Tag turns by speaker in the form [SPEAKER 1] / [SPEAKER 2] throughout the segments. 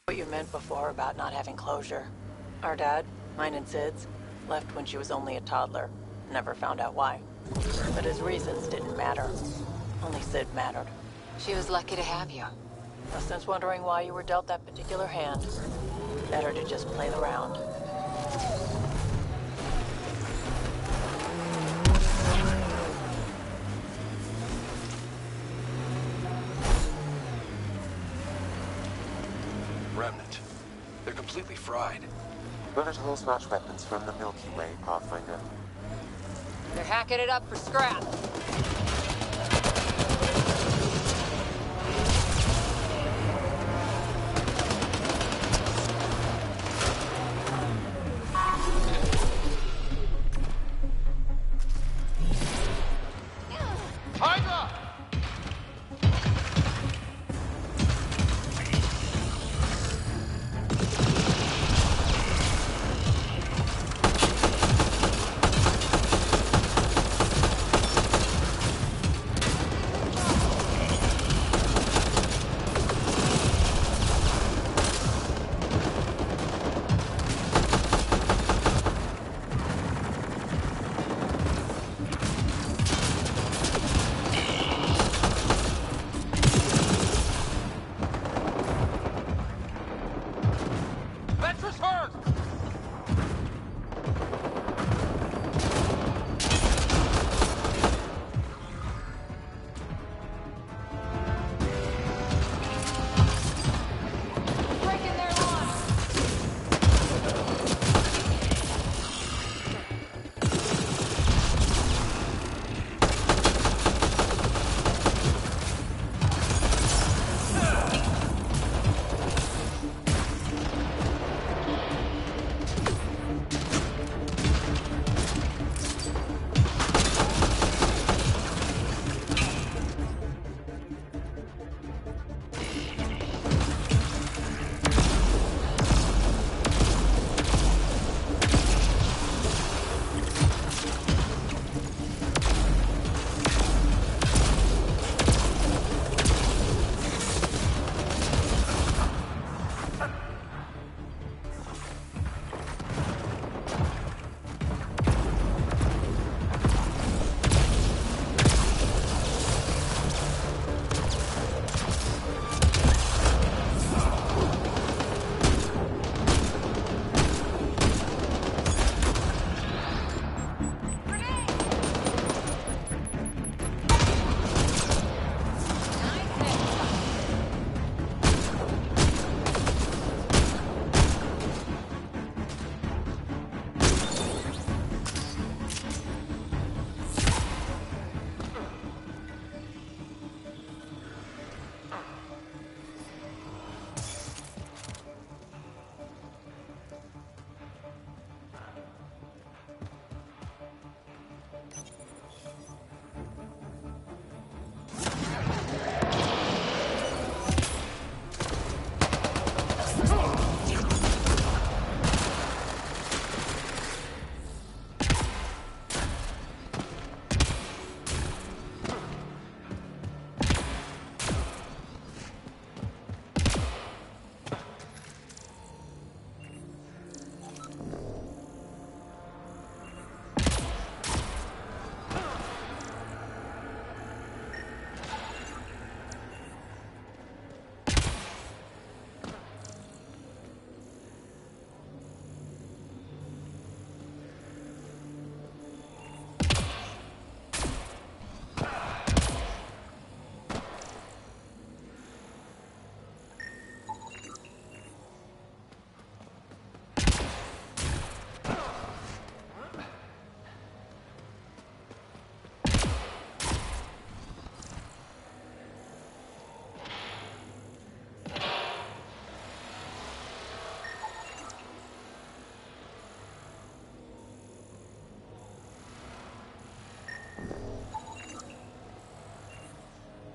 [SPEAKER 1] What you meant before about not having closure. Our dad, mine and Sid's, left when she was only a toddler. Never found out why. But his reasons didn't matter. Only Sid mattered.
[SPEAKER 2] She was lucky to have you.
[SPEAKER 1] Since wondering why you were dealt that particular hand, better to just play the round.
[SPEAKER 3] Remnant. They're completely fried.
[SPEAKER 4] Bullet hole smash weapons from the Milky Way, Pathfinder.
[SPEAKER 2] They're hacking it up for scrap.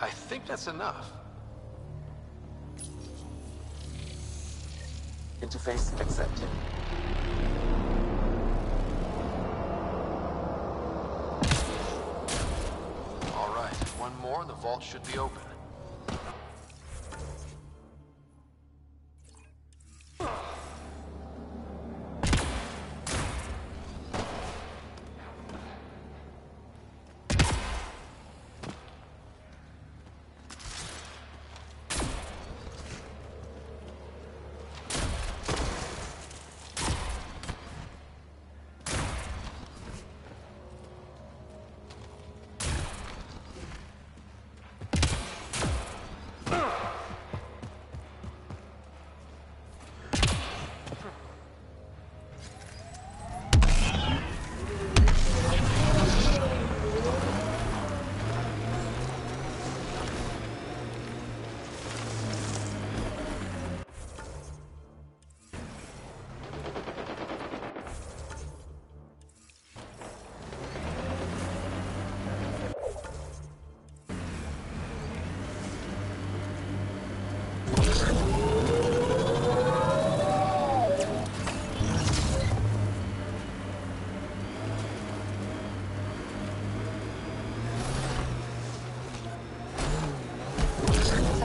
[SPEAKER 3] I think that's enough.
[SPEAKER 4] Interface accepted.
[SPEAKER 3] All right, one more and the vault should be open.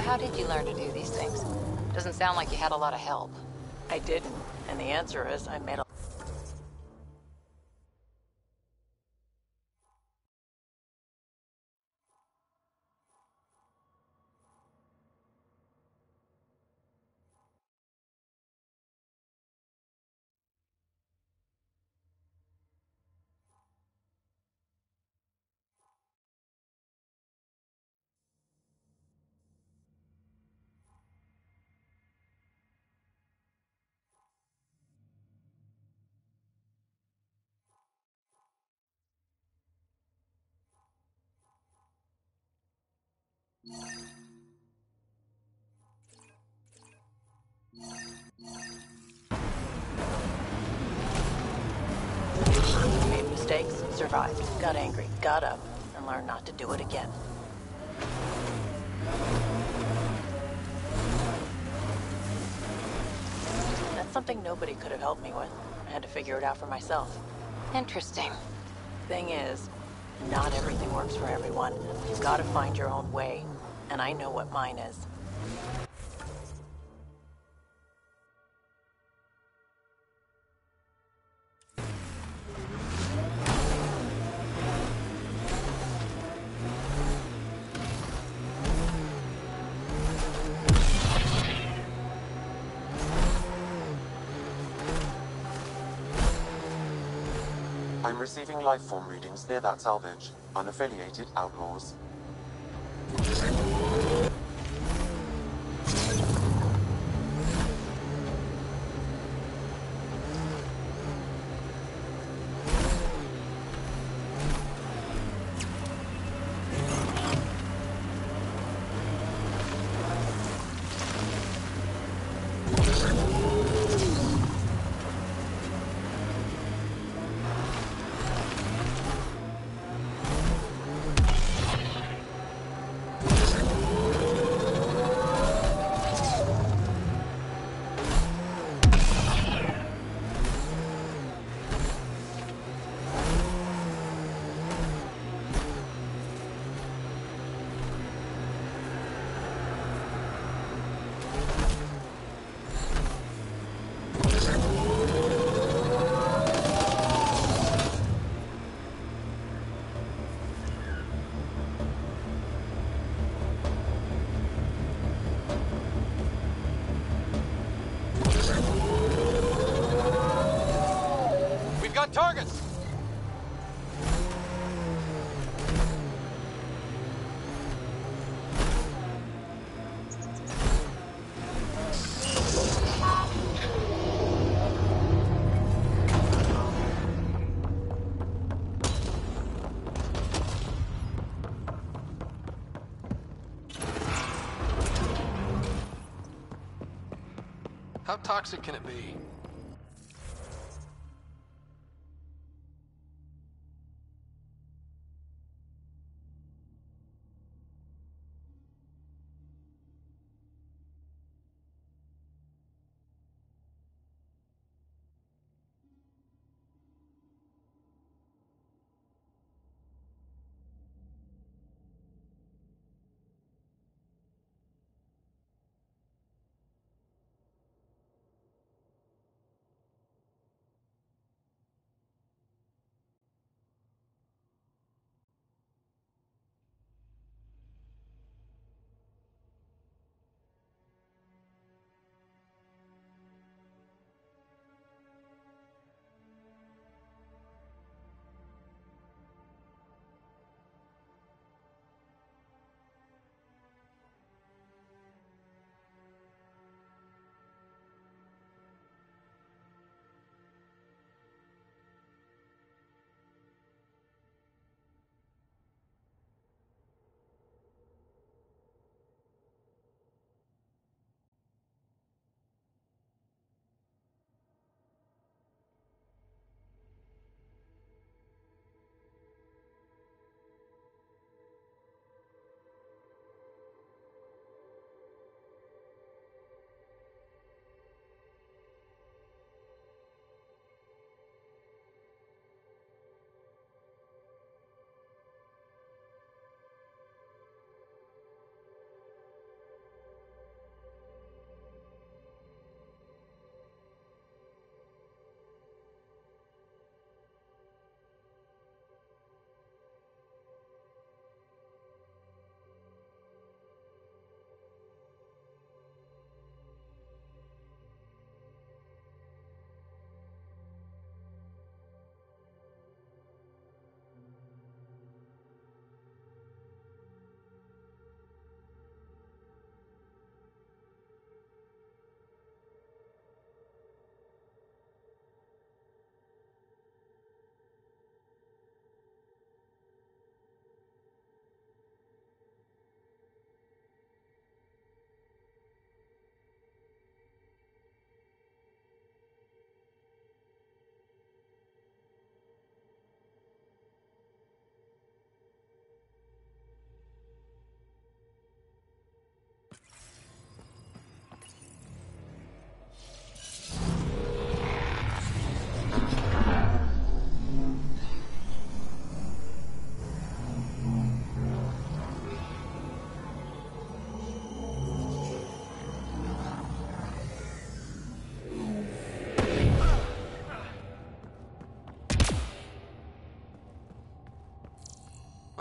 [SPEAKER 2] how did you learn to do these things? Doesn't sound like you had a lot of help.
[SPEAKER 1] I didn't, and the answer is I made a... Made mistakes, survived, got angry, got up, and learned not to do it again. That's something nobody could have helped me with. I had to figure it out for myself.
[SPEAKER 2] Interesting.
[SPEAKER 1] Thing is, not everything works for everyone. You've got to find your own way, and I know what mine is.
[SPEAKER 4] I'm receiving life form readings near that salvage. Unaffiliated outlaws.
[SPEAKER 3] We've got targets! How toxic can it be?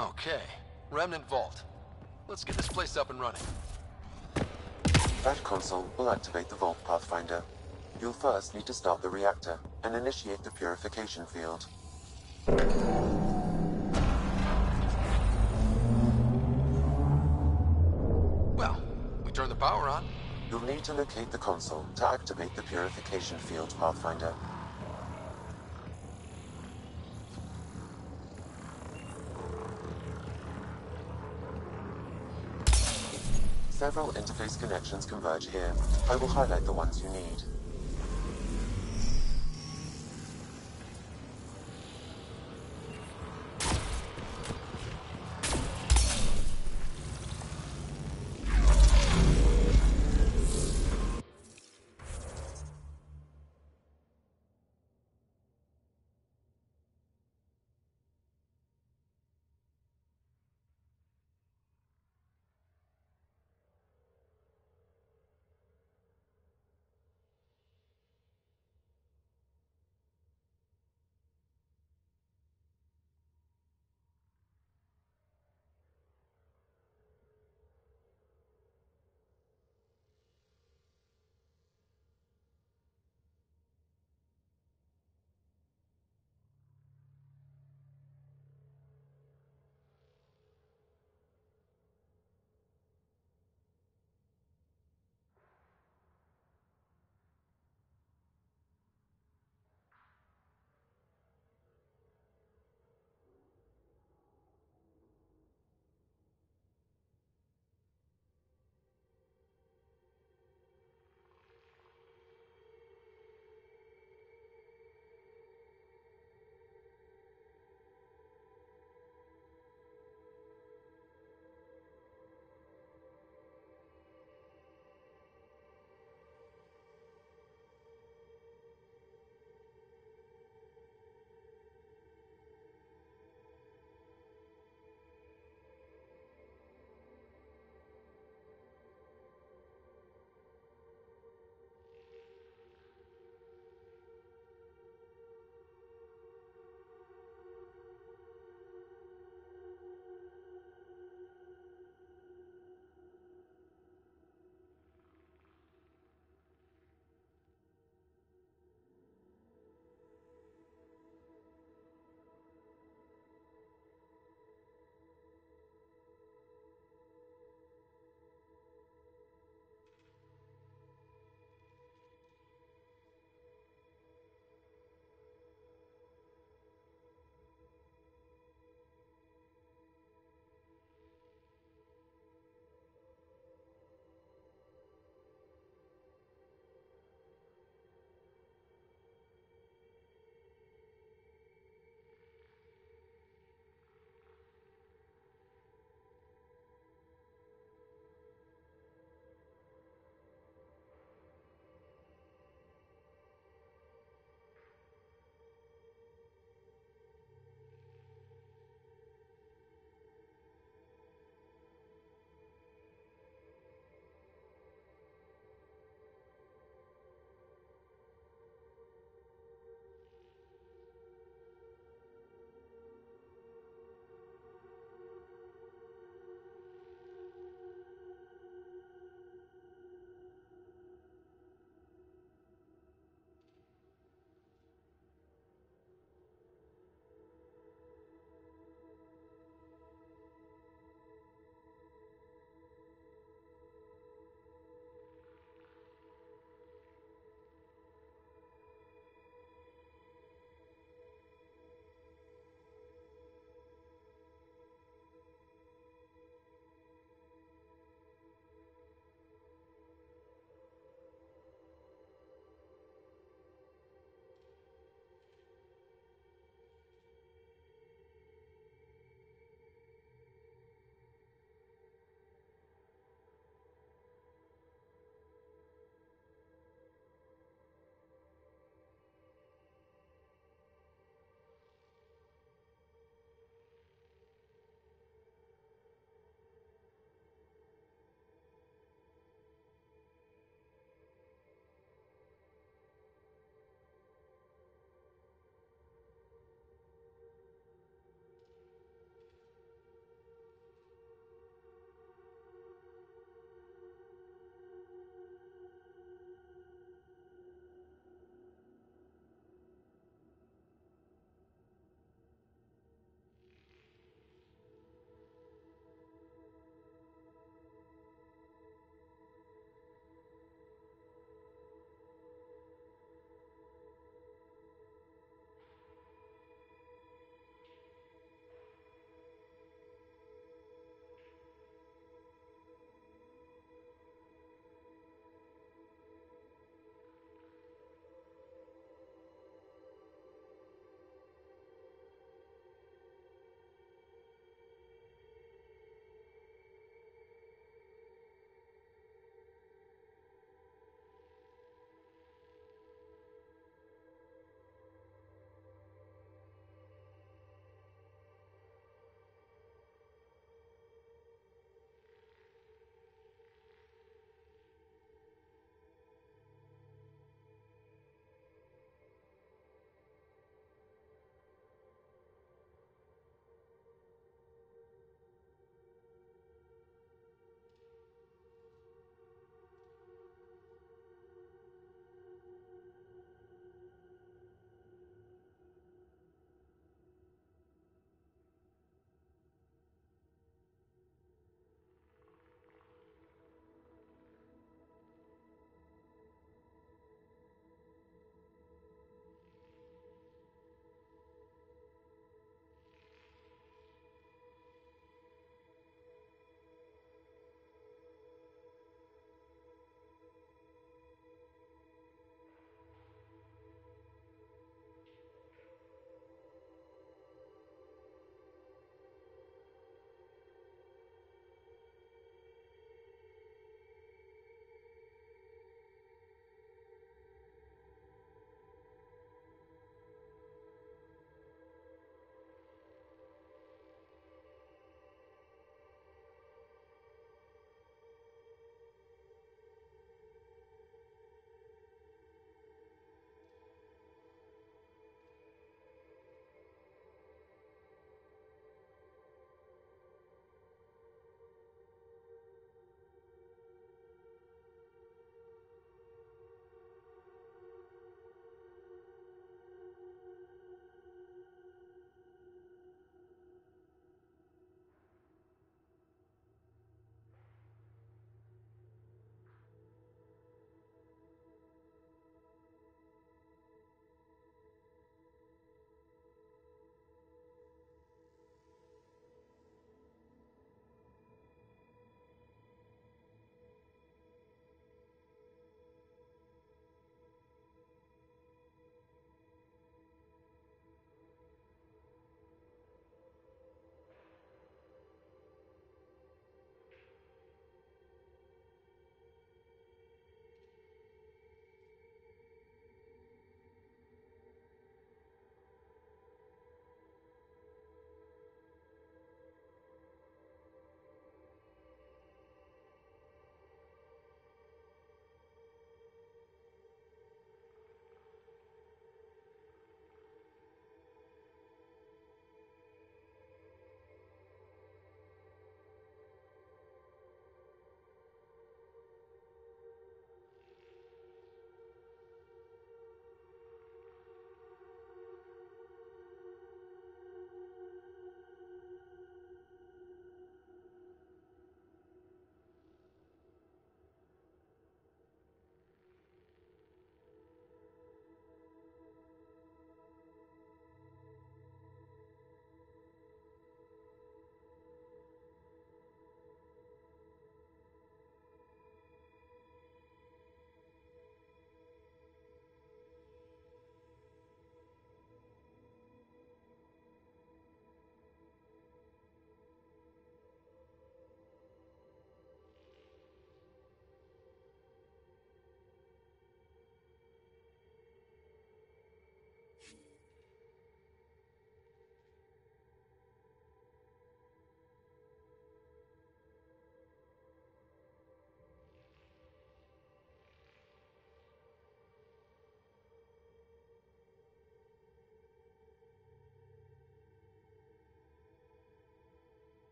[SPEAKER 3] Okay. Remnant Vault. Let's get this place up and running.
[SPEAKER 4] That console will activate the Vault Pathfinder. You'll first need to start the reactor and initiate the purification field.
[SPEAKER 3] Well, we turn the power on.
[SPEAKER 4] You'll need to locate the console to activate the purification field, Pathfinder. Several interface connections converge here. I will highlight the ones you need.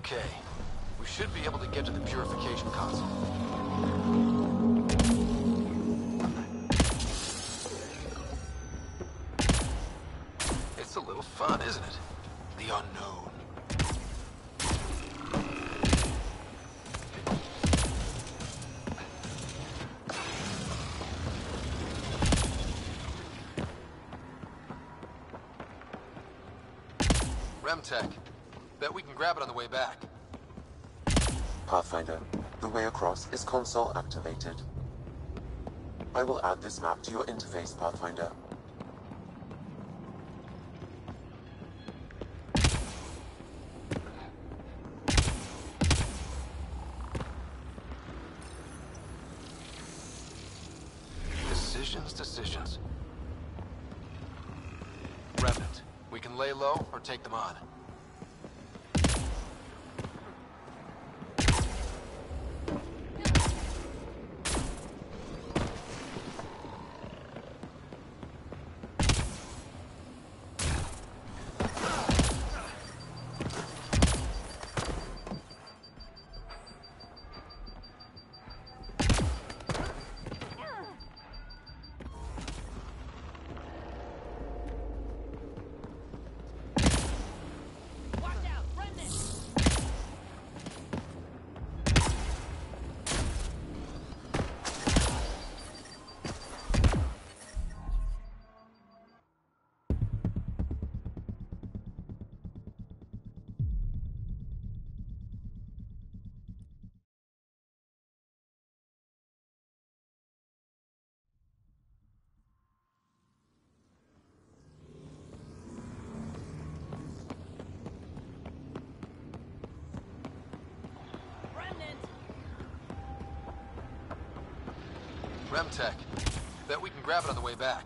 [SPEAKER 3] Okay. We should be able to get to the purification console. It's a little fun, isn't it? The unknown. Remtech. Bet we can grab it on the way back.
[SPEAKER 4] Pathfinder, the way across is console activated. I will add this map to your interface, Pathfinder.
[SPEAKER 3] Decisions. Remnant. We can lay low or take them on. Remtech. Bet we can grab it on the way back.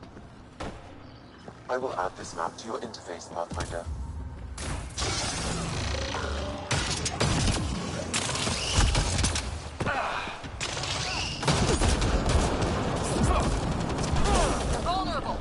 [SPEAKER 4] I will add this map to your interface, Pathfinder.
[SPEAKER 2] They're vulnerable.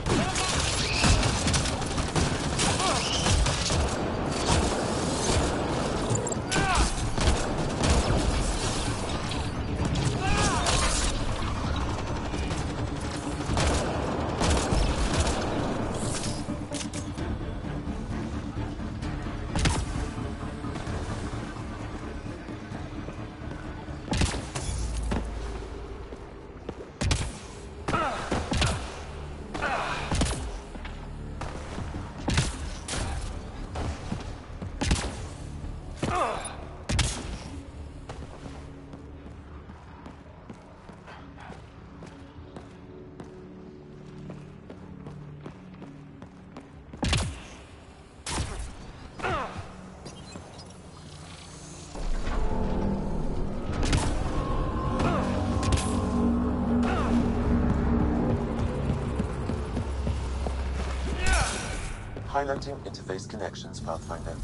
[SPEAKER 4] Highlighting interface connections, Pathfinder.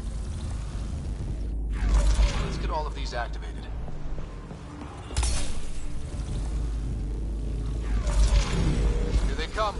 [SPEAKER 3] Let's get all of these activated. Here they come.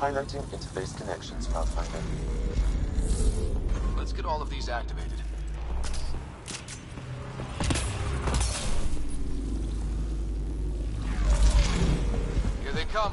[SPEAKER 4] Highlighting interface connections, Pathfinder.
[SPEAKER 3] Let's get all of these activated. Here they come.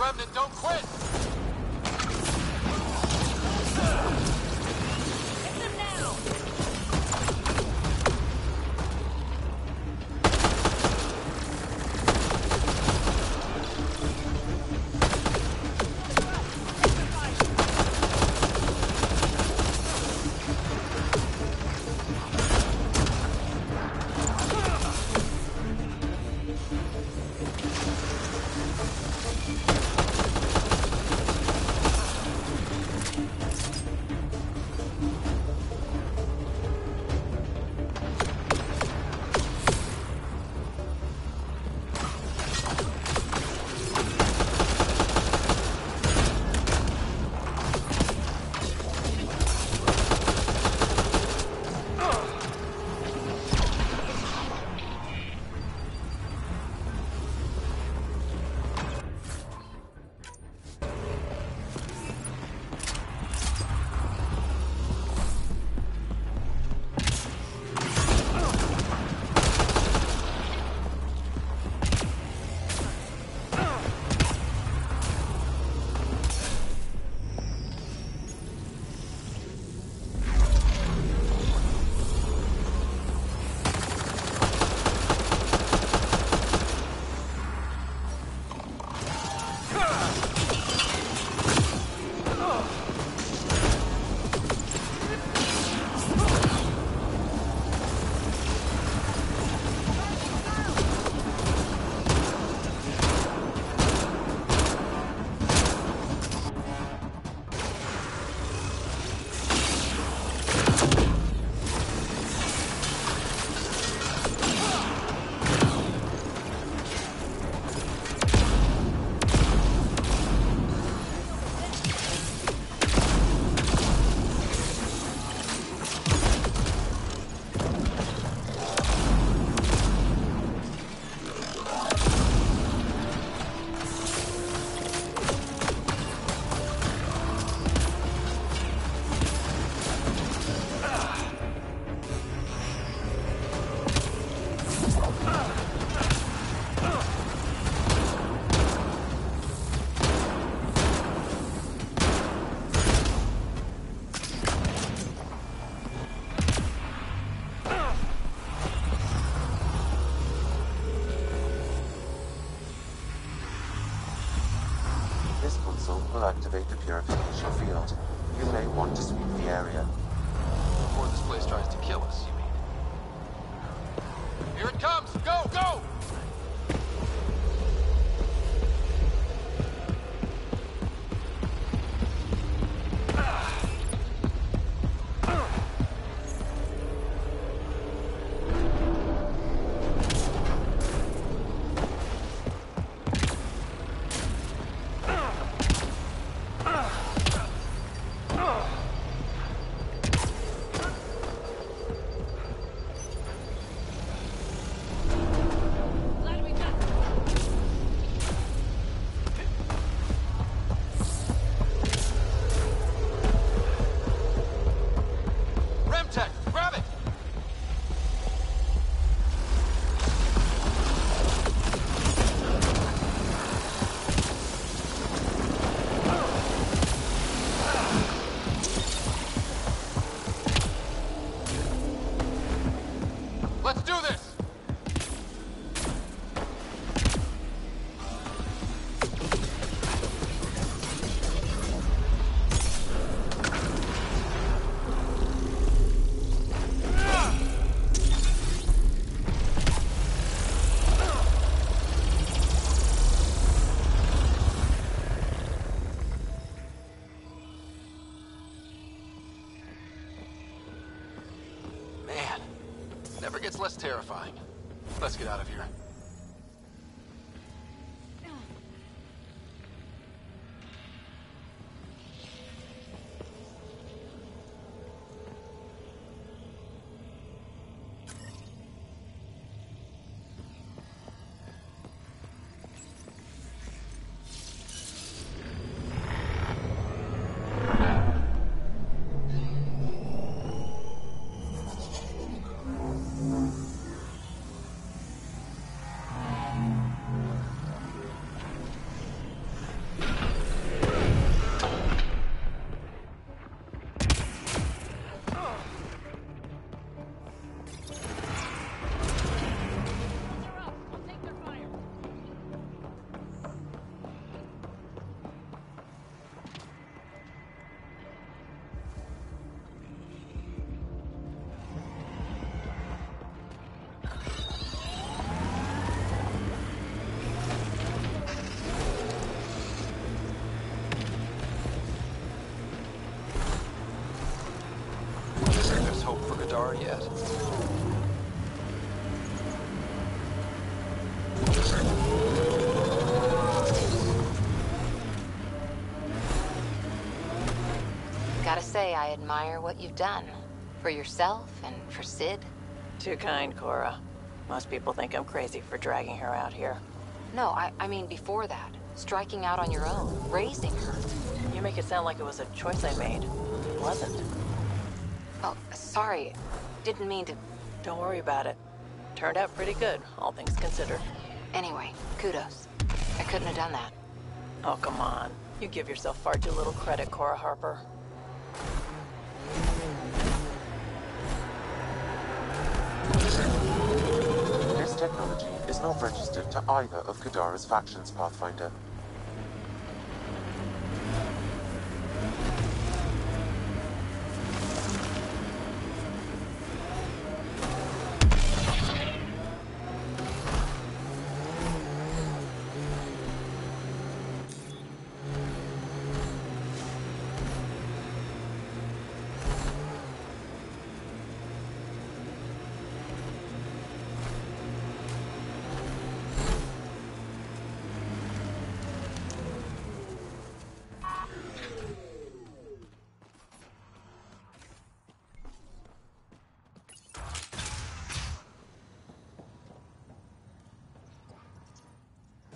[SPEAKER 3] Remnant, don't quit!
[SPEAKER 4] will activate the purification field. You may want to sweep the area.
[SPEAKER 3] Before this place tries to kill us, you mean? Here it comes! Go, go! never gets less terrifying. Let's get out of here. Yet.
[SPEAKER 2] Gotta say, I admire what you've done. For yourself and for Sid.
[SPEAKER 1] Too kind, Cora. Most people think I'm crazy for dragging her out here.
[SPEAKER 2] No, I mean before that. Striking out on your own. Raising her.
[SPEAKER 1] You make it sound like it was a choice I made. It wasn't.
[SPEAKER 2] Oh, sorry. Didn't mean to...
[SPEAKER 1] Don't worry about it. Turned out pretty good, all things considered.
[SPEAKER 2] Anyway, kudos. I couldn't have done that.
[SPEAKER 1] Oh, come on. You give yourself far too little credit, Cora Harper.
[SPEAKER 4] This technology is not registered to either of Kadara's factions, Pathfinder.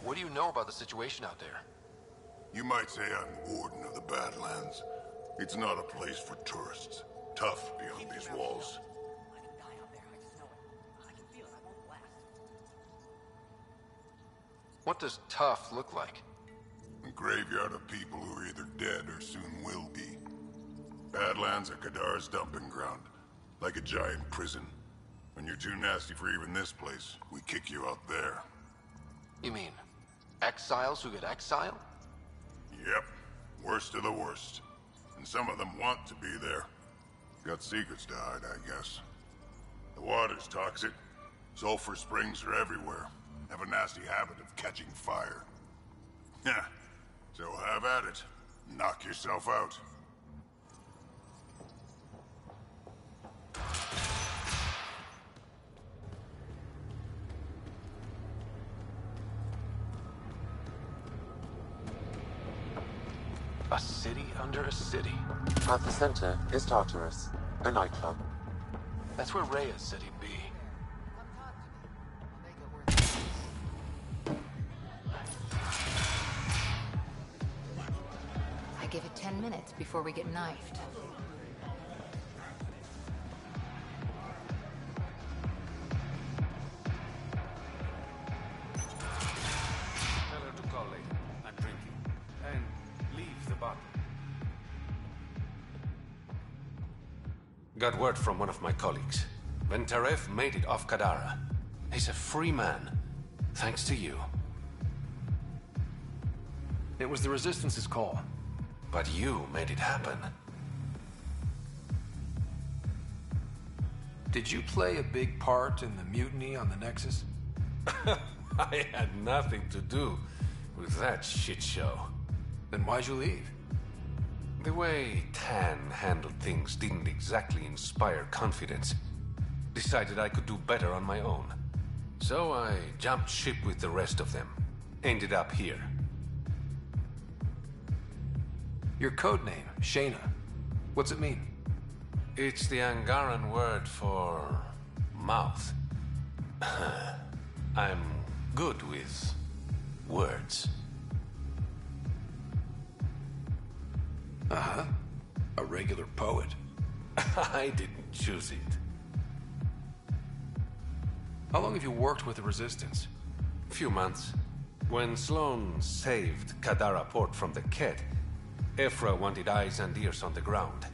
[SPEAKER 3] What do you know about the situation out there?
[SPEAKER 5] You might say I'm warden of the Badlands. It's not a place for tourists. Tough beyond these walls.
[SPEAKER 6] I can die out there, I just know it. I can feel it, I won't last.
[SPEAKER 3] What does tough look like?
[SPEAKER 5] A graveyard of people who are either dead or soon will be. Badlands are Kadara's dumping ground. Like a giant prison. When you're too nasty for even this place, we kick you out there.
[SPEAKER 3] You mean exiles who get exiled?
[SPEAKER 5] Yep. Worst of the worst. And some of them want to be there. Got secrets to hide, I guess. The water's toxic. Sulfur springs are everywhere. Have a nasty habit of catching fire. Yeah. So have at it. Knock yourself out.
[SPEAKER 3] A city under a city.
[SPEAKER 4] At the center is Tartarus, a nightclub.
[SPEAKER 3] That's where Rhea said he'd be.
[SPEAKER 2] I give it 10 minutes before we get knifed.
[SPEAKER 7] Tell her to call later. I'm drinking. And leave the bottle. Got word from one of my colleagues. Ventaref made it off Kadara. He's a free man. Thanks to you.
[SPEAKER 3] It was the Resistance's call.
[SPEAKER 7] But you made it happen.
[SPEAKER 3] Did you play a big part in the mutiny on the Nexus?
[SPEAKER 7] I had nothing to do with that shit show.
[SPEAKER 3] Then why'd you leave?
[SPEAKER 7] The way Tan handled things didn't exactly inspire confidence. Decided I could do better on my own. So I jumped ship with the rest of them. Ended up here.
[SPEAKER 8] Your code name, Shayna. What's it mean?
[SPEAKER 7] It's the Angaran word for mouth. I'm good with words.
[SPEAKER 8] Uh-huh. A regular poet.
[SPEAKER 7] I didn't choose it.
[SPEAKER 8] How long have you worked with the Resistance?
[SPEAKER 7] Few months. When Sloan saved Kadara Port from the Ket, Ephra wanted eyes and ears on the ground.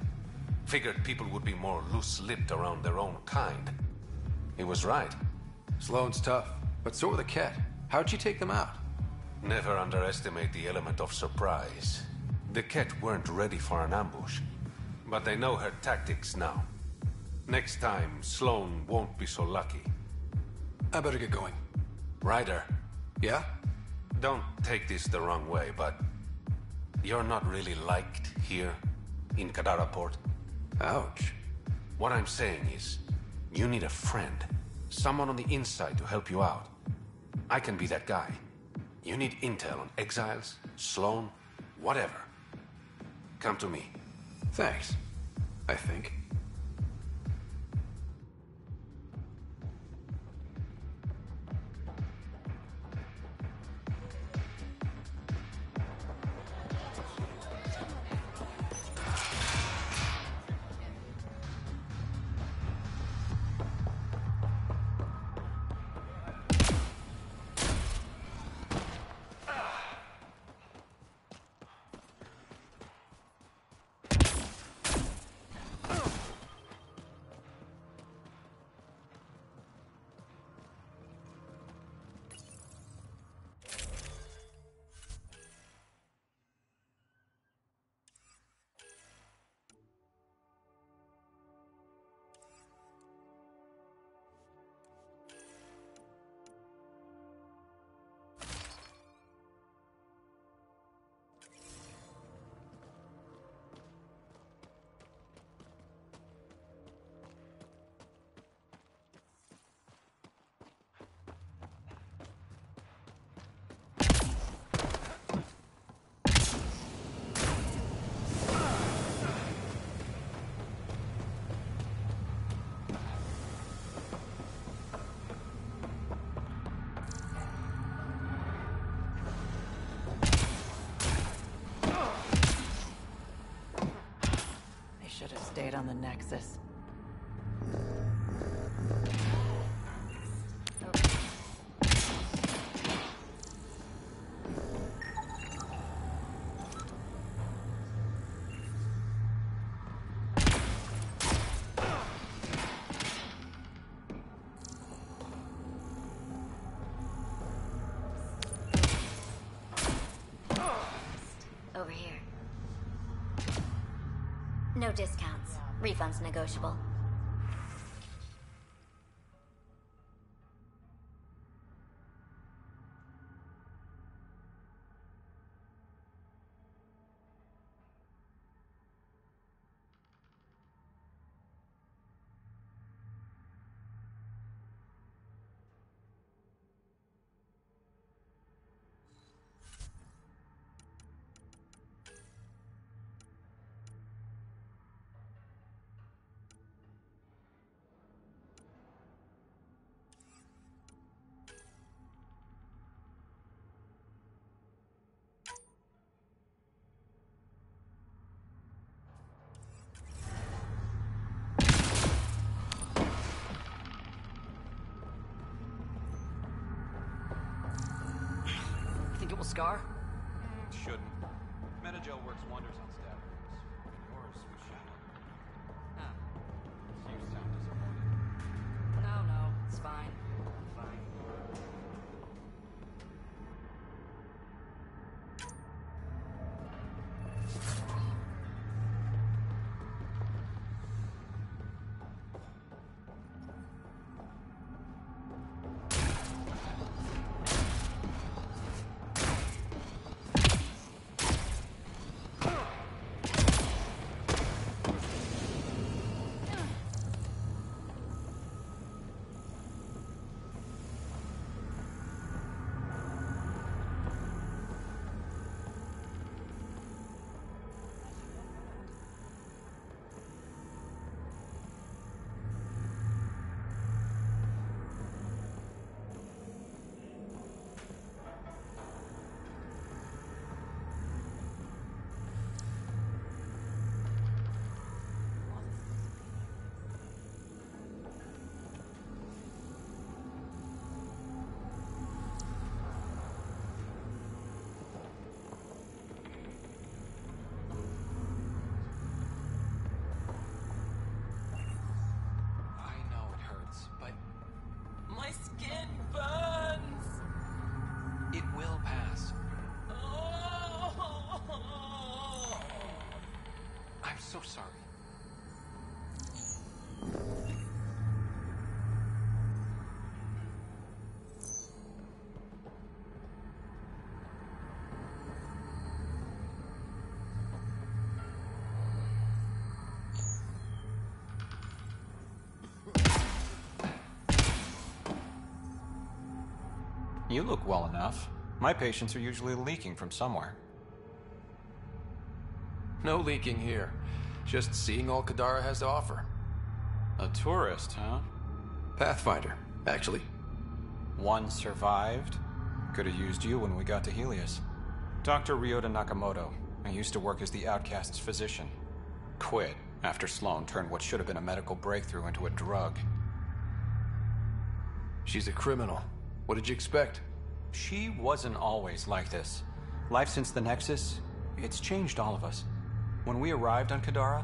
[SPEAKER 7] Figured people would be more loose-lipped around their own kind. He was right.
[SPEAKER 8] Sloan's tough, but so are the Ket. How'd you take them out?
[SPEAKER 7] Never underestimate the element of surprise. The Ket weren't ready for an ambush, but they know her tactics now. Next time, Sloan won't be so lucky.
[SPEAKER 8] I better get going.
[SPEAKER 7] Ryder,
[SPEAKER 8] Yeah?
[SPEAKER 7] don't take this the wrong way, but you're not really liked here in Kadara Port.
[SPEAKER 8] Ouch.
[SPEAKER 7] What I'm saying is, you need a friend. Someone on the inside to help you out. I can be that guy. You need intel on exiles, Sloan, whatever. Come to me.
[SPEAKER 8] Thanks. I think.
[SPEAKER 1] Should have stayed on the Nexus.
[SPEAKER 9] Over here. No discounts. Refunds negotiable.
[SPEAKER 6] Think it will scar?
[SPEAKER 10] Shouldn't. Metagel works wonders on stab wounds. Yours was shallow.
[SPEAKER 6] Ah,
[SPEAKER 10] You sound disappointed.
[SPEAKER 6] no, it's fine. I'm fine.
[SPEAKER 8] so sorry.
[SPEAKER 10] You look well enough. My patients are usually leaking from somewhere.
[SPEAKER 8] No leaking here. Just seeing all Kadara has to offer.
[SPEAKER 10] A tourist, huh?
[SPEAKER 8] Pathfinder, actually.
[SPEAKER 10] One survived. Could have used you when we got to Helios. Dr. Ryota Nakamoto. I used to work as the outcast's physician. Quit after Sloan turned what should have been a medical breakthrough into a drug.
[SPEAKER 8] She's a criminal. What did you expect?
[SPEAKER 10] She wasn't always like this. Life since the Nexus, it's changed all of us. When we arrived on Kadara,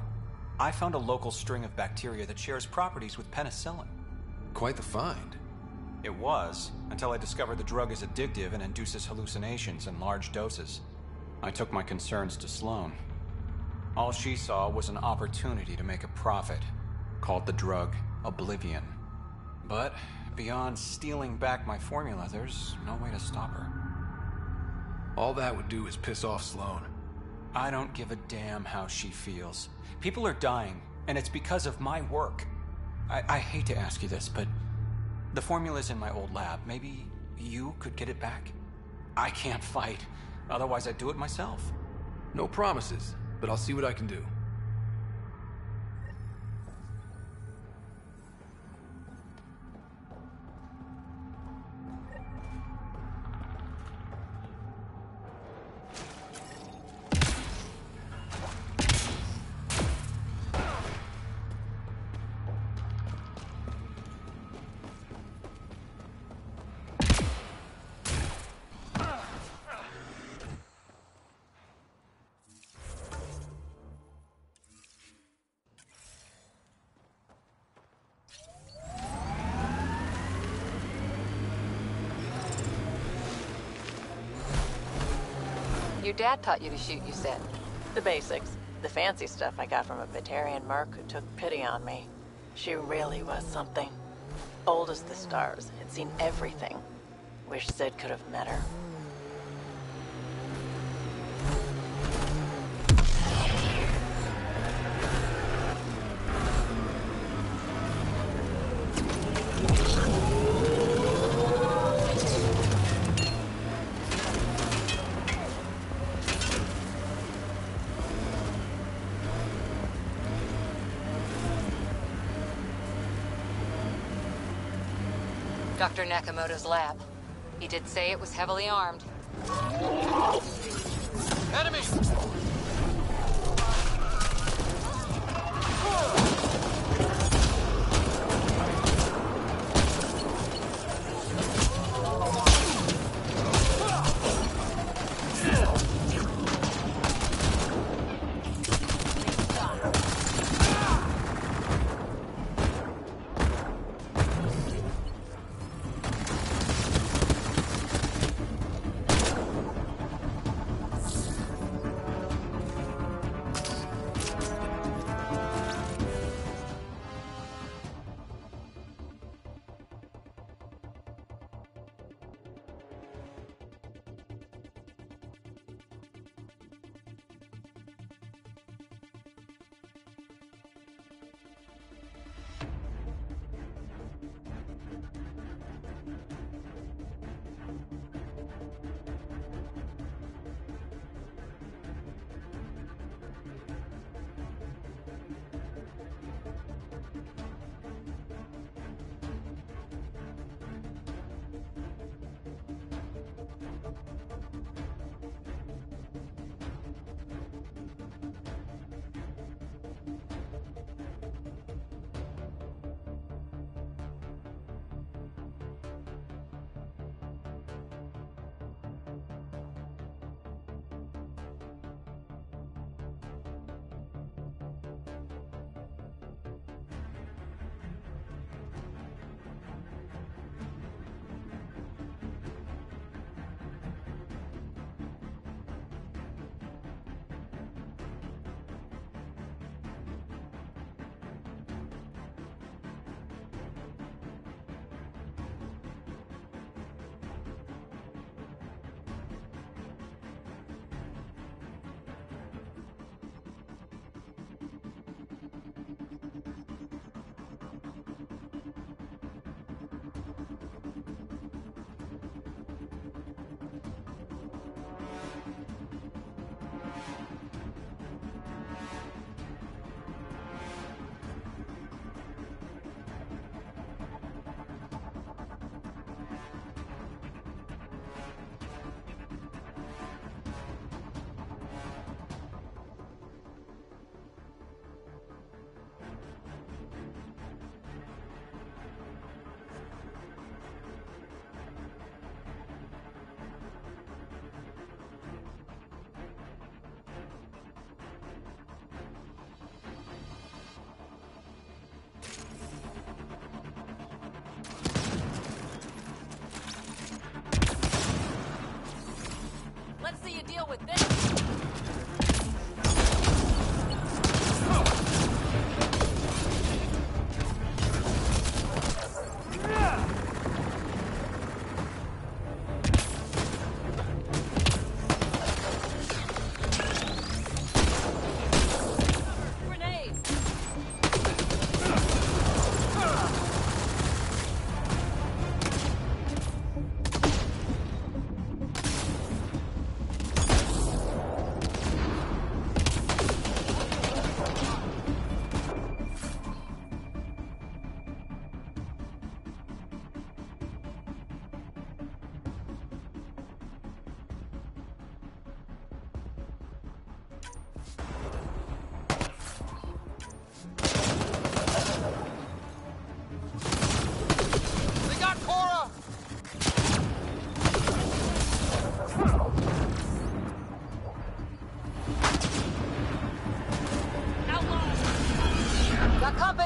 [SPEAKER 10] I found a local string of bacteria that shares properties with penicillin.
[SPEAKER 8] Quite the find.
[SPEAKER 10] It was, until I discovered the drug is addictive and induces hallucinations in large doses. I took my concerns to Sloan. All she saw was an opportunity to make a profit, called the drug Oblivion. But beyond stealing back my formula, there's no way to stop her.
[SPEAKER 8] All that would do is piss off Sloan.
[SPEAKER 10] I don't give a damn how she feels. People are dying, and it's because of my work. I hate to ask you this, but the formula's in my old lab. Maybe you could get it back? I can't fight. Otherwise, I'd do it myself.
[SPEAKER 8] No promises, but I'll see what I can do.
[SPEAKER 2] Your dad taught you to shoot, you said.
[SPEAKER 1] The basics. The fancy stuff I got from a Batarian merc who took pity on me. She really was something. Old as the stars, had seen everything. Wish Sid could have met her.
[SPEAKER 2] Dr. Nakamoto's lab. He did say it was heavily armed.
[SPEAKER 8] Enemy!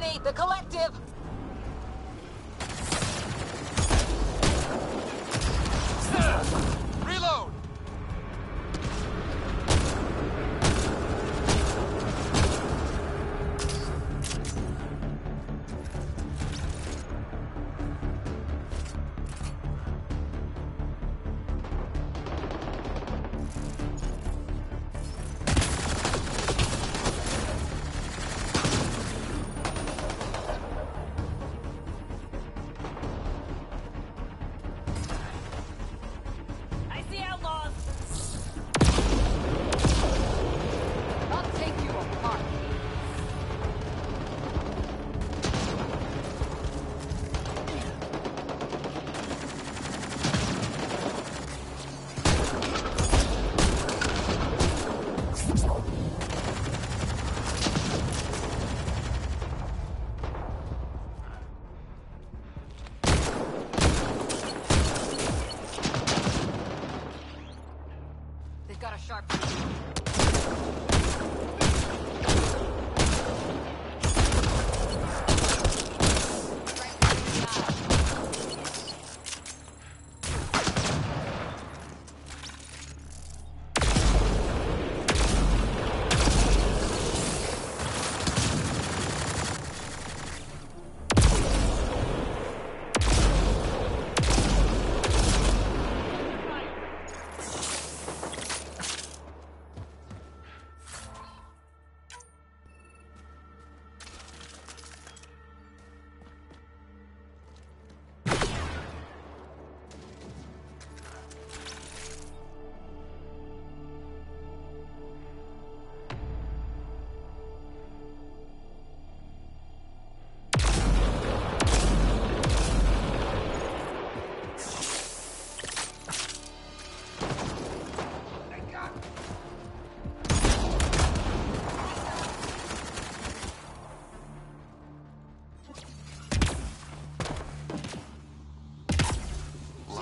[SPEAKER 2] Exterminate the collective!
[SPEAKER 8] Reload!
[SPEAKER 6] I see outlaws!
[SPEAKER 2] I'll take you apart. They've got a sharp...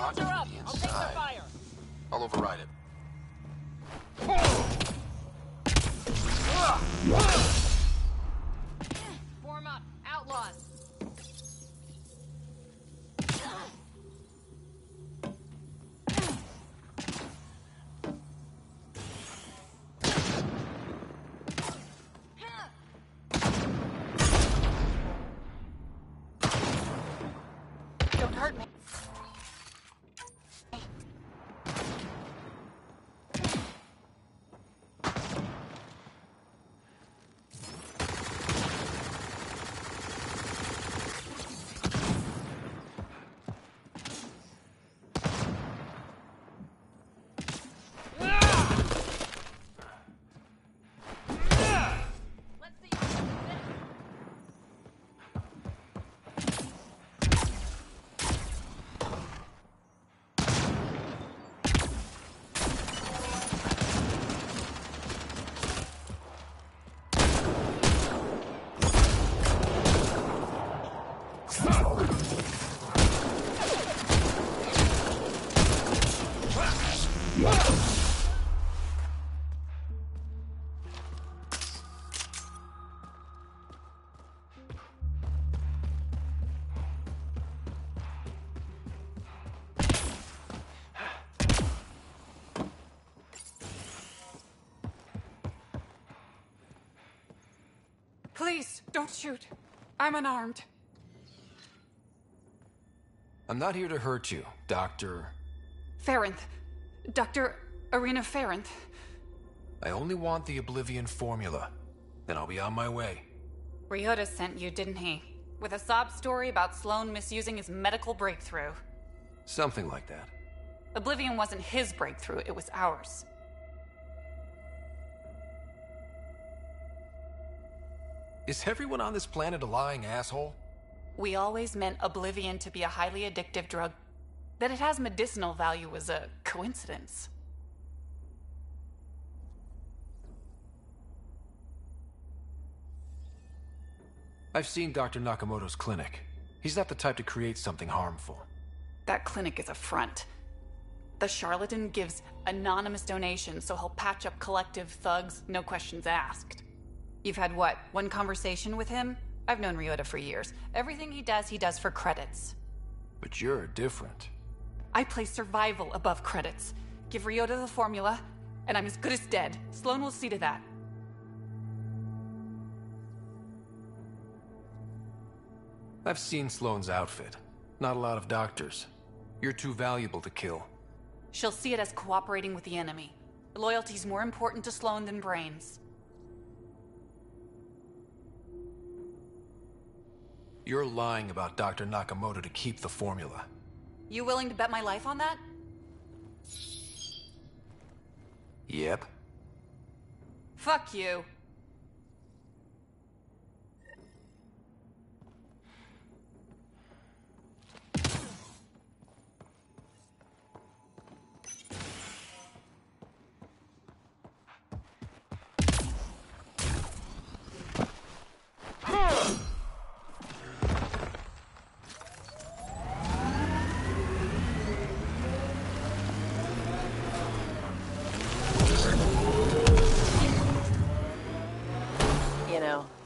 [SPEAKER 3] Lock
[SPEAKER 6] Shields are
[SPEAKER 3] from
[SPEAKER 6] up!
[SPEAKER 3] the
[SPEAKER 6] I'll take their
[SPEAKER 3] inside.
[SPEAKER 6] fire!
[SPEAKER 3] I'll override it.
[SPEAKER 2] Form up! Outlaws! Don't hurt me. Let's see you do this.
[SPEAKER 11] Please, don't shoot. I'm unarmed.
[SPEAKER 8] I'm not here to hurt you, Doctor.
[SPEAKER 11] Farenth. Dr. Arena Farenth.
[SPEAKER 8] I only want the Oblivion formula. Then I'll be on my way.
[SPEAKER 11] Ryota sent you, didn't he? With a sob story about Sloan misusing his medical breakthrough.
[SPEAKER 8] Something like that.
[SPEAKER 11] Oblivion wasn't his breakthrough, it was ours.
[SPEAKER 8] Is everyone on this planet a lying asshole?
[SPEAKER 11] We always meant Oblivion to be a highly addictive drug. That it has medicinal value was a coincidence.
[SPEAKER 8] I've seen Dr. Nakamoto's clinic. He's not the type to create something harmful.
[SPEAKER 11] That clinic is a front. The charlatan gives anonymous donations so he'll patch up collective thugs, no questions asked. You've had what, one conversation with him? I've known Ryota for years. Everything he does for credits.
[SPEAKER 8] But you're different.
[SPEAKER 11] I place survival above credits. Give Ryota the formula, and I'm as good as dead. Sloan will see to that.
[SPEAKER 8] I've seen Sloane's outfit. Not a lot of doctors. You're too valuable to kill.
[SPEAKER 11] She'll see it as cooperating with the enemy. Loyalty's more important to Sloan than brains.
[SPEAKER 8] You're lying about Dr. Nakamoto to keep the formula.
[SPEAKER 11] You willing to bet my life on that?
[SPEAKER 8] Yep.
[SPEAKER 11] Fuck you.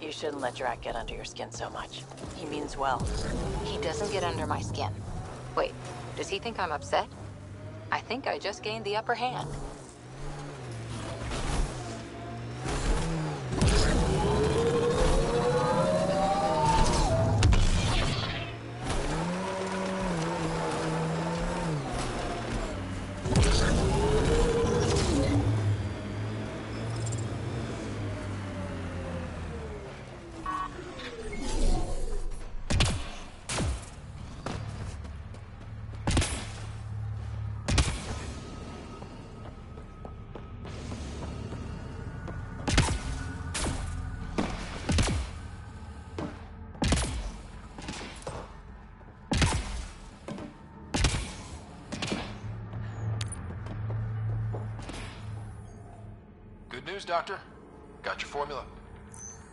[SPEAKER 1] You shouldn't let Drac get under your skin so much. He means well.
[SPEAKER 2] He doesn't get under my skin. Wait, does he think I'm upset? I think I just gained the upper hand.
[SPEAKER 3] Good news, Doctor. Got your formula.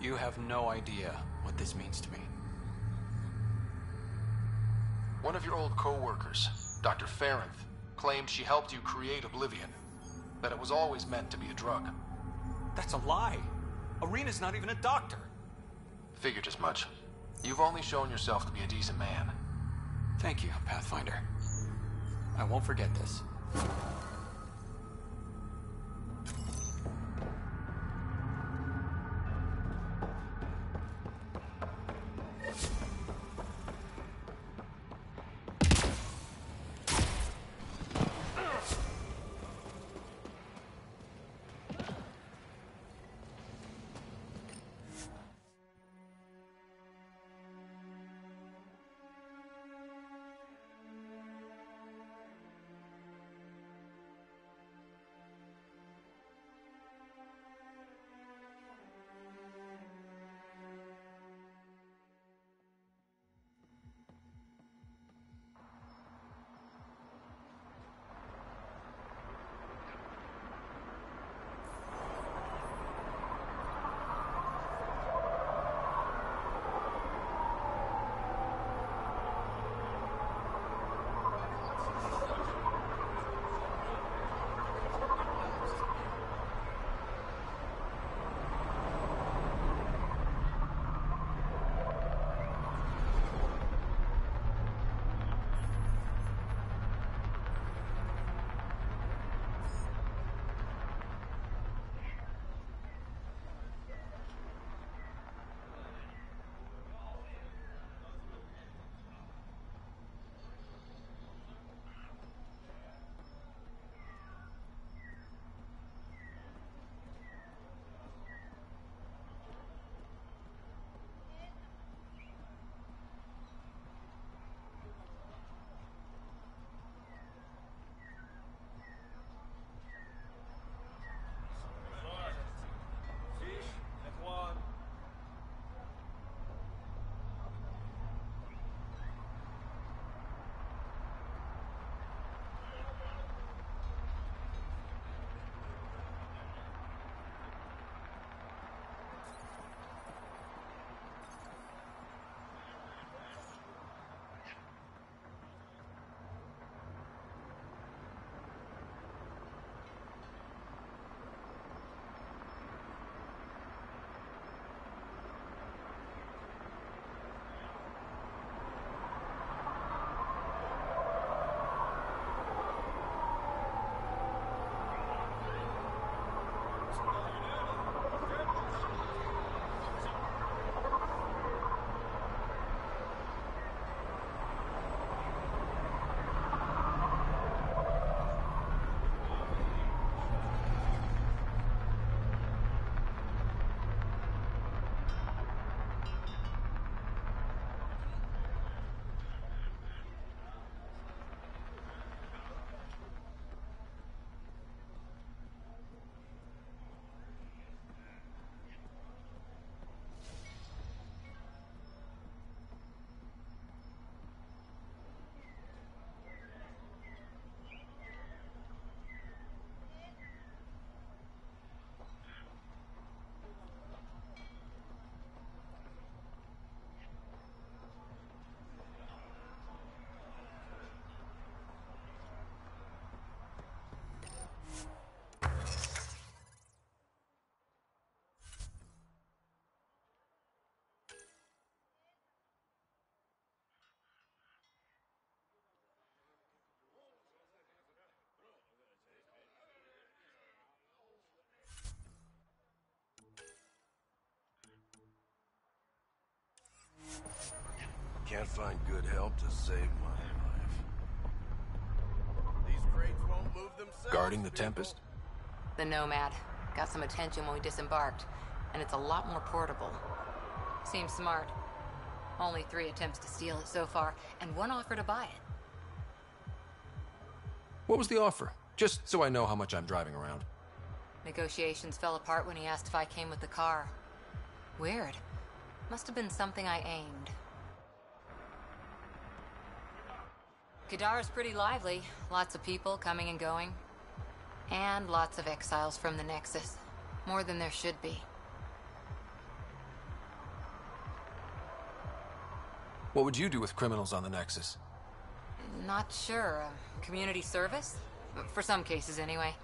[SPEAKER 10] You have no idea what this means to me.
[SPEAKER 3] One of your old co-workers, Dr. Farrenth, claimed she helped you create Oblivion. That it was always meant to be a drug.
[SPEAKER 10] That's a lie. Arena's not even a doctor.
[SPEAKER 3] Figured as much. You've only shown yourself to be a decent man.
[SPEAKER 10] Thank you, Pathfinder. I won't forget this.
[SPEAKER 12] find good help to save my life.
[SPEAKER 5] These crates won't move themselves.
[SPEAKER 8] Guarding the Tempest?
[SPEAKER 2] The Nomad. Got some attention when we disembarked, and it's a lot more portable. Seems smart. Only 3 attempts to steal it so far, and 1 offer to buy it.
[SPEAKER 8] What was the offer? Just so I know how much I'm driving around.
[SPEAKER 2] Negotiations fell apart when he asked if I came with the car. Weird. Must have been something I aimed. Kadara's pretty lively. Lots of people coming and going. And lots of exiles from the Nexus. More than there should be.
[SPEAKER 8] What would you do with criminals on the Nexus?
[SPEAKER 2] Not sure. Community service? For some cases, anyway.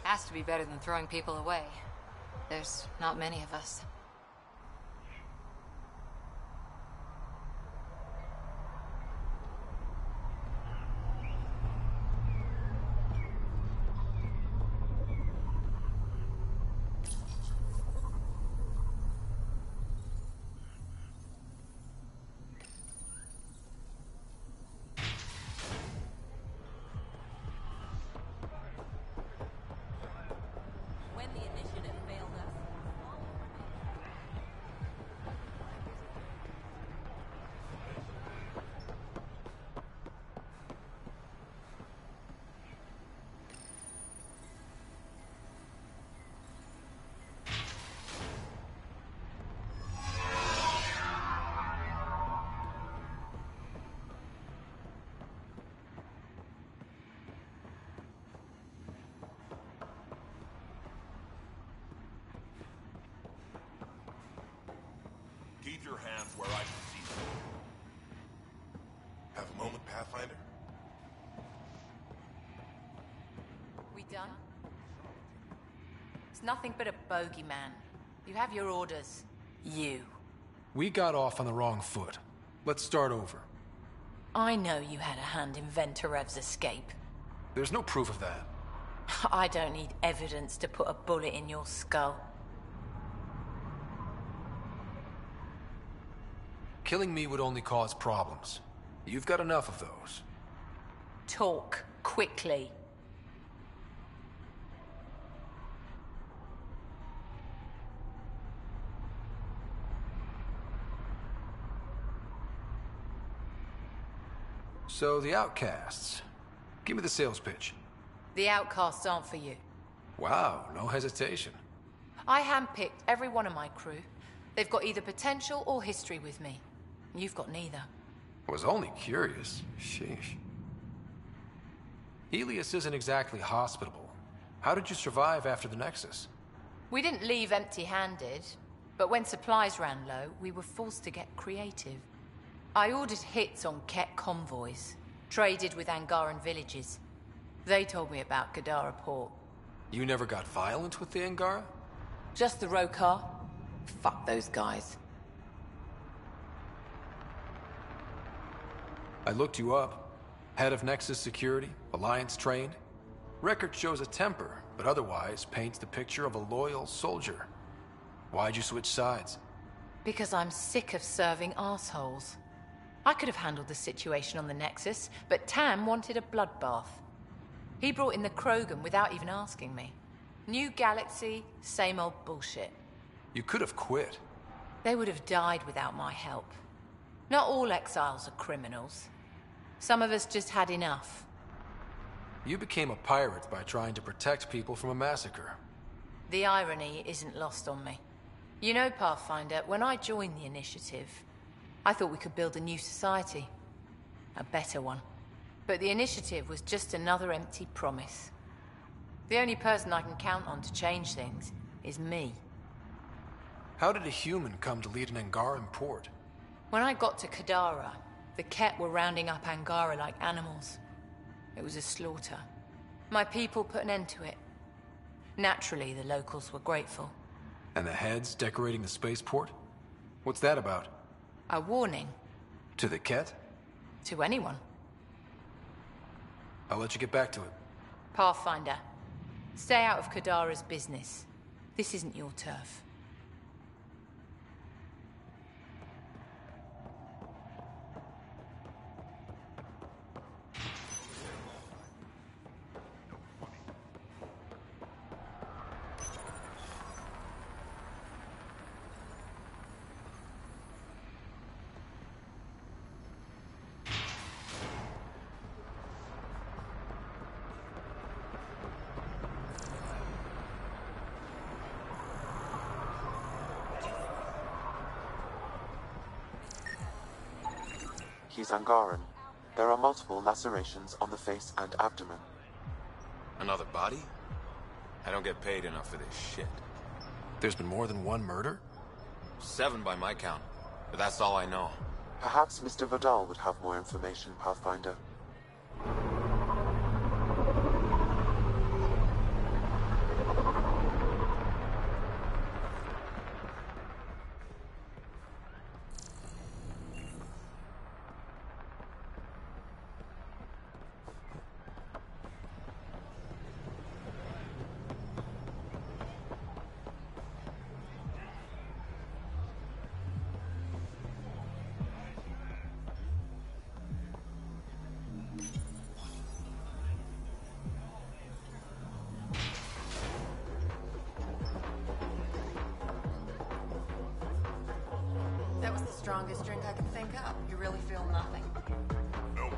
[SPEAKER 2] Has to be better than throwing people away. There's not many of us.
[SPEAKER 5] Keep your hands where I can see them. Have a moment, Pathfinder?
[SPEAKER 11] We done? It's nothing but a bogeyman. You have your orders. You.
[SPEAKER 8] We got off on the wrong foot. Let's start over.
[SPEAKER 1] I know you had a hand in Venturev's escape.
[SPEAKER 8] There's no proof of that.
[SPEAKER 1] I don't need evidence to put a bullet in your skull.
[SPEAKER 8] Killing me would only cause problems. You've got enough of those.
[SPEAKER 1] Talk quickly.
[SPEAKER 8] So, the Outcasts. Give me the sales pitch.
[SPEAKER 1] The outcasts aren't for you.
[SPEAKER 8] Wow, no hesitation.
[SPEAKER 1] I handpicked every one of my crew. They've got either potential or history with me. You've got neither.
[SPEAKER 8] I was only curious. Sheesh. Helios isn't exactly hospitable. How did you survive after the Nexus?
[SPEAKER 1] We didn't leave empty-handed, but when supplies ran low, we were forced to get creative. I ordered hits on Ket convoys, traded with Angaran villages. They told me about Kadara Port.
[SPEAKER 8] You never got violent with the Angara?
[SPEAKER 1] Just the Rokar? Fuck those guys.
[SPEAKER 8] I looked you up. Head of Nexus Security, Alliance trained. Record shows a temper, but otherwise paints the picture of a loyal soldier. Why'd you switch sides?
[SPEAKER 1] Because I'm sick of serving assholes. I could have handled the situation on the Nexus, but Tam wanted a bloodbath. He brought in the Krogan without even asking me. New galaxy, same old bullshit.
[SPEAKER 8] You could have quit.
[SPEAKER 1] They would have died without my help. Not all exiles are criminals. Some of us just had enough.
[SPEAKER 8] You became a pirate by trying to protect people from a massacre.
[SPEAKER 1] The irony isn't lost on me. You know, Pathfinder, when I joined the Initiative, I thought we could build a new society. A better one. But the Initiative was just another empty promise. The only person I can count on to change things is me.
[SPEAKER 8] How did a human come to lead an Angaran port?
[SPEAKER 1] When I got to Kadara, the Ket were rounding up Angara like animals. It was a slaughter. My people put an end to it. Naturally, the locals were grateful.
[SPEAKER 8] And the heads decorating the spaceport? What's that about?
[SPEAKER 1] A warning.
[SPEAKER 8] To the Ket?
[SPEAKER 1] To anyone.
[SPEAKER 8] I'll let you get back to it.
[SPEAKER 1] Pathfinder, stay out of Kadara's business. This isn't your turf.
[SPEAKER 4] He's Angaran. There are multiple lacerations on the face and abdomen.
[SPEAKER 12] Another body? I don't get paid enough for this shit.
[SPEAKER 8] There's been more than one murder?
[SPEAKER 12] 7 by my count, but that's all I know.
[SPEAKER 4] Perhaps Mr. Vidal would have more information, Pathfinder.
[SPEAKER 2] That was the strongest drink I could think up. You really feel nothing?
[SPEAKER 5] Nope.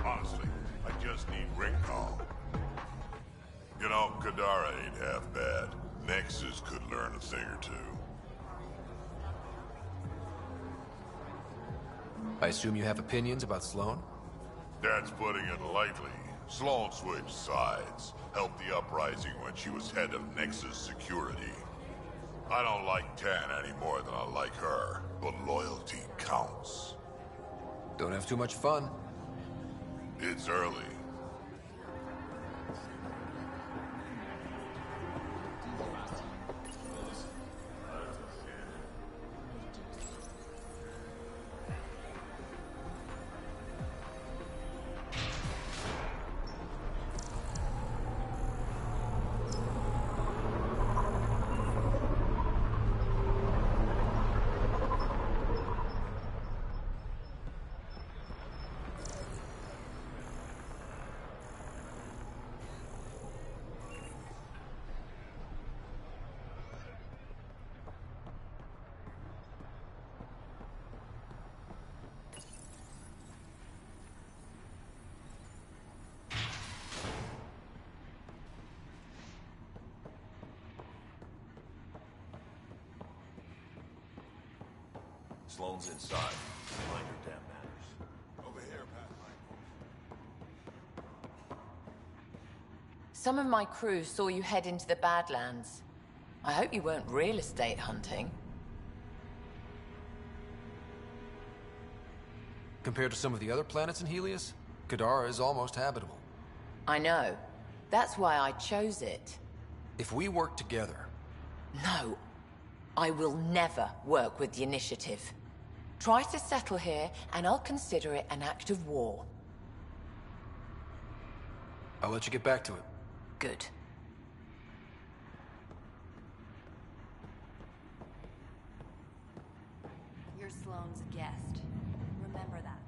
[SPEAKER 5] Honestly, I just need recall. You know, Kadara ain't half bad. Nexus could learn a thing or two.
[SPEAKER 8] I assume you have opinions about Sloan?
[SPEAKER 5] That's putting it lightly. Sloan switched sides, helped the uprising when she was head of Nexus security. I don't like Tan any more than I like her, but loyalty counts.
[SPEAKER 8] Don't have too much fun.
[SPEAKER 5] It's early.
[SPEAKER 12] Sloan's inside. Mind your damn manners.
[SPEAKER 5] Over here, Pathfinder.
[SPEAKER 1] Some of my crew saw you head into the Badlands. I hope you weren't real estate hunting.
[SPEAKER 8] Compared to some of the other planets in Helios, Kadara is almost habitable.
[SPEAKER 1] I know. That's why I chose it.
[SPEAKER 8] If we work together...
[SPEAKER 1] No. I will never work with the Initiative. Try to settle here, and I'll consider it an act of war.
[SPEAKER 8] I'll let you get back to it.
[SPEAKER 1] Good.
[SPEAKER 13] You're Sloane's guest. Remember that.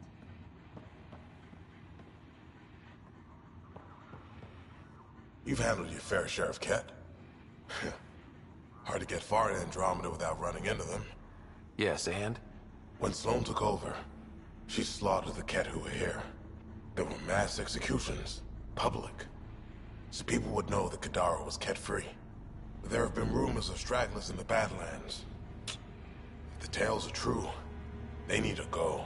[SPEAKER 14] You've handled your fair share of Ket. Hard to get far in Andromeda without running into them.
[SPEAKER 8] Yes, and?
[SPEAKER 14] When Sloane took over, she slaughtered the Ket who were here. There were mass executions, public. So people would know that Kadara was Ket-free. But there have been rumors of stragglers in the Badlands. If the tales are true, they need to go.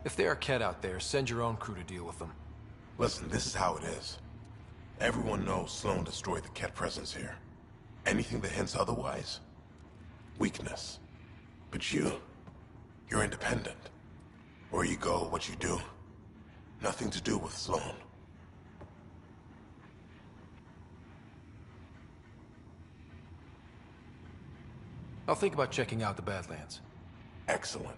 [SPEAKER 8] If there are Ket out there, send your own crew to deal with them.
[SPEAKER 14] Listen, this is how it is. Everyone knows Sloane destroyed the Ket presence here. Anything that hints otherwise, weakness. But you're independent. Where you go, what you do, nothing to do with Sloane.
[SPEAKER 8] I'll think about checking out the Badlands.
[SPEAKER 14] Excellent.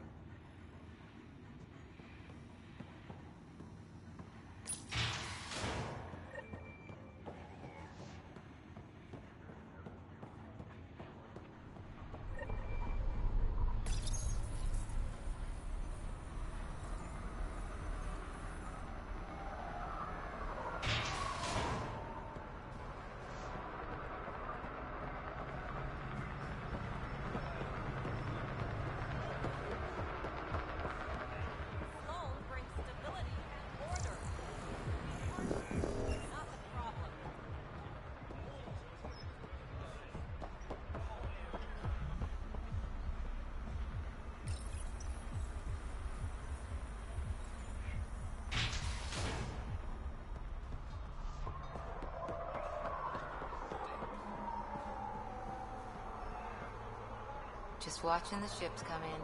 [SPEAKER 2] Just watching the ships come in.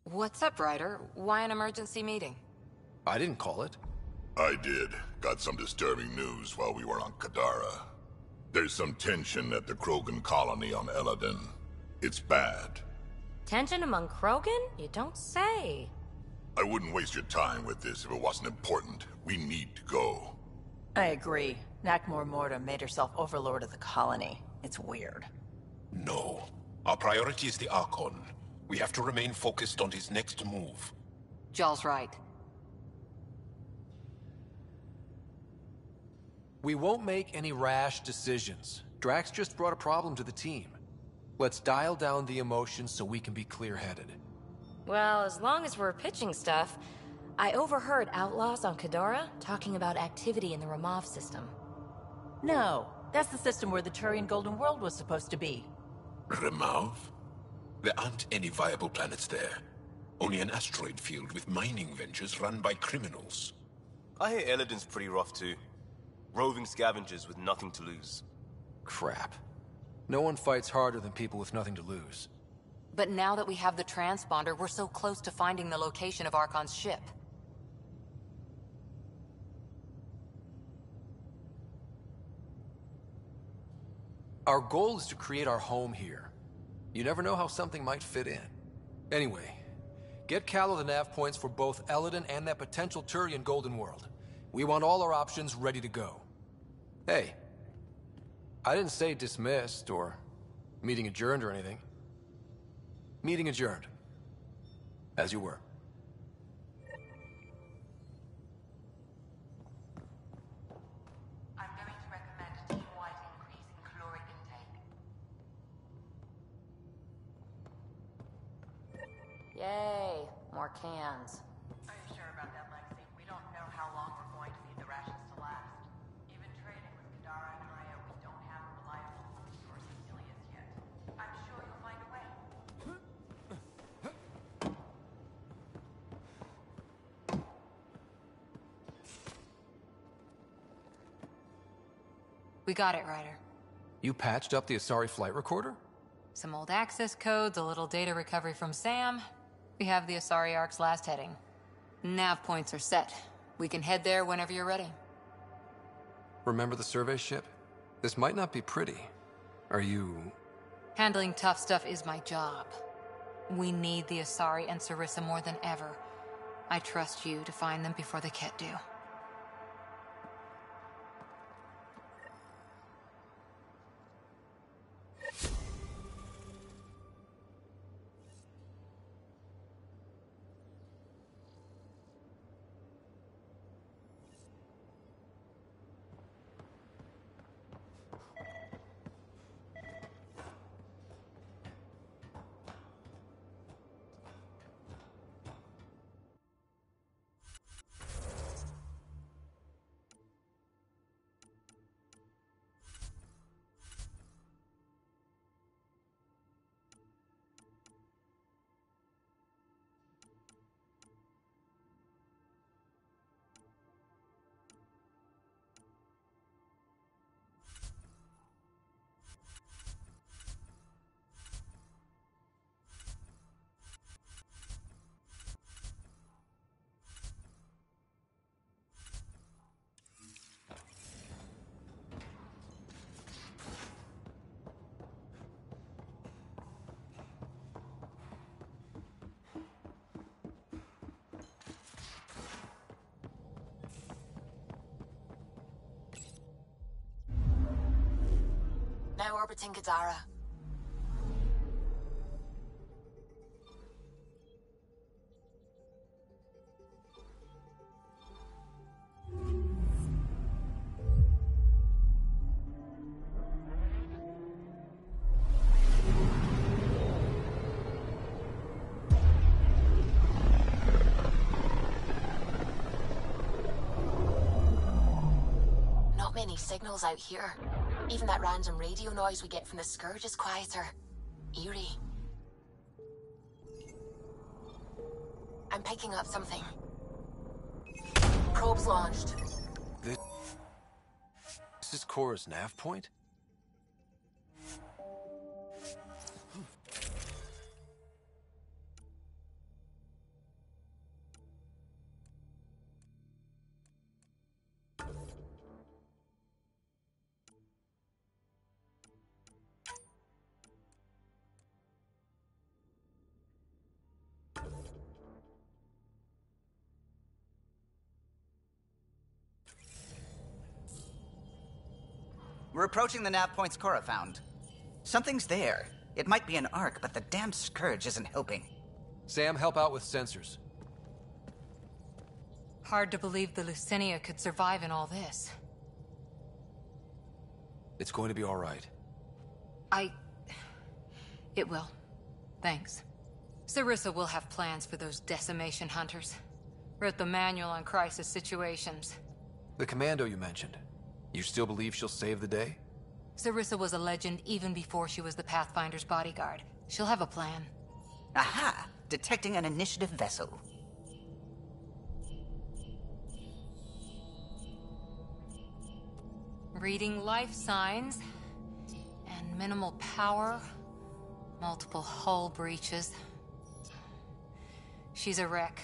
[SPEAKER 2] What's up, Ryder? Why an emergency meeting?
[SPEAKER 8] I didn't call it.
[SPEAKER 5] I did. Got some disturbing news while we were on Kadara. There's some tension at the Krogan colony on Eladon. It's bad.
[SPEAKER 15] Tension among Krogan? You don't say.
[SPEAKER 5] I wouldn't waste your time with this if it wasn't important. We need to go.
[SPEAKER 1] I agree. Nakmor Morta made herself overlord of the colony. It's weird.
[SPEAKER 16] No. Our priority is the Archon. We have to remain focused on his next move.
[SPEAKER 2] Jall's right.
[SPEAKER 8] We won't make any rash decisions. Drax just brought a problem to the team. Let's dial down the emotions so we can be clear-headed.
[SPEAKER 15] Well, as long as we're pitching stuff, I overheard outlaws on Kadara talking about activity in the Ramov system.
[SPEAKER 1] No, that's the system where the Turian Golden World was supposed to be.
[SPEAKER 16] Remav? There aren't any viable planets there. Only an asteroid field with mining ventures run by criminals.
[SPEAKER 17] I hear Eladon's pretty rough too. Roving scavengers with nothing to lose.
[SPEAKER 8] Crap. No one fights harder than people with nothing to lose.
[SPEAKER 2] But now that we have the transponder, we're so close to finding the location of Archon's ship.
[SPEAKER 8] Our goal is to create our home here. You never know how something might fit in. Anyway, get Callow the nav points for both Eladon and that potential Turian Golden World. We want all our options ready to go. Hey, I didn't say dismissed or meeting adjourned or anything. Meeting adjourned. As you were.
[SPEAKER 2] I'm going to recommend a team-wide increase in caloric intake.
[SPEAKER 15] Yay, more cans.
[SPEAKER 6] Are you sure about that, Lexi? We don't know how long we're going to need the rations to last. Even trading with Kadara and Raya, we don't have a reliable food source in Ilias yet. I'm sure you'll find a way.
[SPEAKER 2] We got it, Ryder.
[SPEAKER 8] You patched up the Asari flight recorder?
[SPEAKER 2] Some old access codes, a little data recovery from Sam. We have the Asari Ark's last heading. Nav points are set. We can head there whenever you're ready.
[SPEAKER 8] Remember the survey ship? This might not be pretty. Are you...
[SPEAKER 2] Handling tough stuff is my job. We need the Asari and Sarissa more than ever. I trust you to find them before the Ket do.
[SPEAKER 18] now orbiting Kadara. Not many signals out here. Even that random radio noise we get from the Scourge is quieter. Eerie. I'm picking up something. Probes launched.
[SPEAKER 8] This is Cora's nav point?
[SPEAKER 19] We're approaching the nav points Cora found. Something's there. It might be an arc, but the damn Scourge isn't helping.
[SPEAKER 8] Sam, help out with sensors.
[SPEAKER 2] Hard to believe the Lucinia could survive in all this.
[SPEAKER 8] It's going to be all right.
[SPEAKER 2] It will. Thanks. Sarissa will have plans for those decimation hunters. Wrote the manual on crisis situations.
[SPEAKER 8] The commando you mentioned. You still believe she'll save the day?
[SPEAKER 2] Sarissa was a legend even before she was the Pathfinder's bodyguard. She'll have a plan.
[SPEAKER 19] Aha! Detecting an initiative vessel.
[SPEAKER 2] Reading life signs. And minimal power. Multiple hull breaches. She's a wreck.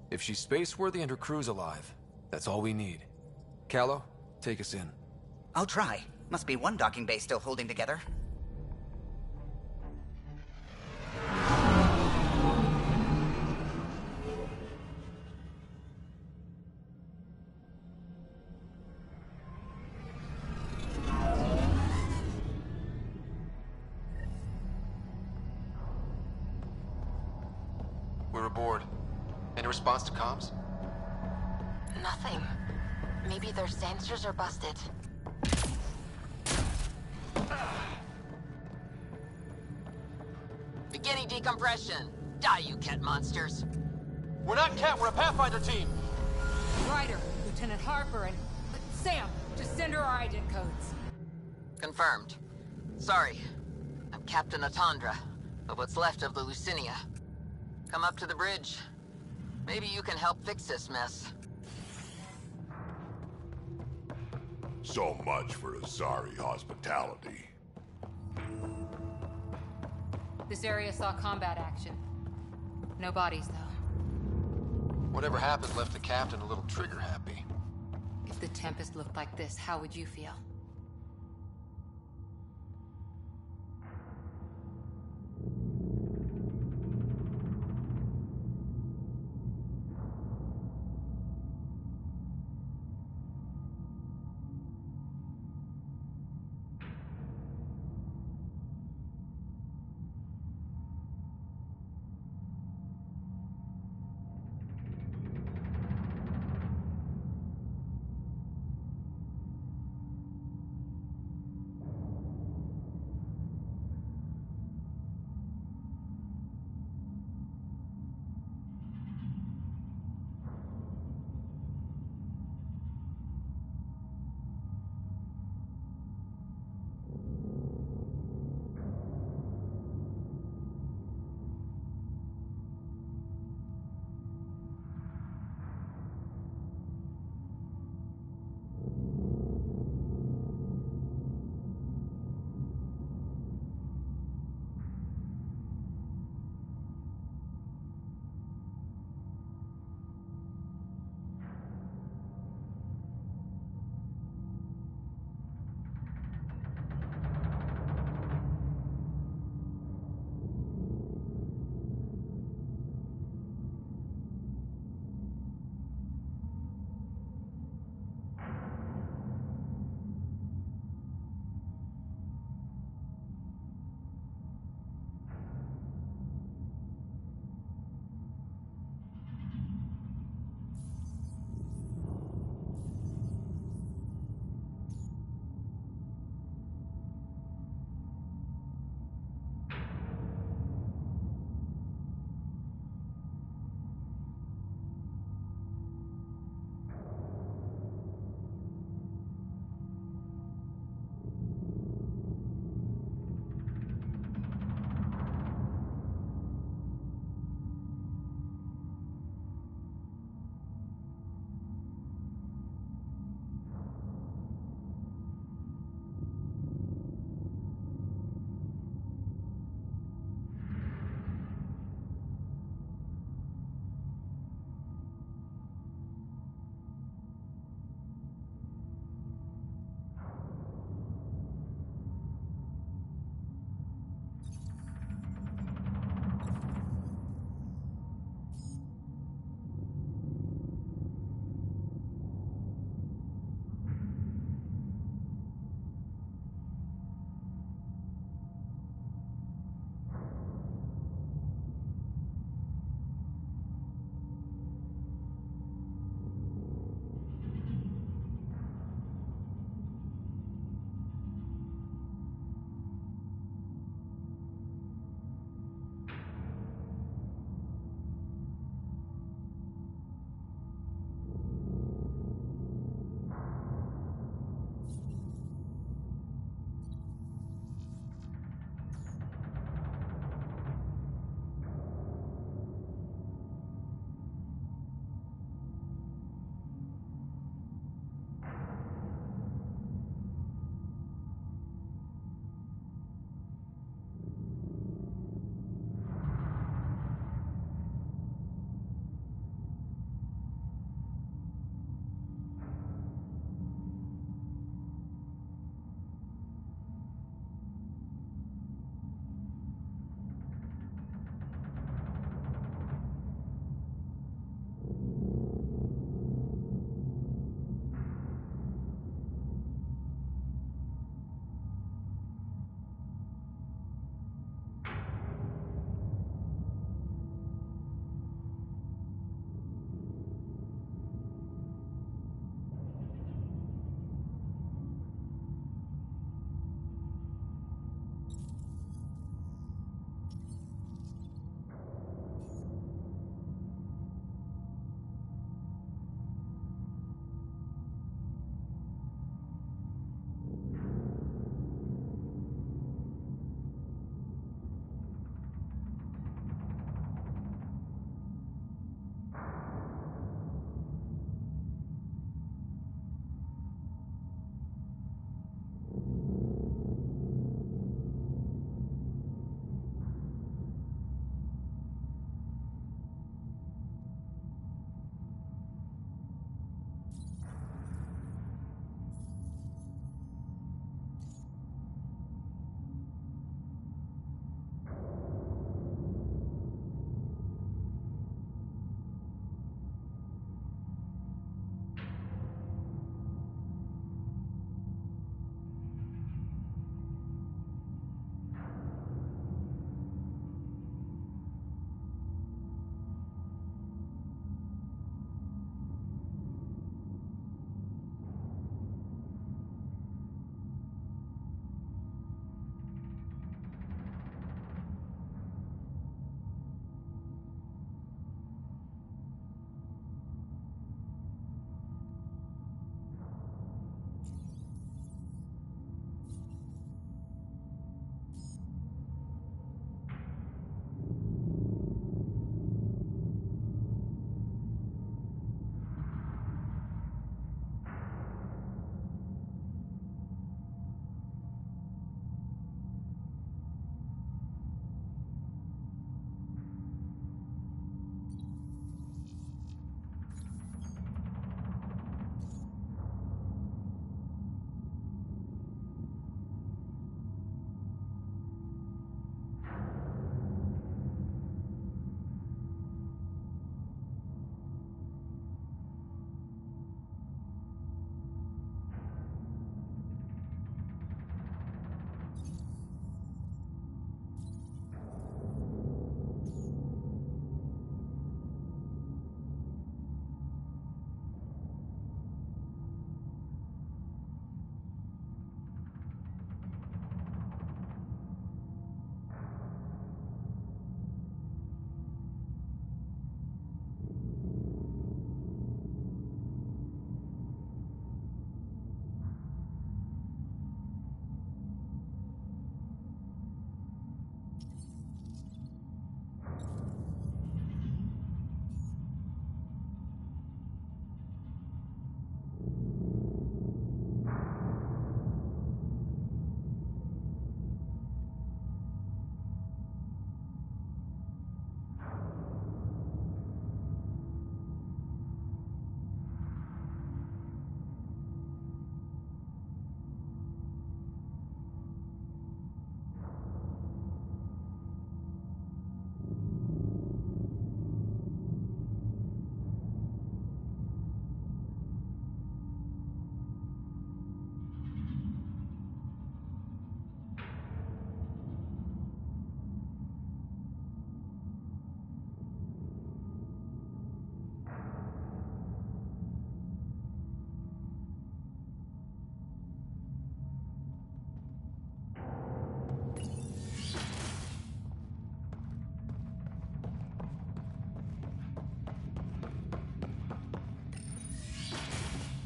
[SPEAKER 8] If she's space-worthy and her crew's alive, that's all we need. Callow, take us in.
[SPEAKER 19] I'll try. Must be one docking bay still holding together.
[SPEAKER 3] aboard. Any response to comms?
[SPEAKER 18] Nothing. Maybe their sensors are busted.
[SPEAKER 20] Beginning decompression. Die, you cat monsters.
[SPEAKER 3] We're not Cat, we're a Pathfinder team!
[SPEAKER 2] Ryder, Lieutenant Harper, and Sam, just send her our ident codes.
[SPEAKER 20] Confirmed. Sorry. I'm Captain Atandra, of what's left of the Lucinia. Come up to the bridge. Maybe you can help fix this mess.
[SPEAKER 5] So much for Azari hospitality.
[SPEAKER 2] This area saw combat action. No bodies, though.
[SPEAKER 3] Whatever happened left the captain a little trigger happy.
[SPEAKER 2] If the Tempest looked like this, how would you feel?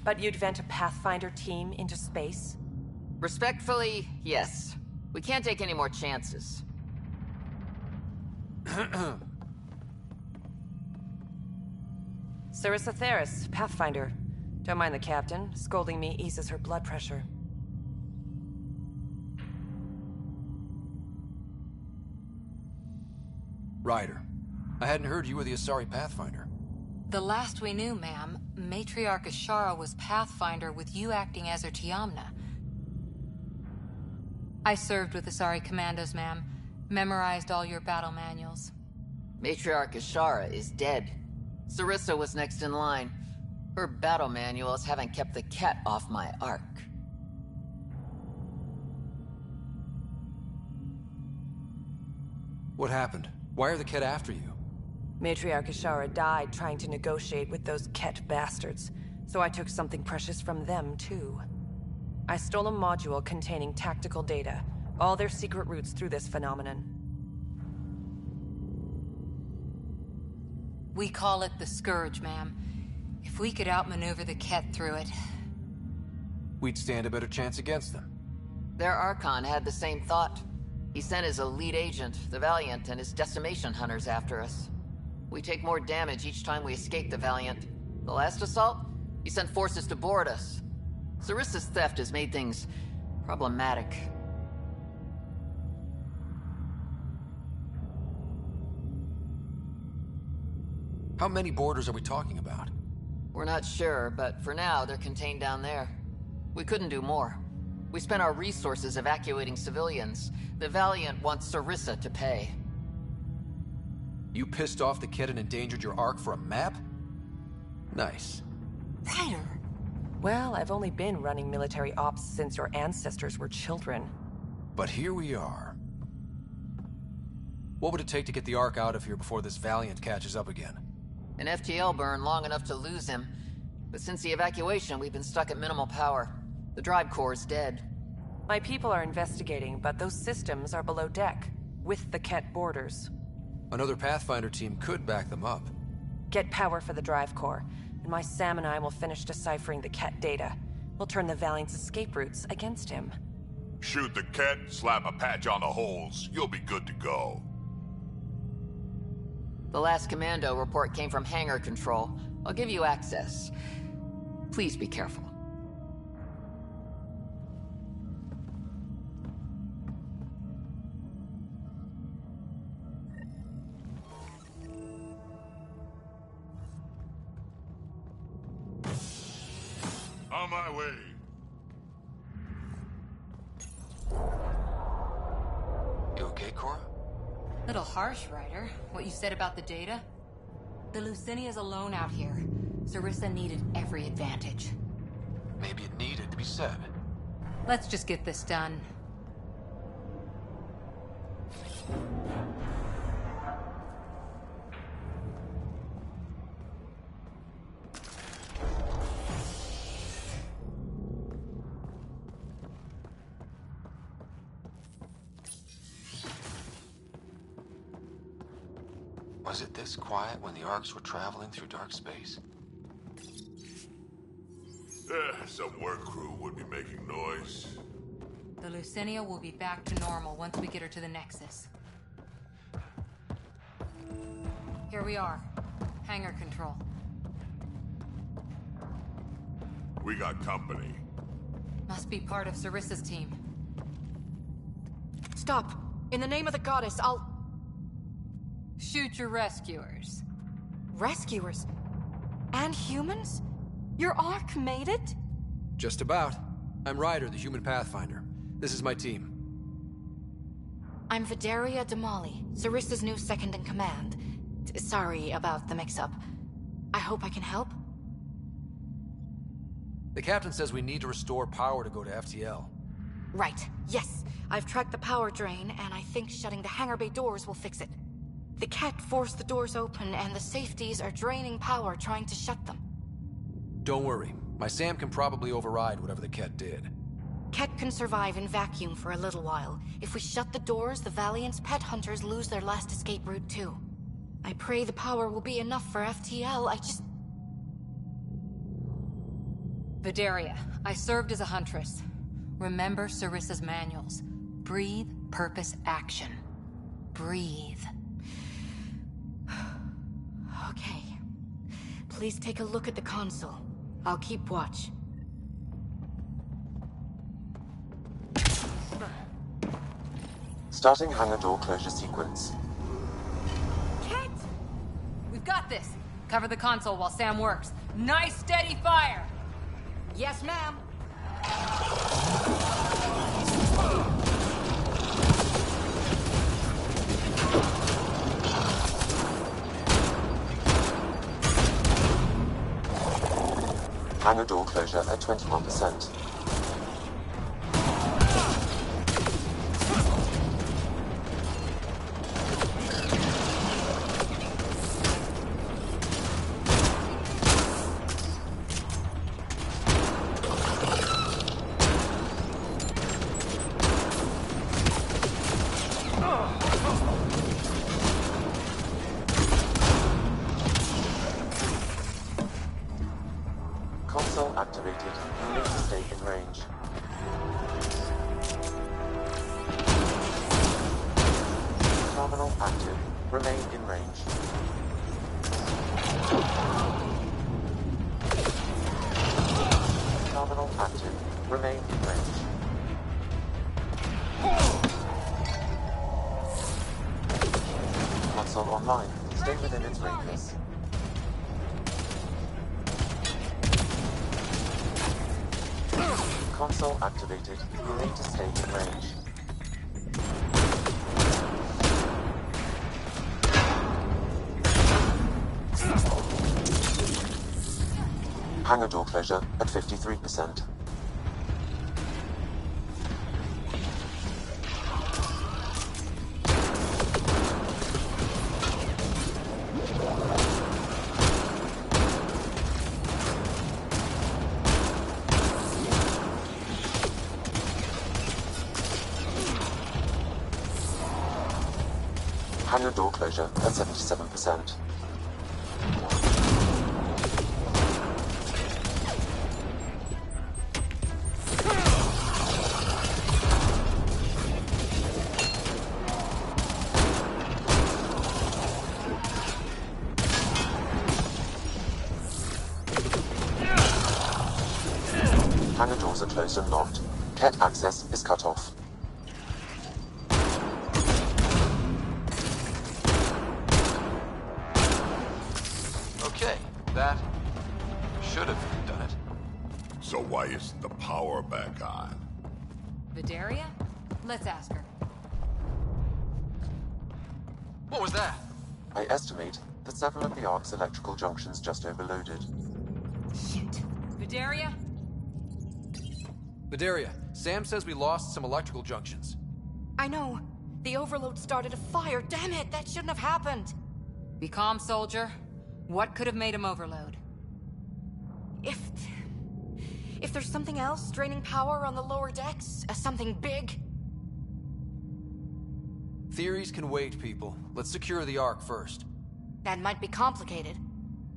[SPEAKER 21] But you'd vent a Pathfinder team into space?
[SPEAKER 20] Respectfully, yes. We can't take any more chances.
[SPEAKER 21] Sarissa Theris, Pathfinder. Don't mind the captain. Scolding me eases her blood pressure.
[SPEAKER 8] Ryder, I hadn't heard you were the Asari Pathfinder.
[SPEAKER 2] The last we knew, ma'am, Matriarch Ashara was Pathfinder with you acting as her Tiamna. I served with Asari commandos, ma'am. Memorized all your battle manuals.
[SPEAKER 20] Matriarch Ashara is dead. Sarissa was next in line. Her battle manuals haven't kept the cat off my ark.
[SPEAKER 8] What happened? Why are the Ket after you?
[SPEAKER 21] Matriarch Ashara died trying to negotiate with those Ket bastards, so I took something precious from them, too. I stole a module containing tactical data, all their secret routes through this phenomenon.
[SPEAKER 2] We call it the Scourge, ma'am. If we could outmaneuver the Ket through it...
[SPEAKER 8] We'd stand a better chance against them.
[SPEAKER 20] Their Archon had the same thought. He sent his elite agent, the Valiant, and his decimation hunters after us. We take more damage each time we escape the Valiant. The last assault, he sent forces to board us. Sarissa's theft has made things problematic.
[SPEAKER 8] How many boarders are we talking about?
[SPEAKER 20] We're not sure, but for now, they're contained down there. We couldn't do more. We spent our resources evacuating civilians. The Valiant wants Sarissa to pay.
[SPEAKER 8] You pissed off the Ket and endangered your Ark for a map? Nice.
[SPEAKER 21] Ryder! Well, I've only been running military ops since your ancestors were children.
[SPEAKER 8] But here we are. What would it take to get the Ark out of here before this Valiant catches up again?
[SPEAKER 20] An FTL burn long enough to lose him. But since the evacuation, we've been stuck at minimal power. The drive core is dead.
[SPEAKER 21] My people are investigating, but those systems are below deck, with the Ket borders.
[SPEAKER 8] Another Pathfinder team could back them up.
[SPEAKER 21] Get power for the drive core, and my Sam and I will finish deciphering the Ket data. We'll turn the Valiant's escape routes against him.
[SPEAKER 5] Shoot the Ket, slap a patch on the holes. You'll be good to go.
[SPEAKER 20] The last commando report came from hangar control. I'll give you access. Please be careful.
[SPEAKER 5] On my way.
[SPEAKER 12] You okay, Cora?
[SPEAKER 2] Little harsh, Ryder. What you said about the data? The Lucinia's alone out here. Sarissa needed every advantage.
[SPEAKER 12] Maybe it needed to be said.
[SPEAKER 2] Let's just get this done.
[SPEAKER 12] Was it this quiet when the Arks were traveling through dark space?
[SPEAKER 5] Some work crew would be making noise.
[SPEAKER 2] The Lucinia will be back to normal once we get her to the Nexus. Here we are. Hangar control.
[SPEAKER 5] We got company.
[SPEAKER 2] Must be part of Sarissa's team.
[SPEAKER 21] Stop! In the name of the goddess, I'll...
[SPEAKER 2] Shoot your rescuers.
[SPEAKER 21] Rescuers? And humans? Your Ark made it?
[SPEAKER 8] Just about. I'm Ryder, the human Pathfinder. This is my team.
[SPEAKER 9] I'm Vidaria Damali, Sarissa's new second-in-command. Sorry about the mix-up. I hope I can help?
[SPEAKER 8] The captain says we need to restore power to go to FTL.
[SPEAKER 9] Right. Yes. I've tracked the power drain, and I think shutting the hangar bay doors will fix it. The Ket forced the doors open, and the safeties are draining power trying to shut them.
[SPEAKER 8] Don't worry. My Sam can probably override whatever the Ket did.
[SPEAKER 9] Ket can survive in vacuum for a little while. If we shut the doors, the Valiant's pet hunters lose their last escape route too. I pray the power will be enough for FTL,
[SPEAKER 2] Vidaria, I served as a huntress. Remember Sarissa's manuals. Breathe, purpose, action. Breathe.
[SPEAKER 9] Okay. Please take a look at the console. I'll keep watch.
[SPEAKER 4] Starting hangar door closure sequence.
[SPEAKER 2] Kit! We've got this. Cover the console while Sam works. Nice steady fire!
[SPEAKER 9] Yes, ma'am.
[SPEAKER 4] Hangar door closure at 21%. Console activated. You need to stay in range. Terminal active. Remain in range. Terminal active. Remain in range. Console online. Stay within its radius. Console activated. You need to stay in range. Hangar door closure at 53%. Hangar door closure at 77%. Hangar doors are closed and locked. Cat access is cut off.
[SPEAKER 3] Okay, that should have done it.
[SPEAKER 5] So why isn't the power back on?
[SPEAKER 2] Vidaria? Let's ask her.
[SPEAKER 3] What was that?
[SPEAKER 4] I estimate that several of the Ark's electrical junctions just overloaded.
[SPEAKER 2] Shit. Vidaria?
[SPEAKER 8] Vidaria, Sam says we lost some electrical junctions.
[SPEAKER 9] I know. The overload started a fire. Damn it, that shouldn't have happened.
[SPEAKER 2] Be calm, soldier. What could have made him overload?
[SPEAKER 9] If there's something else draining power on the lower decks, something big.
[SPEAKER 8] Theories can wait, people. Let's secure the Ark first.
[SPEAKER 9] That might be complicated.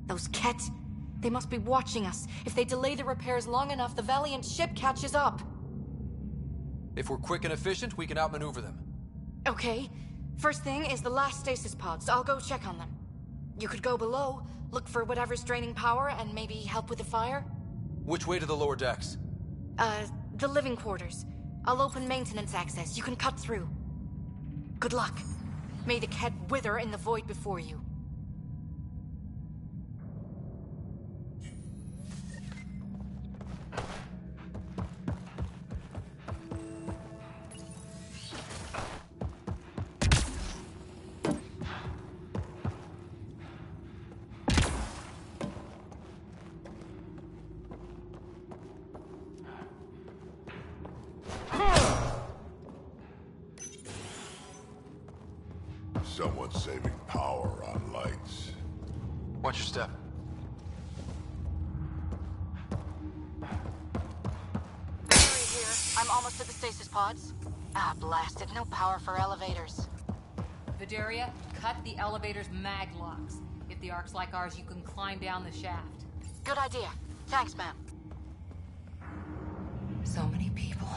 [SPEAKER 9] Those Ket, they must be watching us. If they delay the repairs long enough, the Valiant ship catches up.
[SPEAKER 8] If we're quick and efficient, we can outmaneuver them.
[SPEAKER 9] Okay. First thing is the last stasis pods. I'll go check on them. You could go below, look for whatever's draining power, and maybe help with the fire?
[SPEAKER 8] Which way to the lower decks?
[SPEAKER 9] The living quarters. I'll open maintenance access. You can cut through. Good luck. May the Ket wither in the void before you.
[SPEAKER 5] Someone's saving power on lights.
[SPEAKER 3] Watch your step.
[SPEAKER 9] Here. I'm almost at the stasis pods. Ah, blast it. No power for elevators.
[SPEAKER 2] Vidaria, cut the elevator's mag locks. If the Ark's like ours, you can climb down the shaft.
[SPEAKER 9] Good idea. Thanks, ma'am.
[SPEAKER 2] So many people.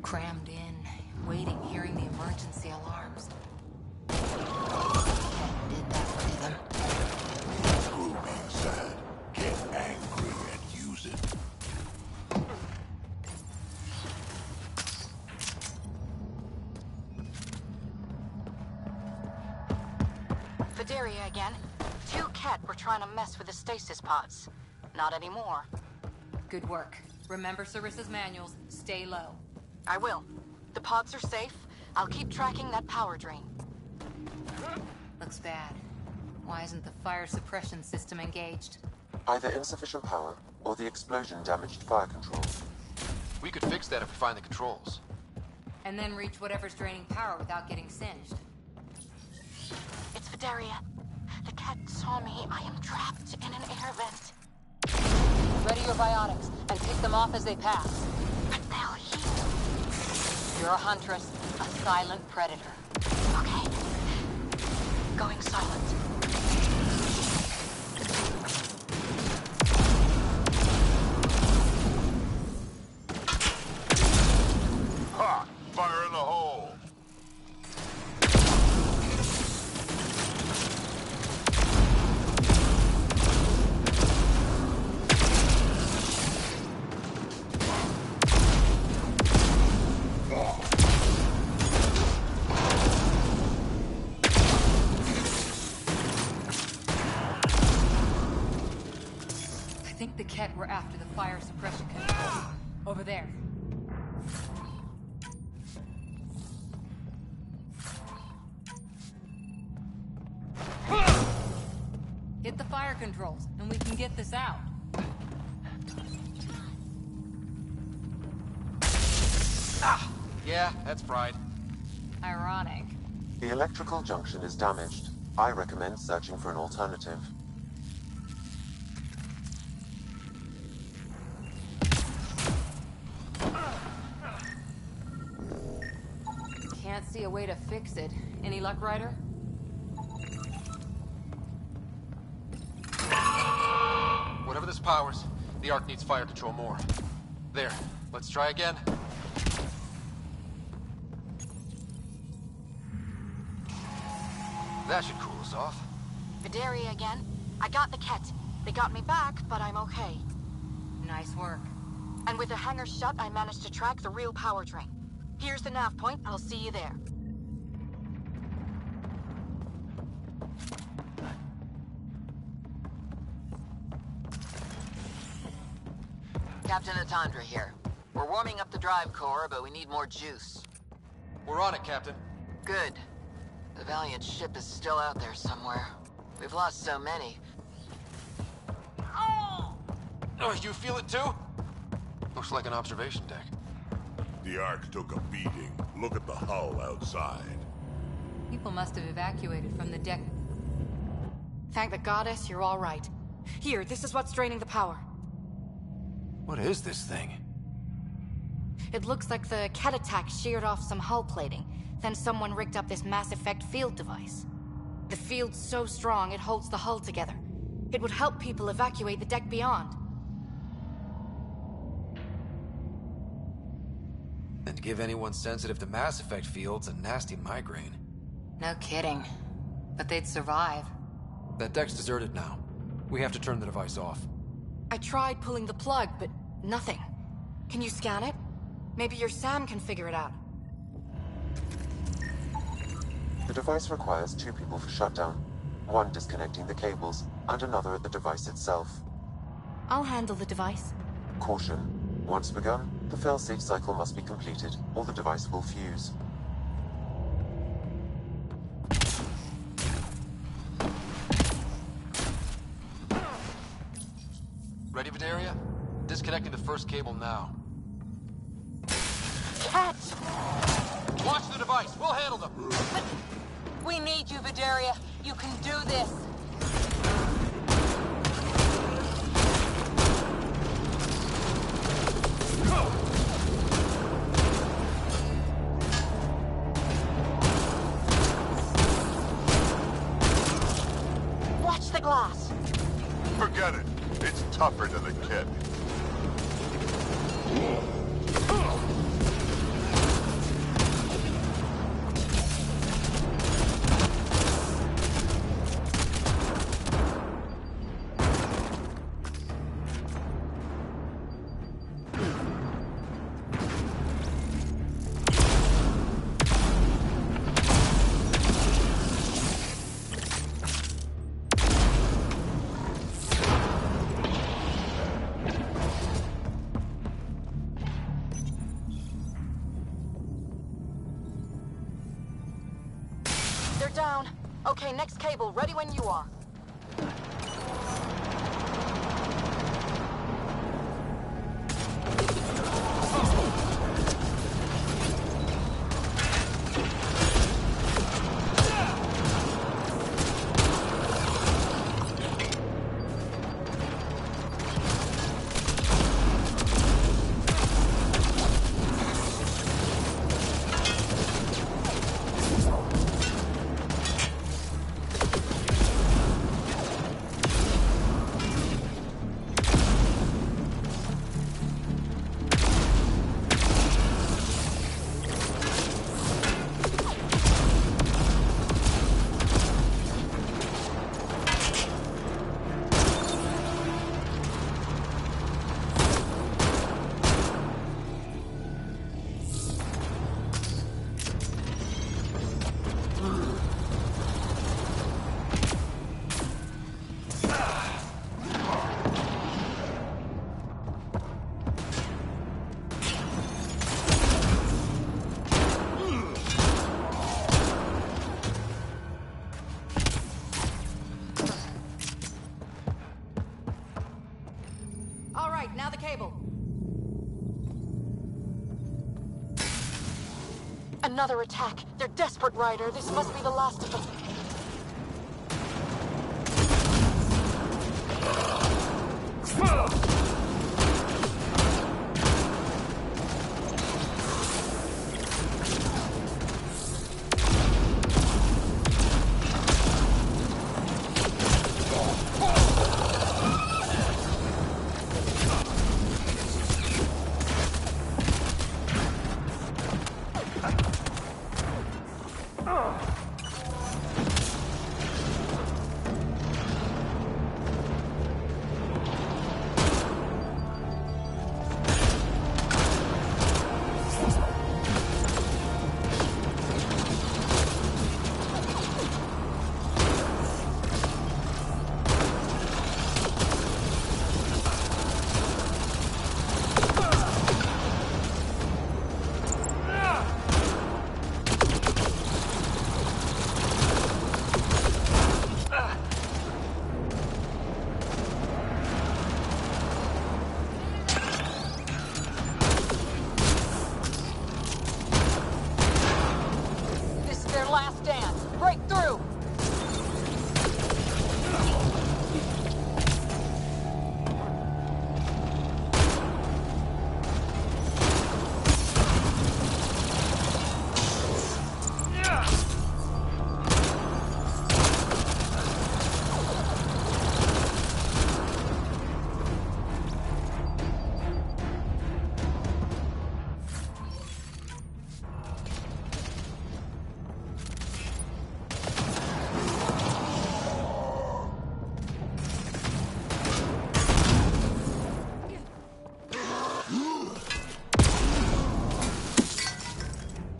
[SPEAKER 2] Crammed in, waiting, hearing the emergency alarms. Did that for them.
[SPEAKER 5] Screw being sad. Get angry and use it.
[SPEAKER 9] Vidaria again. 2 Ket were trying to mess with the stasis pods. Not anymore.
[SPEAKER 2] Good work. Remember Sarissa's manuals. Stay low.
[SPEAKER 9] I will. The pods are safe. I'll keep tracking that power drain.
[SPEAKER 2] Looks bad. Why isn't the fire suppression system engaged?
[SPEAKER 4] Either insufficient power, or the explosion damaged fire controls.
[SPEAKER 3] We could fix that if we find the controls.
[SPEAKER 2] And then reach whatever's draining power without getting singed.
[SPEAKER 9] It's Vidaria. The Ket saw me. I am trapped in an air vent.
[SPEAKER 2] Ready your biotics, and pick them off as they pass.
[SPEAKER 9] But they'll heal.
[SPEAKER 2] You're a huntress, a silent predator.
[SPEAKER 9] Okay. Going silent.
[SPEAKER 5] Ha! Fire in the hole!
[SPEAKER 2] I think the Ket were after the fire suppression controls. Over there. Hit the fire controls, and we can get this out.
[SPEAKER 3] Ah! Yeah, that's fried.
[SPEAKER 2] Ironic.
[SPEAKER 4] The electrical junction is damaged. I recommend searching for an alternative.
[SPEAKER 2] Can't see a way to fix it. Any luck, Ryder?
[SPEAKER 3] Whatever this powers, the Ark needs fire control more. There, let's try again. That should cool us off.
[SPEAKER 9] Vidaria again. I got the Ket. They got me back, but I'm okay.
[SPEAKER 2] Nice work.
[SPEAKER 9] And with the hangar shut, I managed to track the real power drain. Here's the nav point. I'll see you there.
[SPEAKER 20] Captain Atandra here. We're warming up the drive core, but we need more juice.
[SPEAKER 3] We're on it, Captain.
[SPEAKER 20] Good. The Valiant ship is still out there somewhere. We've lost so many.
[SPEAKER 3] Oh, you feel it too? Looks like an observation deck.
[SPEAKER 5] The Ark took a beating. Look at the hull outside.
[SPEAKER 2] People must have evacuated from the deck.
[SPEAKER 9] Thank the goddess you're all right. Here, this is what's draining the power.
[SPEAKER 8] What is this thing?
[SPEAKER 9] It looks like the Ket attack sheared off some hull plating. Then someone rigged up this Mass Effect field device. The field's so strong it holds the hull together. It would help people evacuate the deck beyond.
[SPEAKER 8] And give anyone sensitive to Mass Effect fields a nasty migraine.
[SPEAKER 2] No kidding. But they'd survive.
[SPEAKER 8] That deck's deserted now. We have to turn the device off.
[SPEAKER 9] I tried pulling the plug, but nothing. Can you scan it? Maybe your Sam can figure it out.
[SPEAKER 4] The device requires 2 people for shutdown. One disconnecting the cables, and another at the device itself.
[SPEAKER 9] I'll handle the device.
[SPEAKER 4] Caution. Once begun, the failsafe cycle must be completed, or the device will fuse.
[SPEAKER 3] Ready, Vidaria? Disconnecting the first cable now.
[SPEAKER 9] Ket!
[SPEAKER 3] Watch the device. We'll handle them.
[SPEAKER 2] But we need you, Vidaria. You can do this.
[SPEAKER 9] Watch the glass.
[SPEAKER 5] Forget it. It's tougher than the Ket.
[SPEAKER 9] down. Okay, next cable, ready when you are. Now the cable. Another attack. They're desperate, Ryder. This must be the last of them.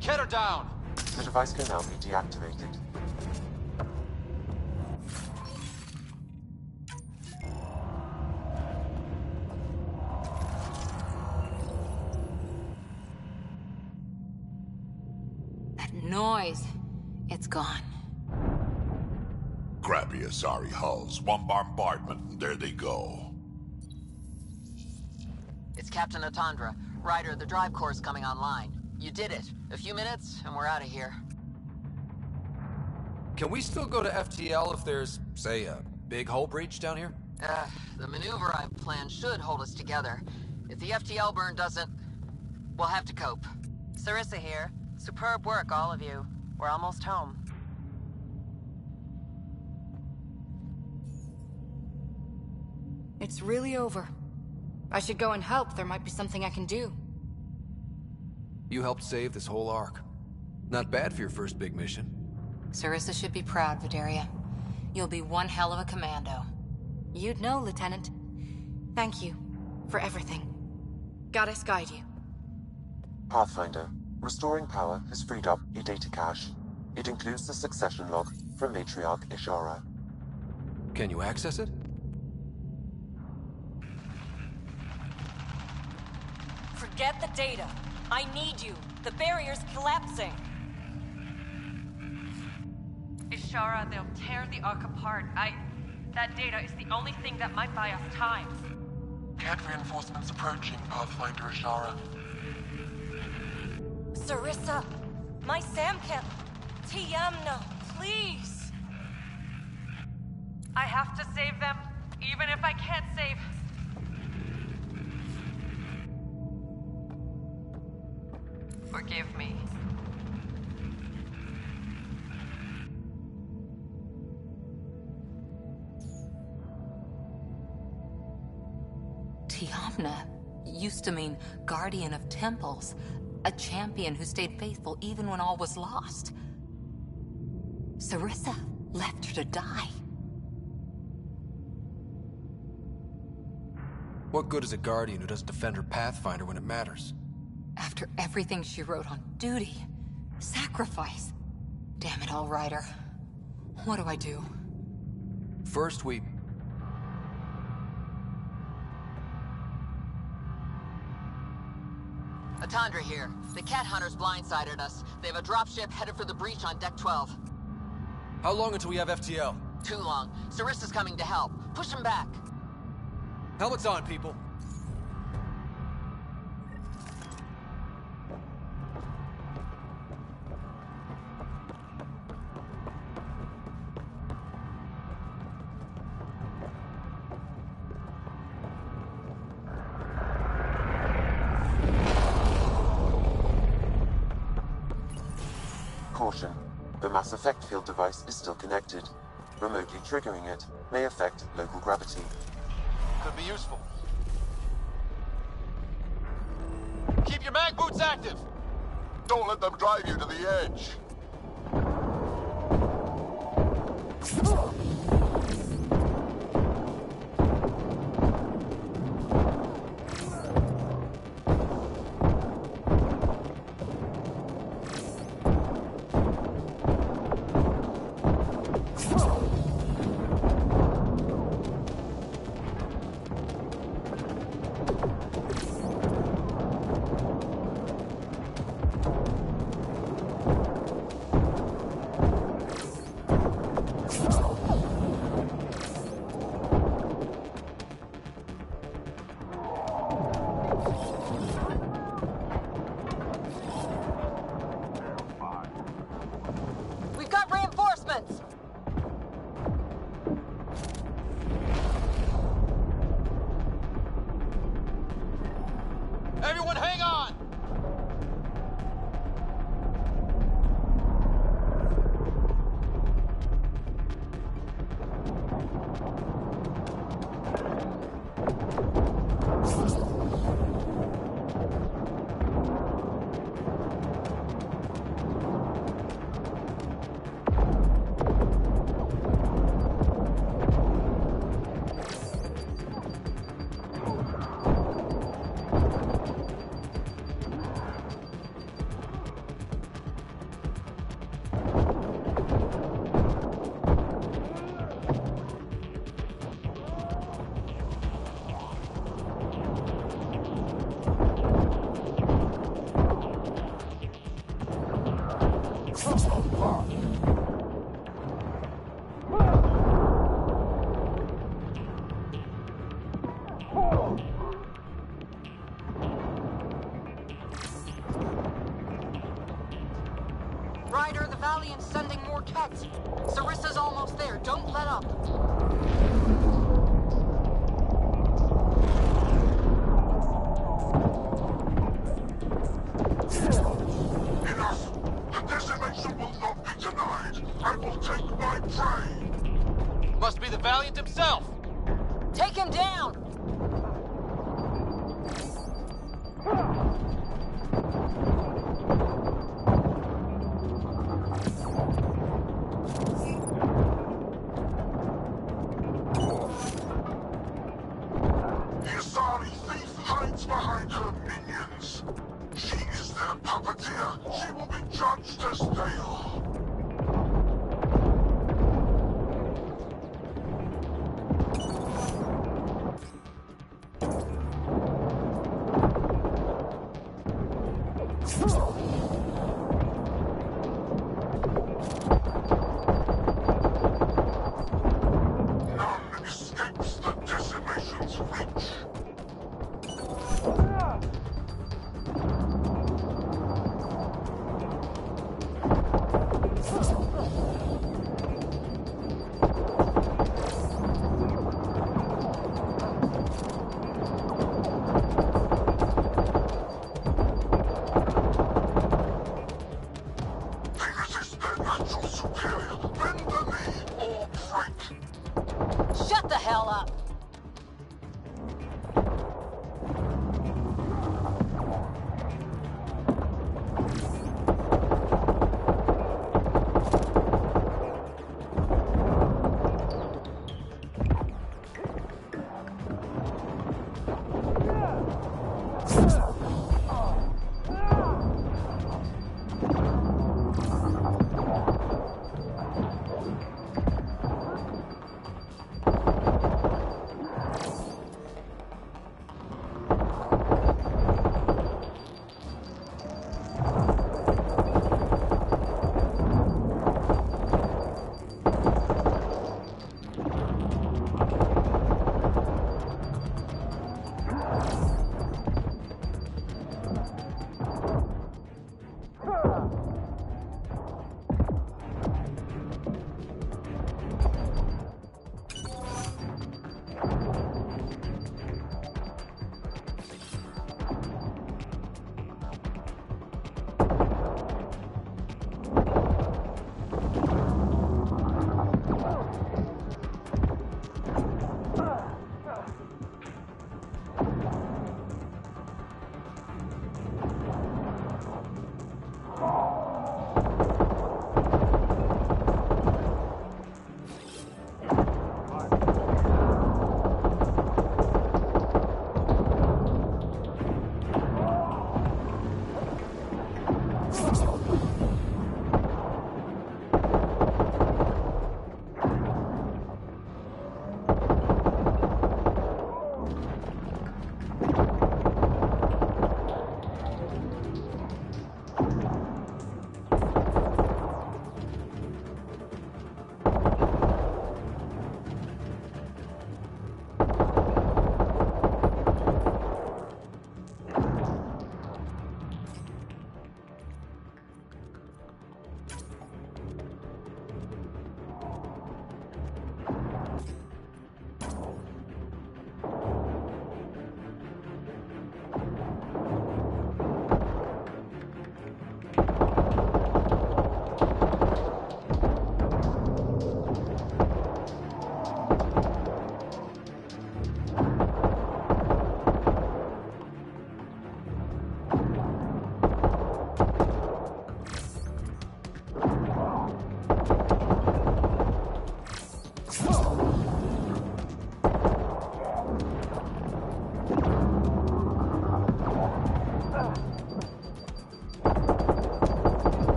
[SPEAKER 3] Get her down!
[SPEAKER 4] The device can now be deactivated.
[SPEAKER 2] That noise. It's gone.
[SPEAKER 5] Crappy Asari hulls. One bombardment, and there they go.
[SPEAKER 20] It's Captain Atandra. Ryder, the drive core's coming online. You did it. A few minutes, and we're out of here.
[SPEAKER 8] Can we still go to FTL if there's, say, a big hull breach down here?
[SPEAKER 20] The maneuver I've planned should hold us together. If the FTL burn doesn't, we'll have to cope.
[SPEAKER 1] Sarissa here. Superb work, all of you. We're almost home.
[SPEAKER 9] It's really over. I should go and help. There might be something I can do.
[SPEAKER 8] You helped save this whole arc. Not bad for your first big mission.
[SPEAKER 2] Sarissa should be proud, Vidaria. You'll be one hell of a commando.
[SPEAKER 9] You'd know, Lieutenant. Thank you for everything. Goddess guide you.
[SPEAKER 4] Pathfinder, restoring power has freed up a data cache. It includes the succession log from Matriarch Ishara.
[SPEAKER 8] Can you access it?
[SPEAKER 15] Forget the data. I need you. The barrier's collapsing.
[SPEAKER 21] Kashara, they'll tear the Ark apart. That data is the only thing that might buy us time.
[SPEAKER 3] Cat reinforcements approaching, Pathfinder Ashara.
[SPEAKER 15] Sarissa, my Samcam, Tiamno, please.
[SPEAKER 21] I have to save them, even if I can't save. Forgive me.
[SPEAKER 2] Tiamna used to mean guardian of temples, a champion who stayed faithful even when all was lost. Sarissa left her to die.
[SPEAKER 8] What good is a guardian who doesn't defend her Pathfinder when it matters?
[SPEAKER 2] After everything she wrote on duty, sacrifice. Damn it all, Ryder. What do I do?
[SPEAKER 8] First, we...
[SPEAKER 20] Atandra here. The cat hunters blindsided us. They have a dropship headed for the breach on Deck 12.
[SPEAKER 8] How long until we have FTL?
[SPEAKER 20] Too long. Sarissa's coming to help. Push him back.
[SPEAKER 8] Helmets on, people.
[SPEAKER 4] Caution. The mass effect field device is still connected. Remotely triggering it may affect local gravity.
[SPEAKER 3] Could be useful. Keep your mag boots active!
[SPEAKER 5] Don't let them drive you to the edge.
[SPEAKER 20] We've got reinforcements!
[SPEAKER 3] Everyone hang on!
[SPEAKER 20] Ryder, the Valiant's sending more Kets. Sarissa's almost there. Don't let up.
[SPEAKER 5] Enough! The decimation will not be denied. I will take my prey.
[SPEAKER 3] Must be the Valiant himself!
[SPEAKER 20] Take him down!
[SPEAKER 5] The Asari thief hides behind her minions. She is their puppeteer. She will be judged as fail.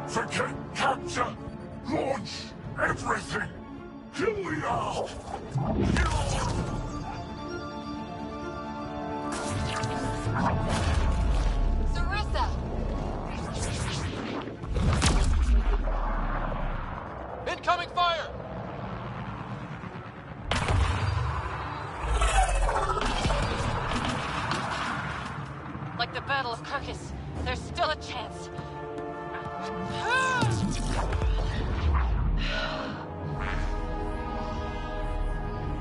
[SPEAKER 5] Forget capture! Launch everything! Kill Liao!
[SPEAKER 2] Sarissa!
[SPEAKER 3] Incoming fire!
[SPEAKER 9] Like the Battle of Kirkus, there's still a chance.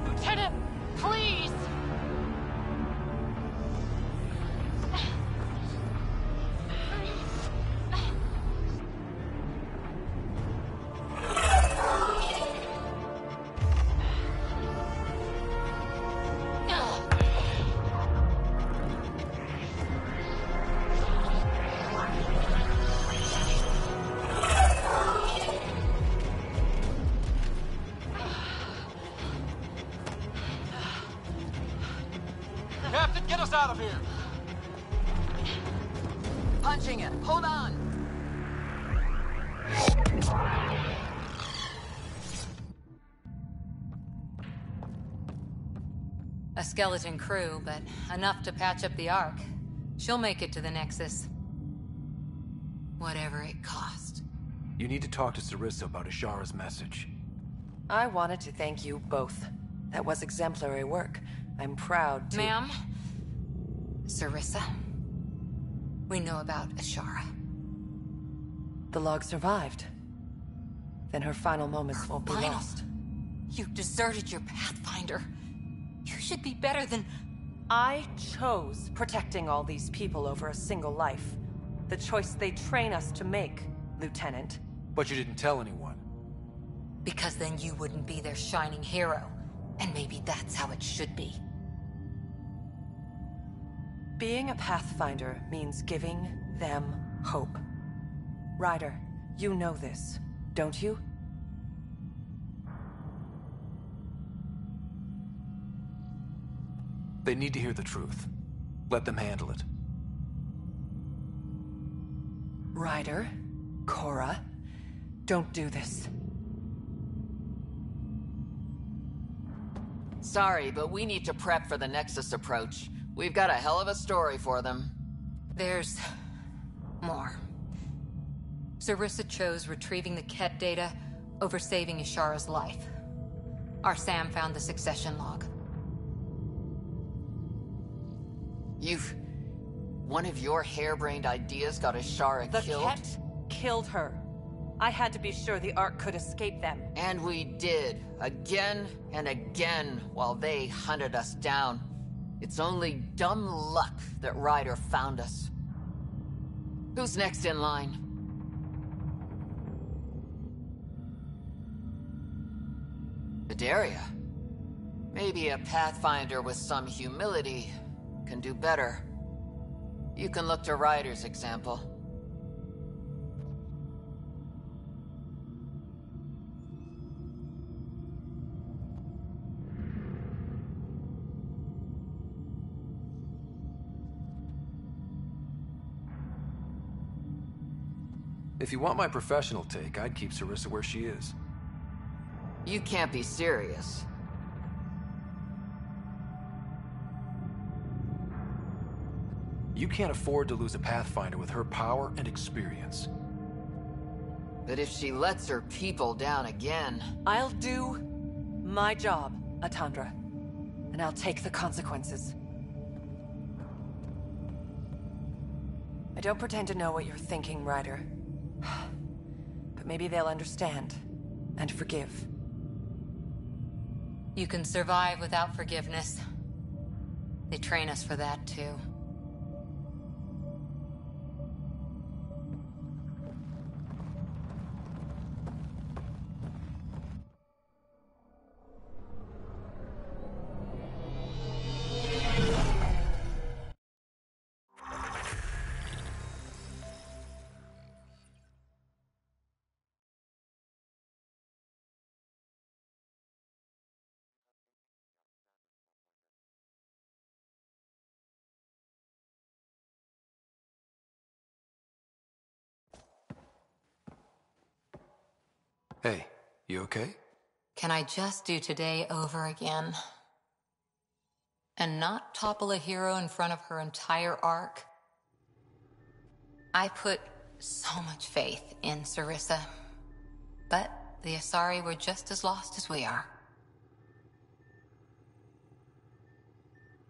[SPEAKER 9] Lieutenant, please!
[SPEAKER 3] Captain, get us out of here!
[SPEAKER 20] Punching it. Hold on.
[SPEAKER 2] A skeleton crew, but enough to patch up the Ark. She'll make it to the Nexus. Whatever it cost.
[SPEAKER 8] You need to talk to Sarissa about Ashara's message.
[SPEAKER 21] I wanted to thank you both. That was exemplary work. I'm proud to—
[SPEAKER 2] Ma'am? Sarissa? We know about Ashara.
[SPEAKER 21] The log survived. Then her final moments won't be
[SPEAKER 2] Final?
[SPEAKER 21] lost.
[SPEAKER 2] You deserted your Pathfinder. You should be better than...
[SPEAKER 21] I chose protecting all these people over a single life. The choice they train us to make, Lieutenant.
[SPEAKER 8] But you didn't tell anyone.
[SPEAKER 2] Because then you wouldn't be their shining hero. And maybe that's how it should be.
[SPEAKER 21] Being a Pathfinder means giving them hope. Ryder, you know this, don't you?
[SPEAKER 8] They need to hear the truth. Let them handle it.
[SPEAKER 21] Ryder, Cora, don't do this.
[SPEAKER 20] Sorry, but we need to prep for the Nexus approach. We've got a hell of a story for them.
[SPEAKER 2] There's more. Sarissa chose retrieving the Ket data over saving Ishara's life. Our Sam found the succession log.
[SPEAKER 20] One of your harebrained ideas got Ishara killed?
[SPEAKER 21] The Ket killed her. I had to be sure the Ark could escape them.
[SPEAKER 20] And we did, again and again, while they hunted us down. It's only dumb luck that Ryder found us. Who's next in line? Bedaria. Maybe a Pathfinder with some humility can do better. You can look to Ryder's example.
[SPEAKER 8] If you want my professional take, I'd keep Sarissa where she is.
[SPEAKER 20] You can't be serious.
[SPEAKER 8] You can't afford to lose a Pathfinder with her power and experience.
[SPEAKER 20] But if she lets her people down again...
[SPEAKER 21] I'll do my job, Atandra. And I'll take the consequences. I don't pretend to know what you're thinking, Ryder. But maybe they'll understand and forgive.
[SPEAKER 2] You can survive without forgiveness. They train us for that, too.
[SPEAKER 8] Hey, you okay?
[SPEAKER 2] Can I just do today over again? And not topple a hero in front of her entire arc? I put so much faith in Sarissa. But the Asari were just as lost as we are.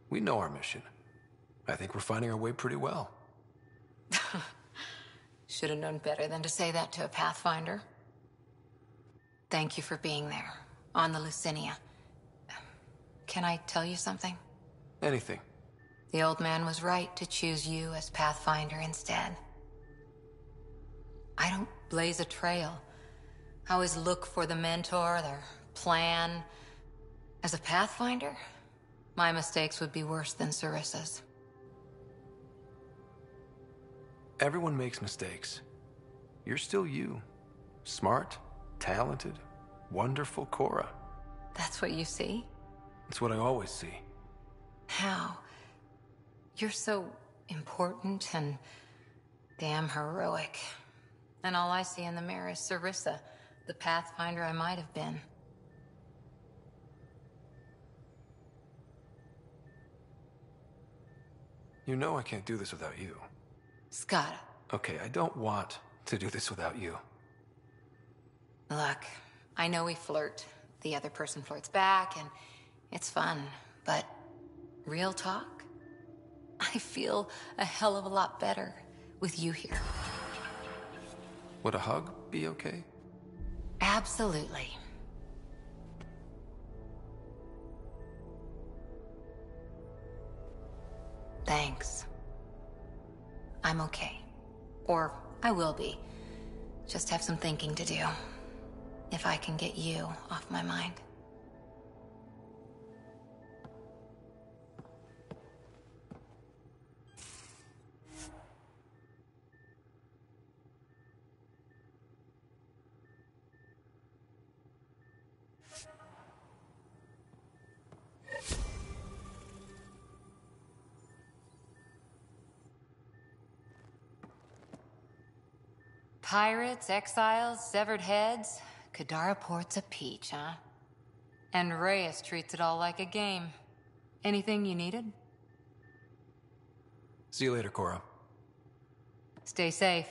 [SPEAKER 8] We know our mission. I think we're finding our way pretty well.
[SPEAKER 2] Should have known better than to say that to a Pathfinder. Thank you for being there, on the Lucinia. Can I tell you something?
[SPEAKER 8] Anything.
[SPEAKER 2] The old man was right to choose you as Pathfinder instead. I don't blaze a trail. I always look for the mentor, their plan. As a Pathfinder, my mistakes would be worse than Sarissa's.
[SPEAKER 8] Everyone makes mistakes. You're still you. Smart, talented, wonderful Cora.
[SPEAKER 2] That's what you see?
[SPEAKER 8] It's what I always see.
[SPEAKER 2] How? You're so important and damn heroic. And all I see in the mirror is Sarissa, the Pathfinder I might have been.
[SPEAKER 8] You know I can't do this without you.
[SPEAKER 2] Scott.
[SPEAKER 8] Okay, I don't want to do this without you.
[SPEAKER 2] Look, I know we flirt. The other person flirts back, and it's fun. But real talk? I feel a hell of a lot better with you here.
[SPEAKER 8] Would a hug be okay?
[SPEAKER 2] Absolutely. Thanks. I'm okay. Or I will be. Just have some thinking to do. If I can get you off my mind. Pirates, exiles, severed heads. Kadara Port's a peach, huh? And Reyes treats it all like a game. Anything you needed?
[SPEAKER 8] See you later, Cora.
[SPEAKER 2] Stay safe.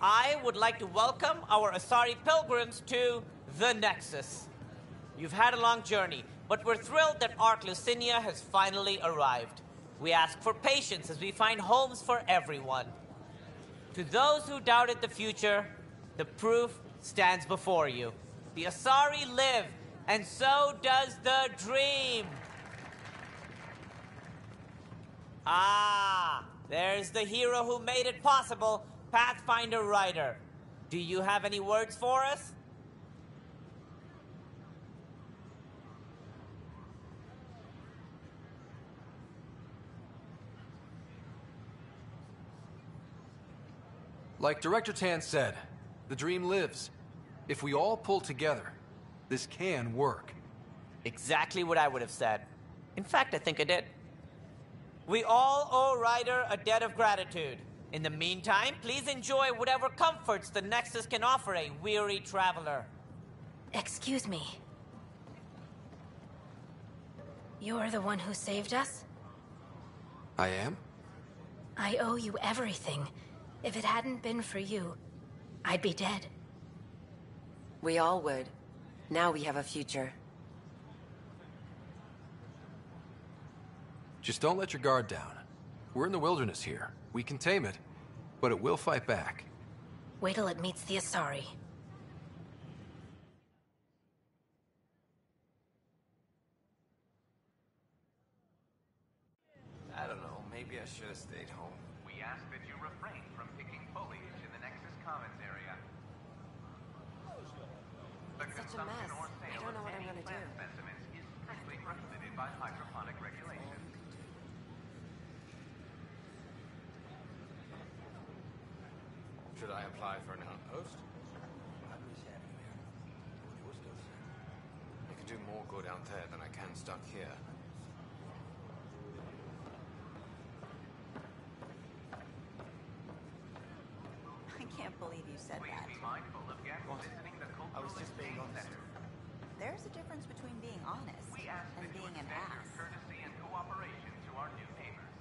[SPEAKER 7] I would like to welcome our Asari pilgrims to the Nexus. You've had a long journey, but we're thrilled that Ark Lucinia has finally arrived. We ask for patience as we find homes for everyone. To those who doubted the future, the proof stands before you. The Asari live, and so does the dream. Ah, there's the hero who made it possible, Pathfinder Ryder. Do you have any words for us?
[SPEAKER 8] Like Director Tan said, the dream lives. If we all pull together, this can work.
[SPEAKER 7] Exactly what I would have said. In fact, I think I did. We all owe Ryder a debt of gratitude. In the meantime, please enjoy whatever comforts the Nexus can offer a weary traveler.
[SPEAKER 15] Excuse me. You're the one who saved us?
[SPEAKER 8] I am?
[SPEAKER 15] I owe you everything. If it hadn't been for you, I'd be dead.
[SPEAKER 22] We all would. Now we have a future.
[SPEAKER 8] Just don't let your guard down. We're in the wilderness here. We can tame it, but it will fight back.
[SPEAKER 15] Wait till it meets the Asari.
[SPEAKER 23] I don't know, maybe I should have stayed home.
[SPEAKER 24] We ask that you refrain from picking foliage in the Nexus Commons area. The
[SPEAKER 22] It's such a mess. I don't know what I'm gonna do.
[SPEAKER 24] Specimens is strictly prohibited by hydroponic regulations.
[SPEAKER 23] Should I apply for an outpost? I could do more good out there than I can stuck here.
[SPEAKER 6] I can't believe you said
[SPEAKER 24] Please
[SPEAKER 6] that.
[SPEAKER 24] be mindful of guests visiting the
[SPEAKER 6] I
[SPEAKER 24] cultural
[SPEAKER 6] was just being
[SPEAKER 24] exchange
[SPEAKER 6] honest.
[SPEAKER 24] center.
[SPEAKER 6] There's a difference between being honest
[SPEAKER 24] We ask
[SPEAKER 6] and
[SPEAKER 24] that you
[SPEAKER 6] being an
[SPEAKER 24] extend your
[SPEAKER 6] ass.
[SPEAKER 24] courtesy and cooperation to our new neighbors.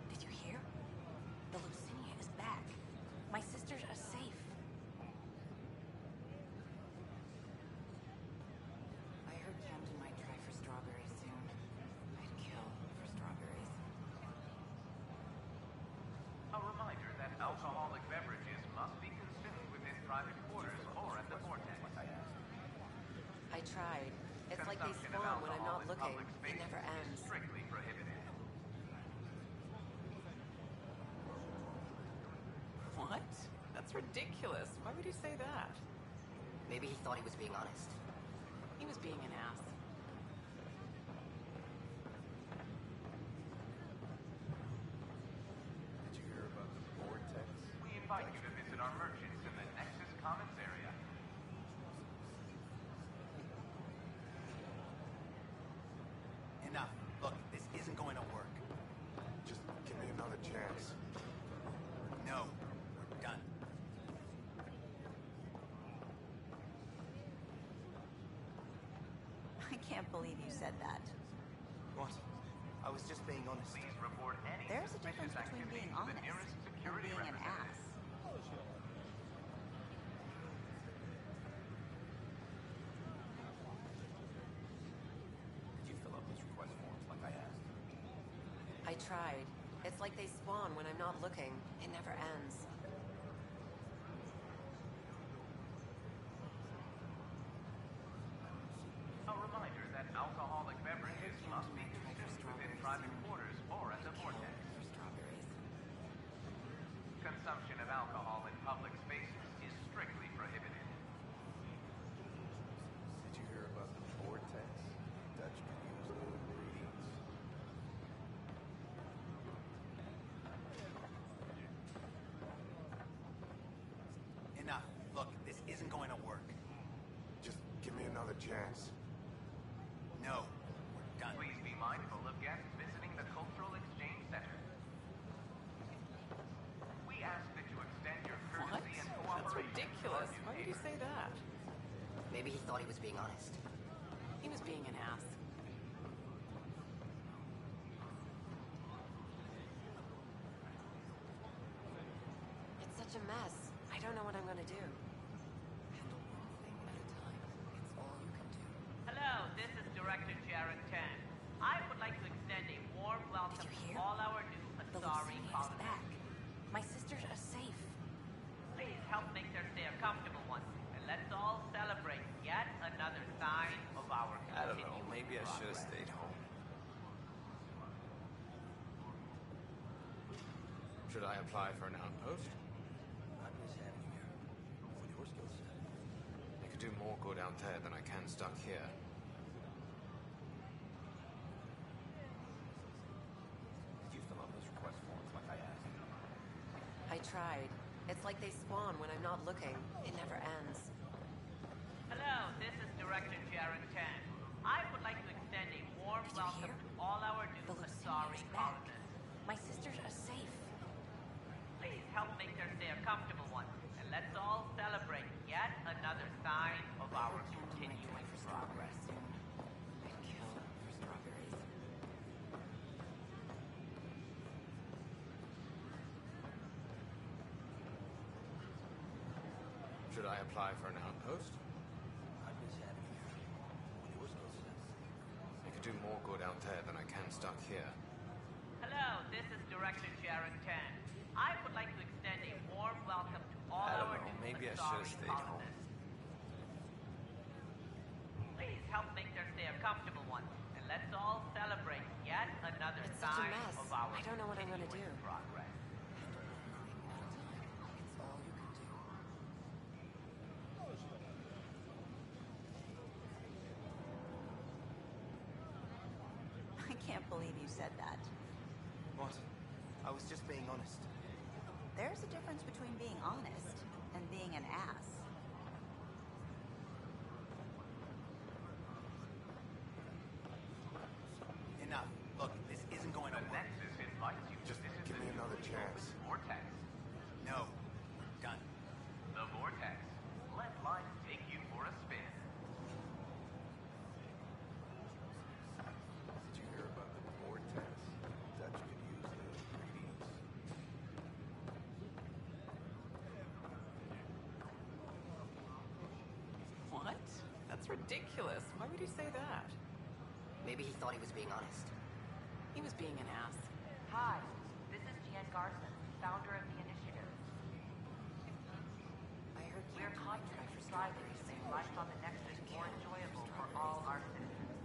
[SPEAKER 15] Did you hear? The Lucinia is back. My sisters are safe.
[SPEAKER 22] I heard Camden might try for strawberries soon. I'd kill for strawberries.
[SPEAKER 24] A reminder that alcoholic beverages must be consumed within private quarters or at the vortex.
[SPEAKER 22] I tried. It's like they
[SPEAKER 24] Consumption of
[SPEAKER 22] spawn when I'm
[SPEAKER 24] alcohol
[SPEAKER 22] not
[SPEAKER 24] in
[SPEAKER 22] looking.
[SPEAKER 24] public
[SPEAKER 22] It
[SPEAKER 24] spaces
[SPEAKER 22] never
[SPEAKER 24] is
[SPEAKER 22] ends.
[SPEAKER 24] strictly prohibited.
[SPEAKER 11] What? That's ridiculous. Why would he say that?
[SPEAKER 20] Maybe he thought he was being honest.
[SPEAKER 11] He was being an ass.
[SPEAKER 23] Did you hear about the vortex?
[SPEAKER 24] We invite you to visit our merchants in the Nexus Commons area.
[SPEAKER 25] Enough. Look, this isn't going to work.
[SPEAKER 14] Just give me another chance.
[SPEAKER 25] No, we're done.
[SPEAKER 6] I can't believe you said that.
[SPEAKER 25] What? I was just being honest.
[SPEAKER 24] Please report any
[SPEAKER 6] There's a difference
[SPEAKER 24] suspicious
[SPEAKER 6] between
[SPEAKER 24] activity
[SPEAKER 6] being
[SPEAKER 24] to the
[SPEAKER 6] honest
[SPEAKER 24] nearest
[SPEAKER 6] and
[SPEAKER 24] security
[SPEAKER 6] being an
[SPEAKER 24] representative.
[SPEAKER 6] ass.
[SPEAKER 23] Did you fill out those request forms like I asked?
[SPEAKER 22] I tried. It's like they spawn when I'm not looking. It never ends.
[SPEAKER 24] A reminder that alcoholic beverages must be consumed within private quarters or at the vortex. Consumption of alcohol in public spaces is strictly prohibited.
[SPEAKER 23] Did you hear about the vortex? Dutch can use new ingredients.
[SPEAKER 25] Enough. Look, this isn't going to work.
[SPEAKER 14] Just give me another chance.
[SPEAKER 25] No, we're done.
[SPEAKER 24] Please be mindful of guests visiting the Cultural Exchange Center. We ask that you extend your
[SPEAKER 11] What?
[SPEAKER 24] courtesy and
[SPEAKER 11] That's
[SPEAKER 24] cooperation
[SPEAKER 11] ridiculous.
[SPEAKER 24] to our
[SPEAKER 11] Why
[SPEAKER 24] new
[SPEAKER 11] would he
[SPEAKER 24] neighbors.
[SPEAKER 11] say that?
[SPEAKER 20] Maybe he thought he was being honest.
[SPEAKER 11] He was being an ass.
[SPEAKER 21] such a mess. I don't know what I'm gonna do.
[SPEAKER 6] Hello, this is Director Jared Tan. I would like to extend a warm welcome to all our new Asari colonists.
[SPEAKER 21] My sisters are safe.
[SPEAKER 6] Please help make their stay a comfortable one, and let's all celebrate yet another sign of our
[SPEAKER 23] I don't know,
[SPEAKER 6] continued
[SPEAKER 23] maybe I should have
[SPEAKER 6] progress.
[SPEAKER 23] stayed home. Should I apply for an outpost?
[SPEAKER 12] I miss having you here. With your skill set.
[SPEAKER 23] I could do more good out there than I can stuck here.
[SPEAKER 12] Did you fill out those request forms like I asked?
[SPEAKER 21] I tried. It's like they spawn when I'm not looking. It never ends.
[SPEAKER 6] Hello, this is Director Jared Tan. I would like to extend a warm welcome to all our new Asari colonists.
[SPEAKER 21] My sisters are safe.
[SPEAKER 6] Please help make their stay a comfortable one, and let's all celebrate yet another sign of our continuing progress.
[SPEAKER 22] I'd kill for strawberries.
[SPEAKER 23] Should I apply for an outpost?
[SPEAKER 12] I miss having you here. With your skill set.
[SPEAKER 23] I could do more good out there than I can stuck here.
[SPEAKER 6] Hello, this is Director Jared Tan. I would like to extend a warm welcome to all
[SPEAKER 23] I don't
[SPEAKER 6] our
[SPEAKER 23] know,
[SPEAKER 6] new
[SPEAKER 23] maybe I should
[SPEAKER 6] Asari
[SPEAKER 23] have stayed home.
[SPEAKER 6] colonists. Please help make their stay a comfortable one, and let's all celebrate yet another
[SPEAKER 21] It's such a
[SPEAKER 6] sign
[SPEAKER 21] mess.
[SPEAKER 6] of our
[SPEAKER 21] I don't know what I'm gonna do.
[SPEAKER 6] continuing progress.
[SPEAKER 22] It's all you can do.
[SPEAKER 10] I can't believe you said that.
[SPEAKER 25] What? I was just being honest.
[SPEAKER 10] There's a difference between being honest and being an ass.
[SPEAKER 25] Enough. Look, this isn't going to
[SPEAKER 24] The
[SPEAKER 25] work.
[SPEAKER 24] Nexus invites you
[SPEAKER 14] Just
[SPEAKER 24] to visit
[SPEAKER 14] give me
[SPEAKER 24] the
[SPEAKER 14] another
[SPEAKER 24] newly
[SPEAKER 14] chance.
[SPEAKER 24] opened Vortex.
[SPEAKER 25] No. Done.
[SPEAKER 24] The Vortex. Let life take you for a spin.
[SPEAKER 23] Did you hear about the vortex? Dutch could use the ingredients.
[SPEAKER 11] What? That's ridiculous. Why would you say that?
[SPEAKER 13] Maybe he thought he was being honest.
[SPEAKER 11] He was being an ass.
[SPEAKER 6] Hi, this is Jen Garson, founder of the initiative.
[SPEAKER 22] I heard
[SPEAKER 6] We're constantly striving to make life on the Nexus more enjoyable for all our citizens.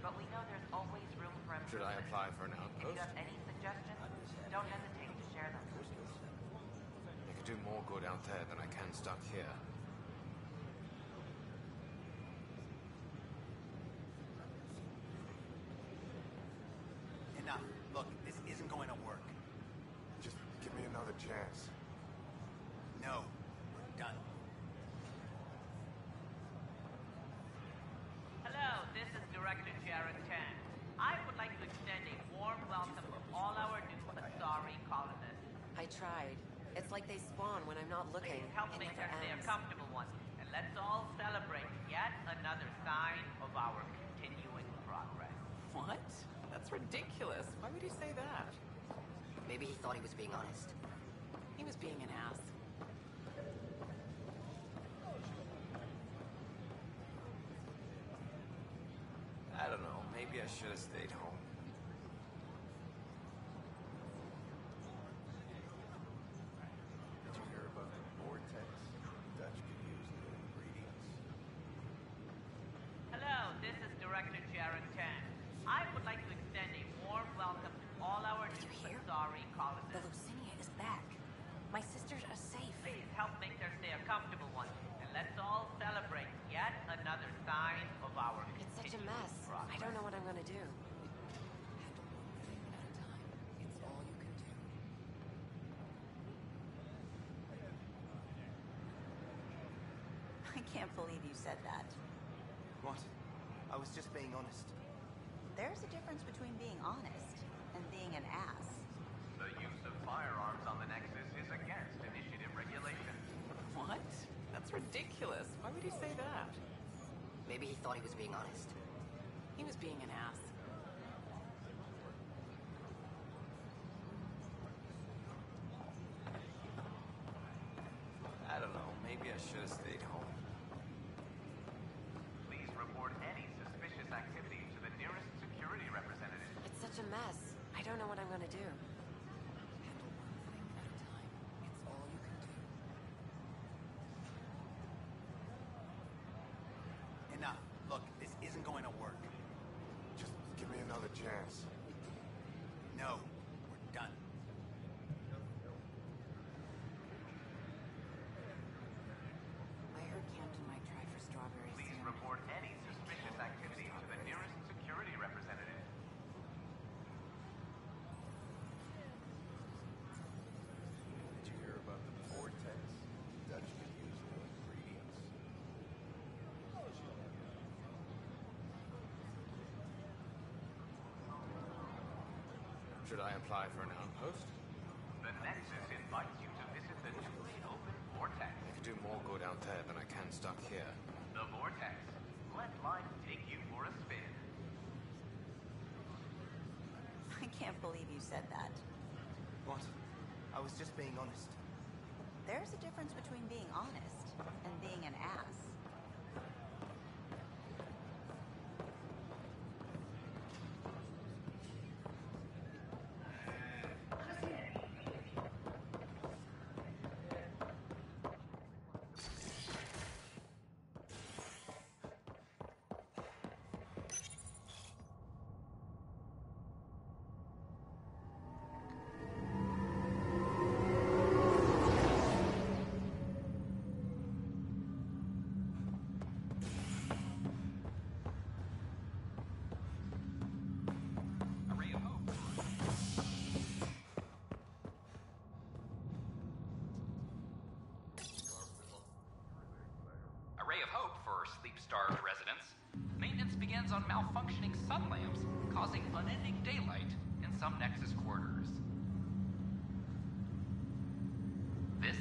[SPEAKER 6] But we know there's always room for improvement.
[SPEAKER 23] Should I apply for an
[SPEAKER 6] If you
[SPEAKER 23] outpost?
[SPEAKER 6] have any suggestions, don't hesitate to share them.
[SPEAKER 23] I could do more good out there than I can stuck here.
[SPEAKER 25] Enough. Look, this isn't going to work.
[SPEAKER 14] Just give me another chance.
[SPEAKER 25] No. Done.
[SPEAKER 6] Hello, this is Director Jared Tan. I would like to extend a warm welcome to all our new Asari colonists.
[SPEAKER 21] I tried. It's like they spawn when I'm not looking.
[SPEAKER 6] Please help
[SPEAKER 21] It
[SPEAKER 6] make
[SPEAKER 21] never
[SPEAKER 6] their stay a
[SPEAKER 21] ends.
[SPEAKER 6] comfortable one, and let's all celebrate yet another sign of our continuing progress.
[SPEAKER 11] What? That's ridiculous. Why would you say that?
[SPEAKER 13] Maybe he thought he was being honest.
[SPEAKER 11] He was being an ass.
[SPEAKER 23] I don't know, maybe I should have stayed home.
[SPEAKER 12] Did you hear about the vortex? Dutch could use the ingredients.
[SPEAKER 6] Hello, this is Director Jared Tan. I would like to extend a warm welcome to all our new Asari
[SPEAKER 21] The
[SPEAKER 6] colonists.
[SPEAKER 21] Lucinia is back. My sisters are safe.
[SPEAKER 6] Please help make their stay a comfortable one, and let's all celebrate yet another sign of our
[SPEAKER 21] It's such a
[SPEAKER 6] continuing
[SPEAKER 21] mess.
[SPEAKER 6] progress.
[SPEAKER 21] I don't know what I'm gonna do.
[SPEAKER 22] It's all you can do.
[SPEAKER 10] I can't believe you said that.
[SPEAKER 25] What? I was just being honest.
[SPEAKER 10] There's a difference between being honest and being an ass.
[SPEAKER 24] The use of firearms on the Nexus is against initiative regulation.
[SPEAKER 11] What? That's ridiculous. Why would you say that?
[SPEAKER 13] Maybe he thought he was being honest.
[SPEAKER 11] He was being an ass.
[SPEAKER 12] I should have stayed home.
[SPEAKER 24] Please report any suspicious activity to the nearest security representative.
[SPEAKER 15] It's such a mess. I don't know what I'm gonna do.
[SPEAKER 25] Enough. Look, this isn't going to work.
[SPEAKER 14] Just give me another chance.
[SPEAKER 25] No, we're done.
[SPEAKER 22] I heard Camden might try for strawberries
[SPEAKER 24] Please
[SPEAKER 22] soon.
[SPEAKER 24] report any suspicious activity to the nearest security representative.
[SPEAKER 12] Did you hear about the vortex? Dutch could use new ingredients. Should I apply for an outpost?
[SPEAKER 24] The Nexus invites you to visit the newly opened Vortex.
[SPEAKER 12] I could do more good out there than I can stuck here.
[SPEAKER 24] The Vortex. Let life take you for a spin.
[SPEAKER 10] I can't believe you said that.
[SPEAKER 25] What? I was just being honest.
[SPEAKER 10] There's a difference between being honest and being an ass.
[SPEAKER 1] A ray of hope for sleep-starved residents. Maintenance begins on malfunctioning sun lamps, causing unending daylight in some Nexus quarters. This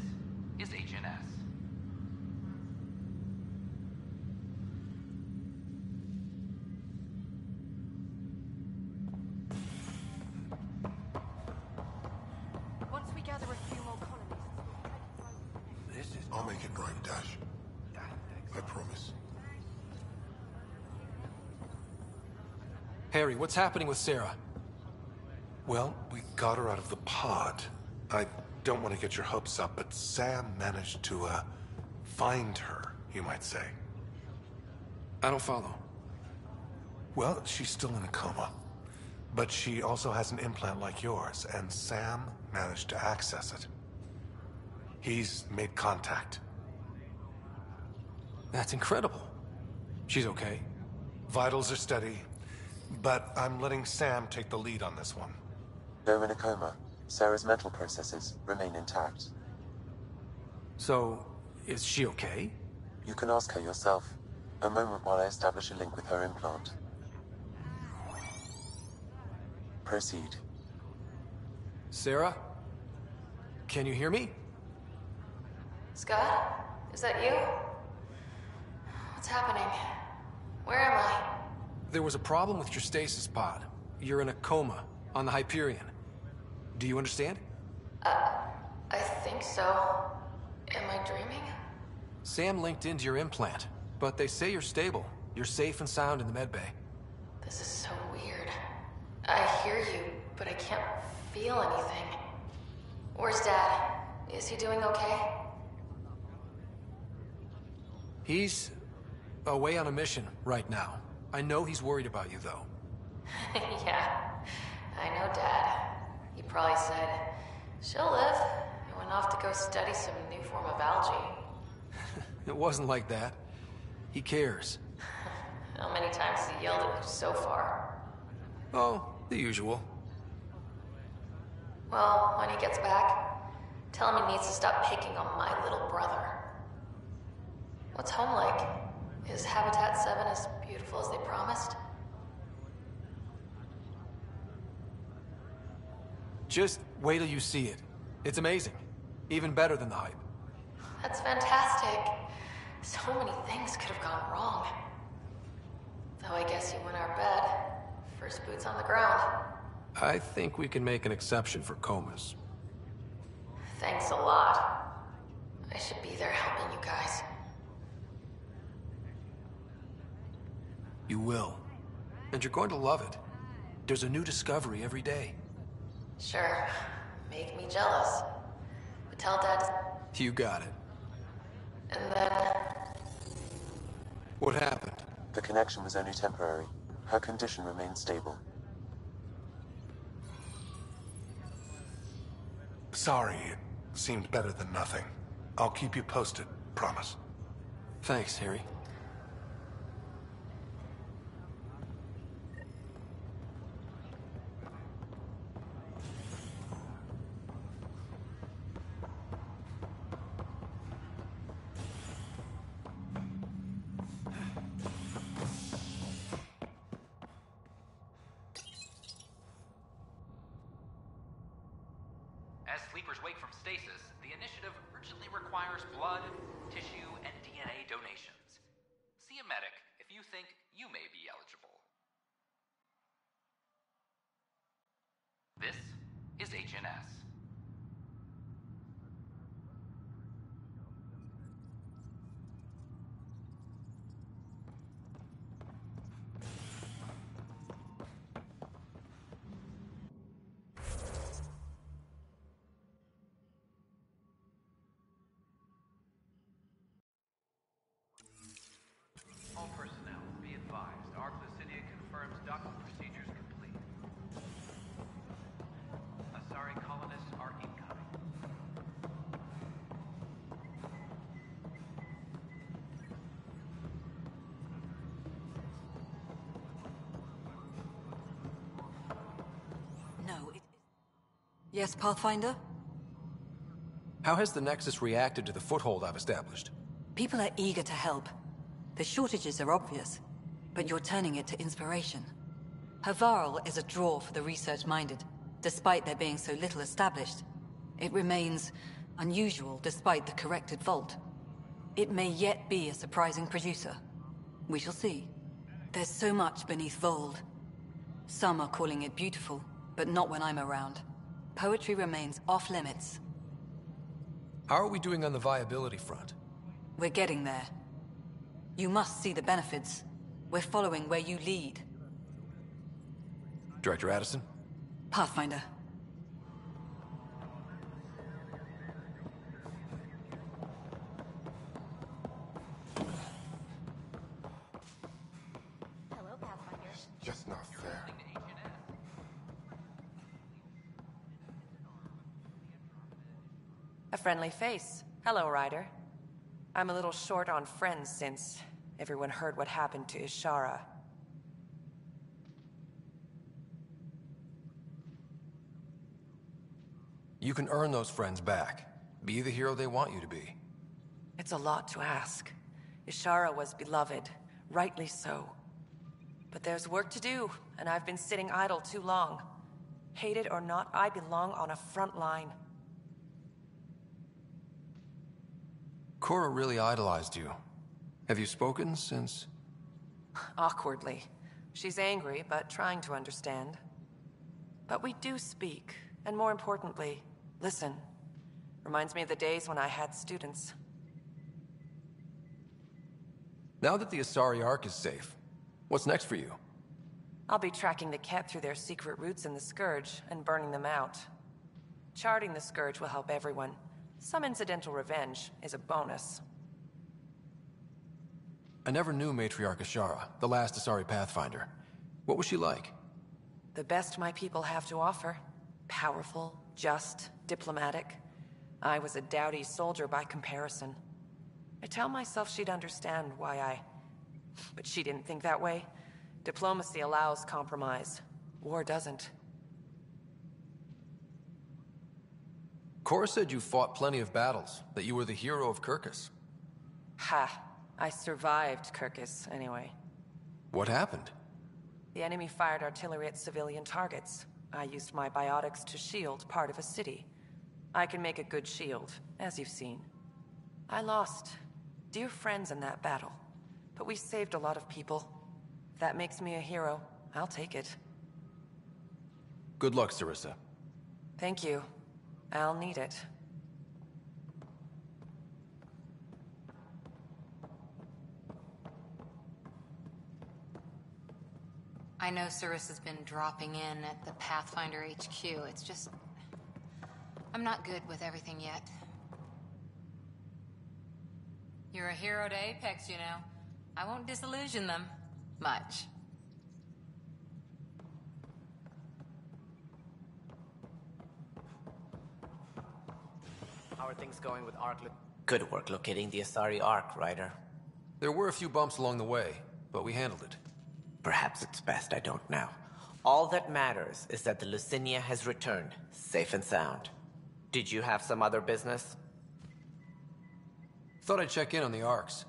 [SPEAKER 1] is HNS.
[SPEAKER 9] Once we gather a few more colonists,
[SPEAKER 14] I'll make it right, Dash. I promise.
[SPEAKER 8] Harry, what's happening with Sarah?
[SPEAKER 14] Well, we got her out of the pod. I don't want to get your hopes up, but Sam managed to, find her, you might say.
[SPEAKER 8] I don't follow.
[SPEAKER 14] Well, she's still in a coma. But she also has an implant like yours, and Sam managed to access it. He's made contact.
[SPEAKER 8] That's incredible. She's okay.
[SPEAKER 14] Vitals are steady, but I'm letting Sam take the lead on this one.
[SPEAKER 4] Though in a coma, Sarah's mental processes remain intact.
[SPEAKER 8] So, is she okay?
[SPEAKER 4] You can ask her yourself. A moment while I establish a link with her implant. Proceed.
[SPEAKER 8] Sarah? Can you hear me?
[SPEAKER 15] Scott? Is that you? What's happening? Where am I?
[SPEAKER 8] There was a problem with your stasis pod. You're in a coma on the Hyperion. Do you understand?
[SPEAKER 15] I think so. Am I dreaming?
[SPEAKER 8] Sam linked into your implant, but they say you're stable. You're safe and sound in the medbay.
[SPEAKER 15] This is so weird. I hear you, but I can't feel anything. Where's Dad? Is he doing okay?
[SPEAKER 8] He's away on a mission right now. I know he's worried about you, though.
[SPEAKER 15] Yeah, I know Dad. He probably said, she'll live, and went off to go study some new form of algae.
[SPEAKER 8] It wasn't like that. He cares.
[SPEAKER 15] How many times has he yelled at you so far?
[SPEAKER 8] Oh, the usual.
[SPEAKER 15] Well, when he gets back, tell him he needs to stop picking on my little brother. What's home like? Is Habitat 7 as beautiful as they promised?
[SPEAKER 8] Just wait till you see it. It's amazing. Even better than the hype.
[SPEAKER 15] That's fantastic. So many things could have gone wrong. Though I guess you went our bed. First boots on the ground.
[SPEAKER 8] I think we can make an exception for comas.
[SPEAKER 15] Thanks a lot. I should be there helping you guys.
[SPEAKER 8] You will. And you're going to love it. There's a new discovery every day.
[SPEAKER 15] Sure. Make me jealous. But tell Dad to...
[SPEAKER 8] You got it.
[SPEAKER 15] And then...
[SPEAKER 8] What happened?
[SPEAKER 4] The connection was only temporary. Her condition remains stable.
[SPEAKER 14] Sorry, it seemed better than nothing. I'll keep you posted, promise.
[SPEAKER 8] Thanks, Harry.
[SPEAKER 1] As sleepers wake from stasis, the initiative urgently requires blood, tissue, and DNA donations. See a medic if you think you may be eligible. This is HNS. All personnel, be advised. Arclucinia confirms docking procedures complete. Asari colonists are incoming.
[SPEAKER 5] No, it... Yes, Pathfinder?
[SPEAKER 8] How has the Nexus reacted to the foothold I've established?
[SPEAKER 5] People are eager to help. The shortages are obvious, but you're turning it to inspiration. Havarl is a draw for the research-minded, despite there being so little established. It remains unusual despite the corrected vault. It may yet be a surprising producer. We shall see. There's so much beneath Vold. Some are calling it beautiful, but not when I'm around. Poetry remains off-limits.
[SPEAKER 8] How are we doing on the viability front?
[SPEAKER 5] We're getting there. You must see the benefits. We're following where you lead.
[SPEAKER 8] Director Addison?
[SPEAKER 5] Pathfinder.
[SPEAKER 10] Hello, Pathfinder.
[SPEAKER 14] Just not fair.
[SPEAKER 21] A friendly face. Hello, Ryder. I'm a little short on friends since everyone heard what happened to Ishara.
[SPEAKER 8] You can earn those friends back. Be the hero they want you to be.
[SPEAKER 21] It's a lot to ask. Ishara was beloved, rightly so. But there's work to do, and I've been sitting idle too long. Hate it or not, I belong on a front line.
[SPEAKER 8] Cora really idolized you. Have you spoken since?
[SPEAKER 21] Awkwardly. She's angry, but trying to understand. But we do speak, and more importantly, listen. Reminds me of the days when I had students.
[SPEAKER 8] Now that the Asari Ark is safe, what's next for you?
[SPEAKER 21] I'll be tracking the Ket through their secret routes in the Scourge and burning them out. Charting the Scourge will help everyone. Some incidental revenge is a bonus.
[SPEAKER 8] I never knew Matriarch Ashara, the last Asari Pathfinder. What was she like?
[SPEAKER 21] The best my people have to offer. Powerful, just, diplomatic. I was a dowdy soldier by comparison. I tell myself she'd understand why I... But she didn't think that way. Diplomacy allows compromise. War doesn't.
[SPEAKER 8] Cora said you fought plenty of battles, that you were the hero of Kirkus.
[SPEAKER 21] Ha. I survived Kirkus, anyway.
[SPEAKER 8] What happened?
[SPEAKER 21] The enemy fired artillery at civilian targets. I used my biotics to shield part of a city. I can make a good shield, as you've seen. I lost dear friends in that battle, but we saved a lot of people. If that makes me a hero, I'll take it.
[SPEAKER 8] Good luck, Sarissa.
[SPEAKER 21] Thank you. I'll need it.
[SPEAKER 2] I know Cirrus has been dropping in at the Pathfinder HQ. It's just... I'm not good with everything yet. You're a hero to Apex, you know. I won't disillusion them. Much.
[SPEAKER 3] How are things going with Ark?
[SPEAKER 7] Good work locating the Asari Ark, Ryder.
[SPEAKER 8] There were a few bumps along the way, but we handled it.
[SPEAKER 7] Perhaps it's best I don't know. All that matters is that the Lucinia has returned, safe and sound. Did you have some other business?
[SPEAKER 8] Thought I'd check in on the Arks.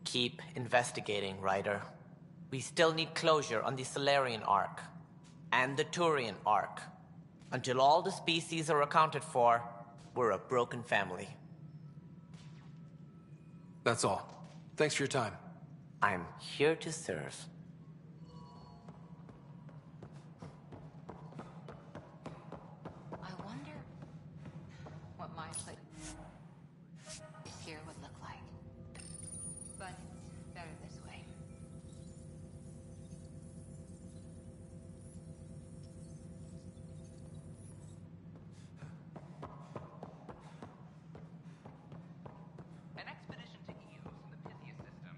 [SPEAKER 7] Keep investigating, Ryder. We still need closure on the Solarian Ark and the Turian Ark. Until all the species are accounted for, we're a broken family.
[SPEAKER 8] That's all. Thanks for your time.
[SPEAKER 7] I'm here to serve.
[SPEAKER 2] I wonder what my place here would look like. But it's better this way.
[SPEAKER 1] An expedition to Eos in the Pythia system.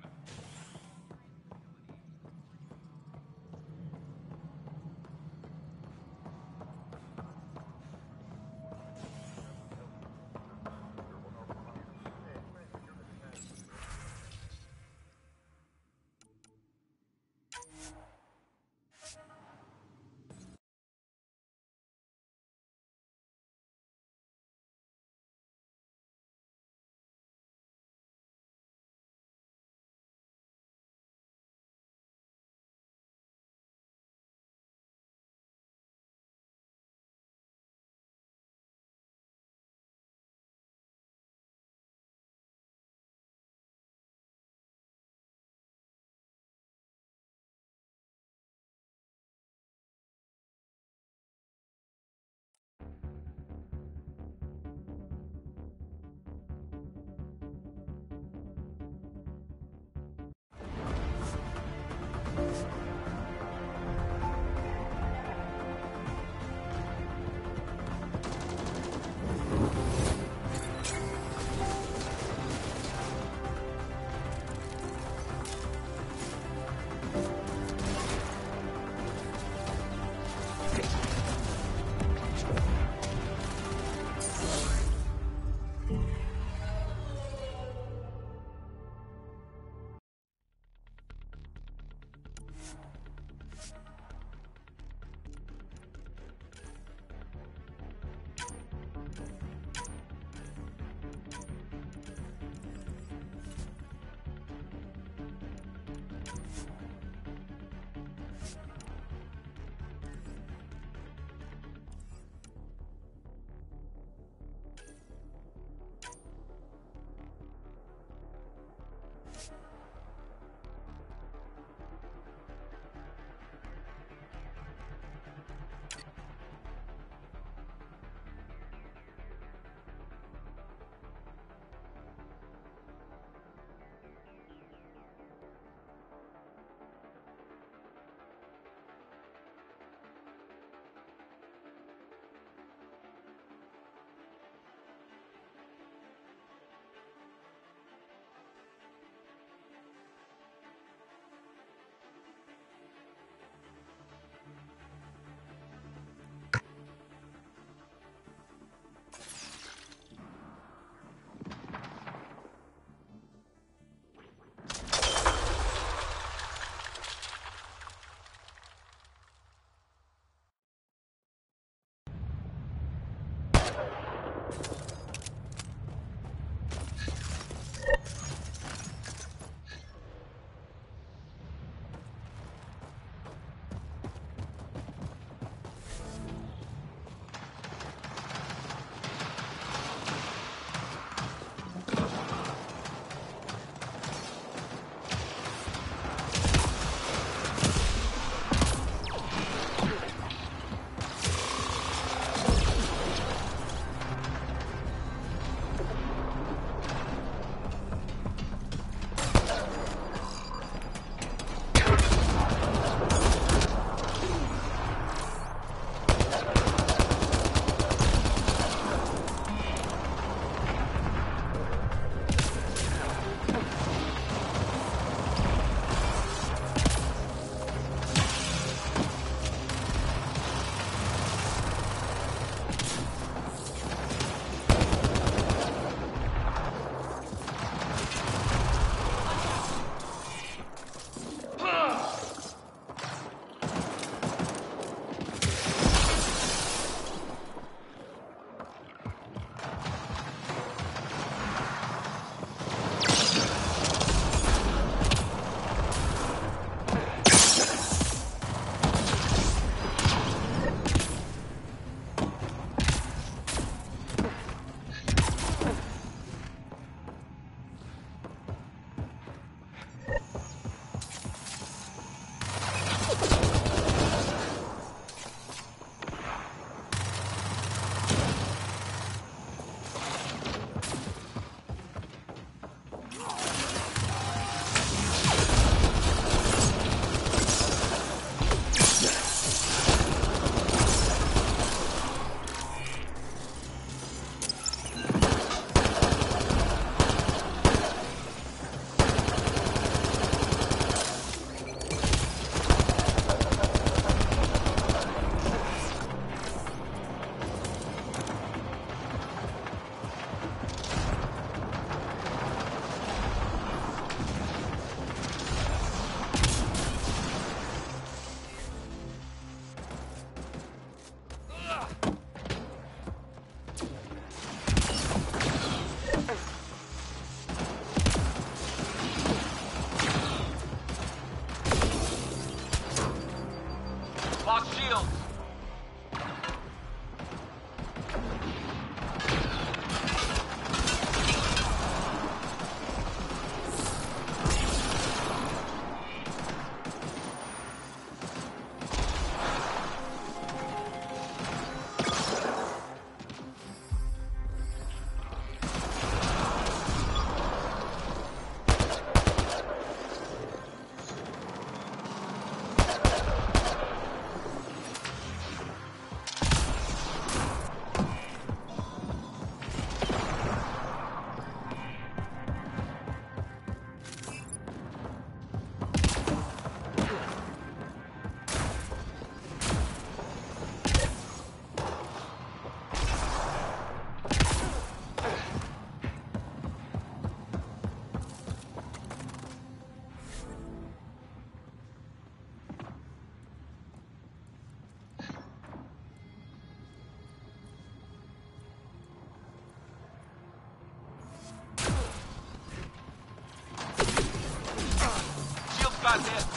[SPEAKER 16] shots hit.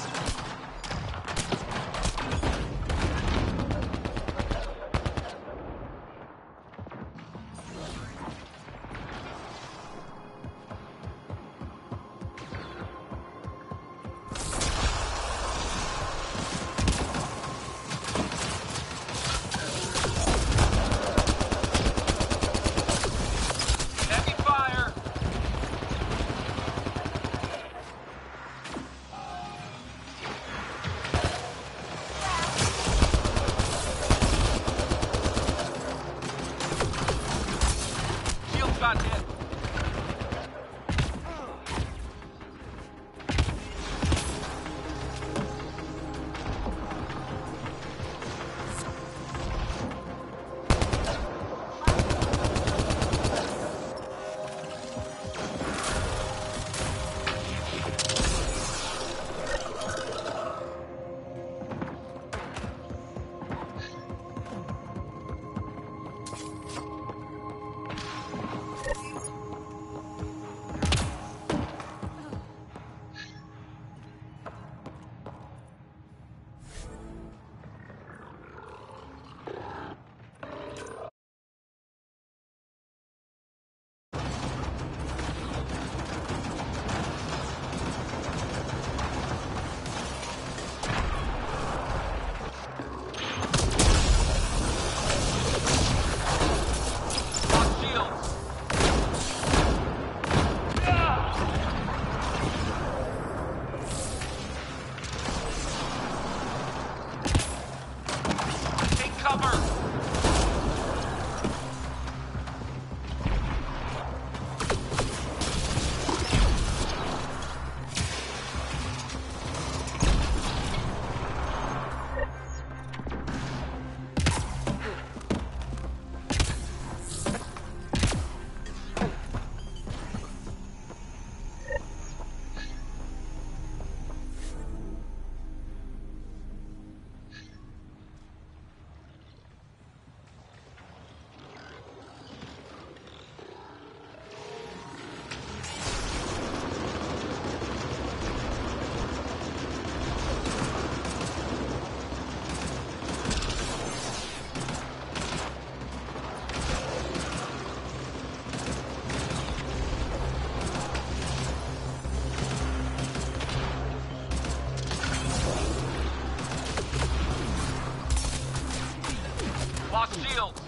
[SPEAKER 16] Shields!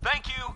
[SPEAKER 16] Thank you!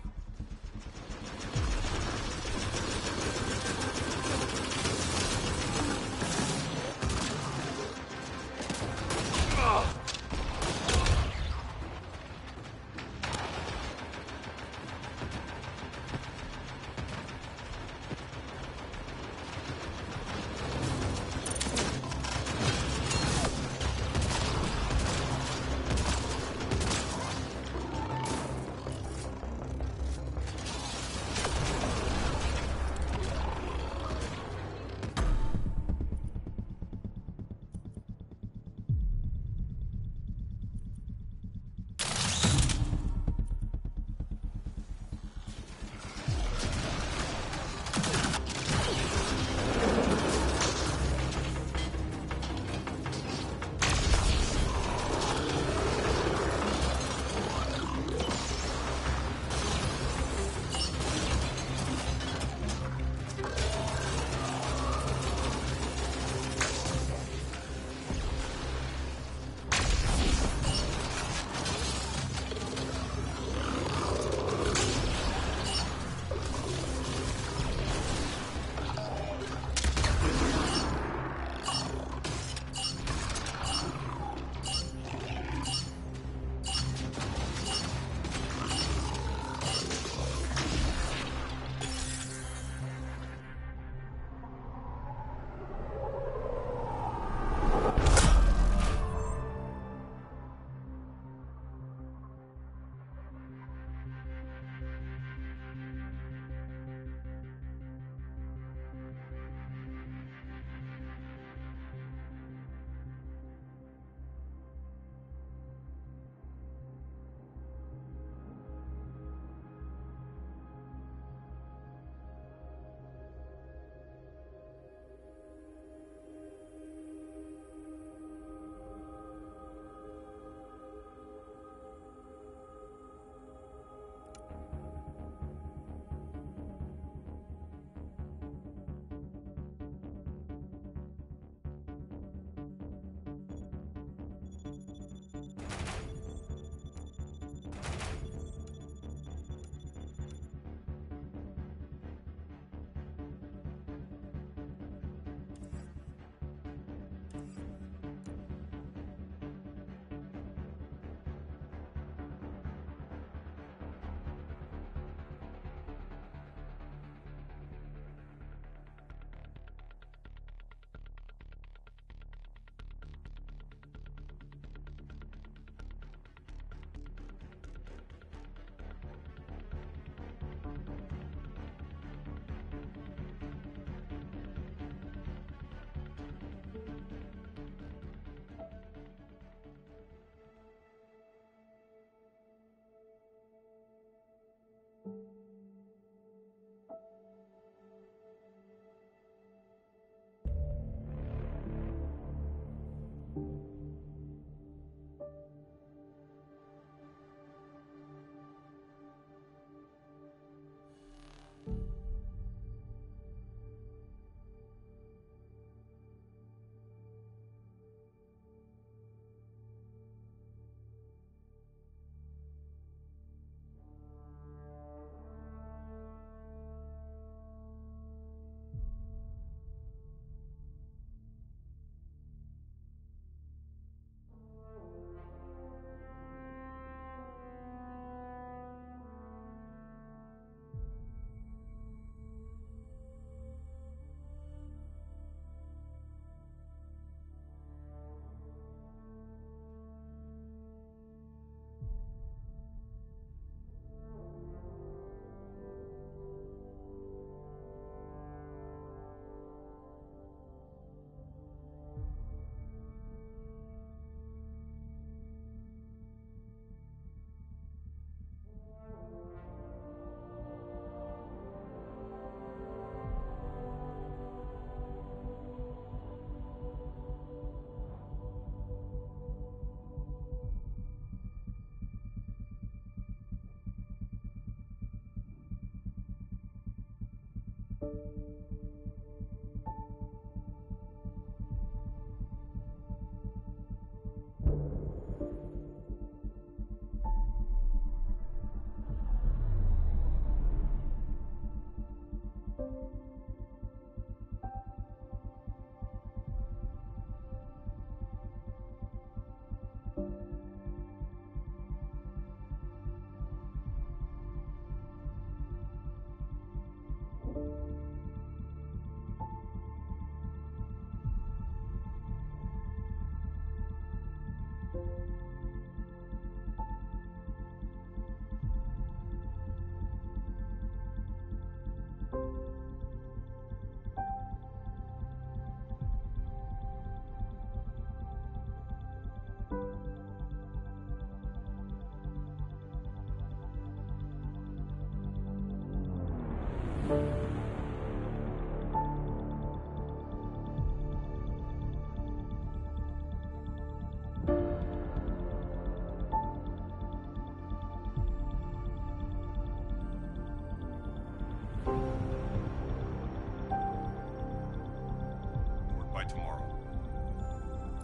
[SPEAKER 17] By tomorrow.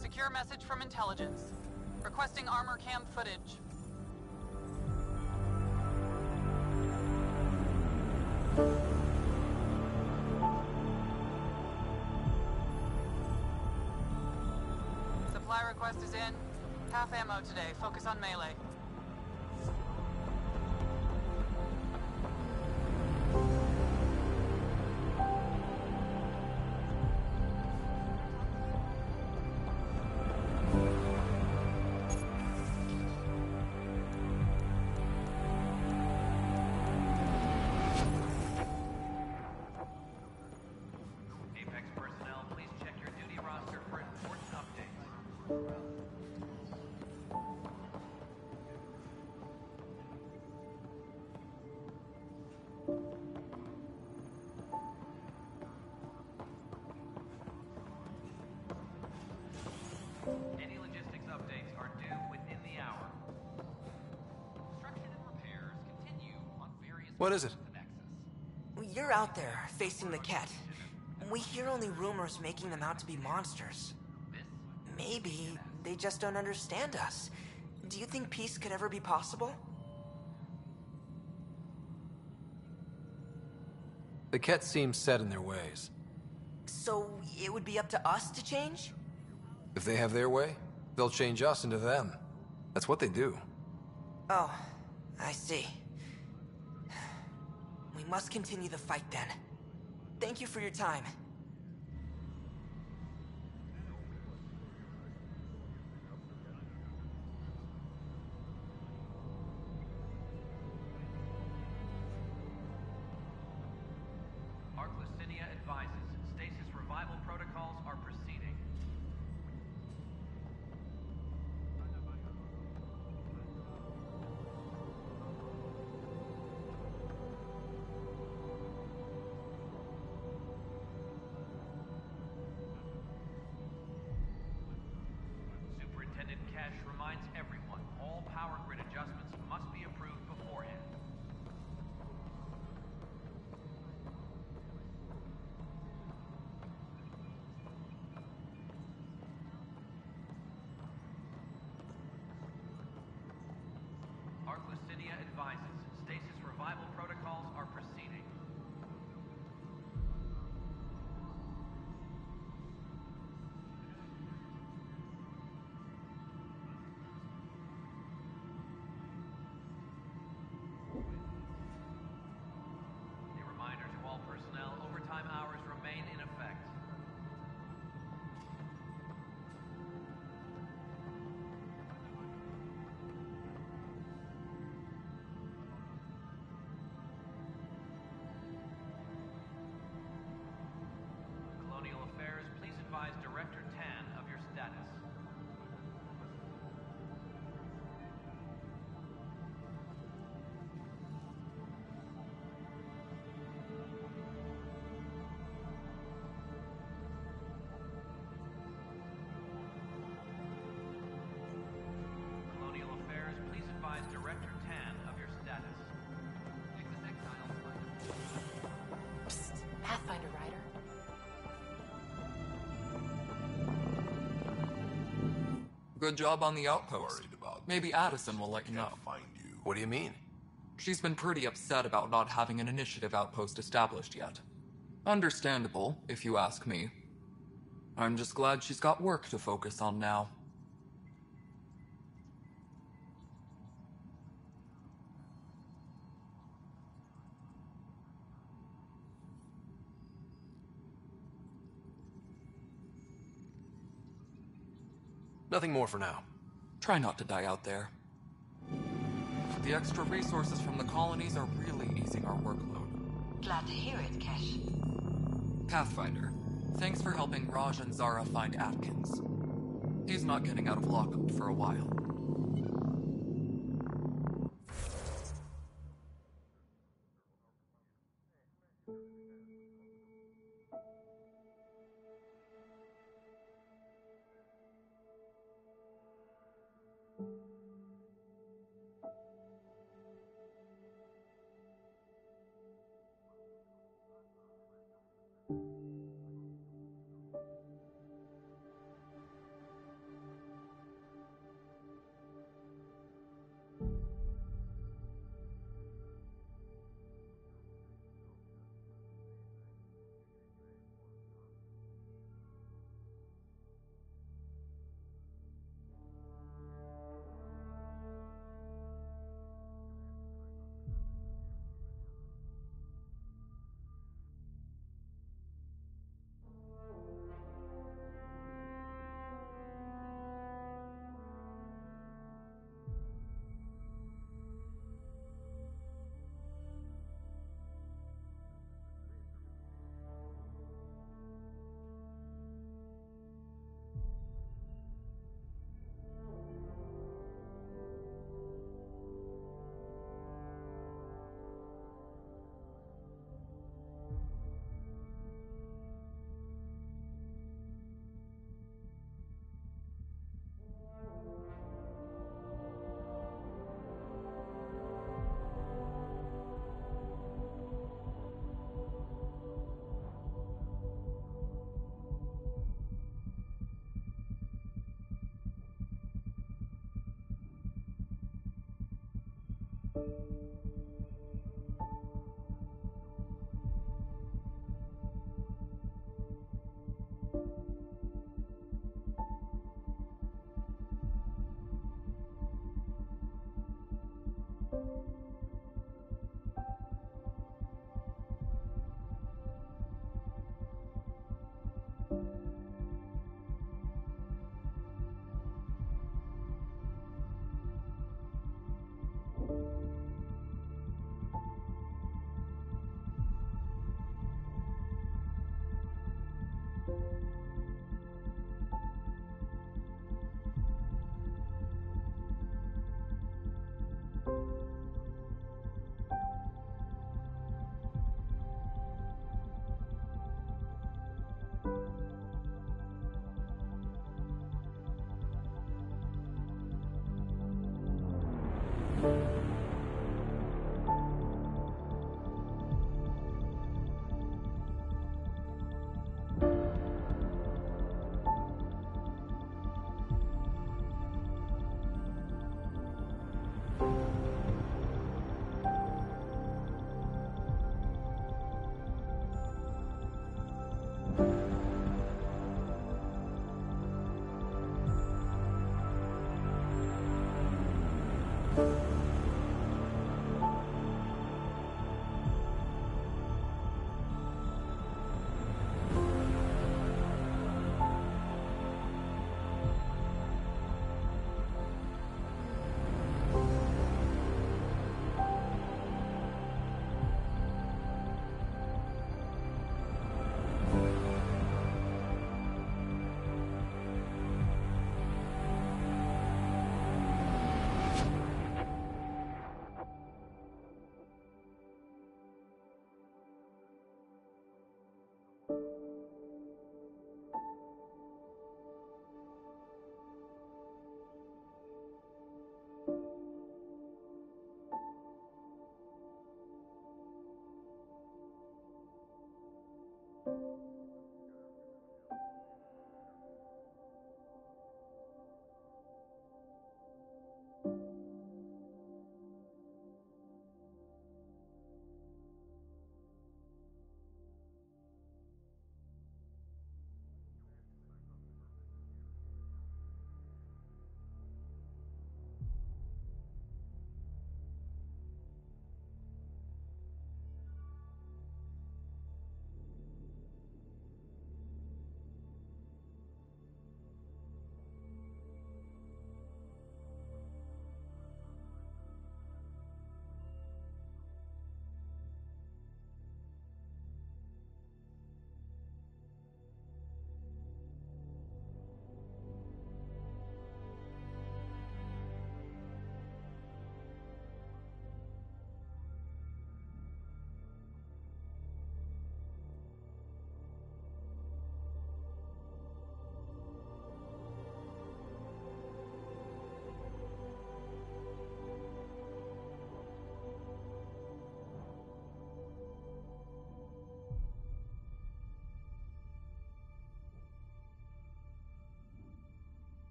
[SPEAKER 18] Secure message from intelligence. Requesting armor cam footage. Supply request is in. Half ammo today. Focus on melee.
[SPEAKER 24] Apex personnel, please check your duty roster for important updates. Any logistics updates are due within the hour.
[SPEAKER 1] Construction and repairs continue on various
[SPEAKER 8] What is it?
[SPEAKER 1] parts of the Nexus.
[SPEAKER 19] You're out there, facing the Ket. We hear only rumors making them out to be monsters. Maybe they just don't understand us. Do you think peace could ever be possible?
[SPEAKER 8] The Ket seem set in their ways.
[SPEAKER 19] So it would be up to us to change?
[SPEAKER 8] If they have their way, they'll change us into them. That's what they do.
[SPEAKER 19] Oh, I see. We must continue the fight then. Thank you for your time.
[SPEAKER 24] Arclusinia advises stasis revival protocols are proceeding. Arclusinia advises stasis revival protocols are proceeding. A reminder to all personnel, overtime hours remain in effect. Colonial Affairs, please advise Director Tan of your status. Colonial Affairs, please advise Director Tan of your status. Nexus Exiles.
[SPEAKER 2] Psst, Pathfinder Rider.
[SPEAKER 6] Good job on the outpost. Maybe Addison will let you know.
[SPEAKER 8] What do you mean?
[SPEAKER 6] She's been pretty upset about not having an initiative outpost established yet. Understandable, if you ask me. I'm just glad she's got work to focus on now.
[SPEAKER 8] Nothing more for now.
[SPEAKER 6] Try not to die out there. The extra resources from the colonies are really easing our workload.
[SPEAKER 5] Glad to hear it, Kesh.
[SPEAKER 6] Pathfinder, thanks for helping Raj and Zara find Atkins. He's not getting out of lockup for a while.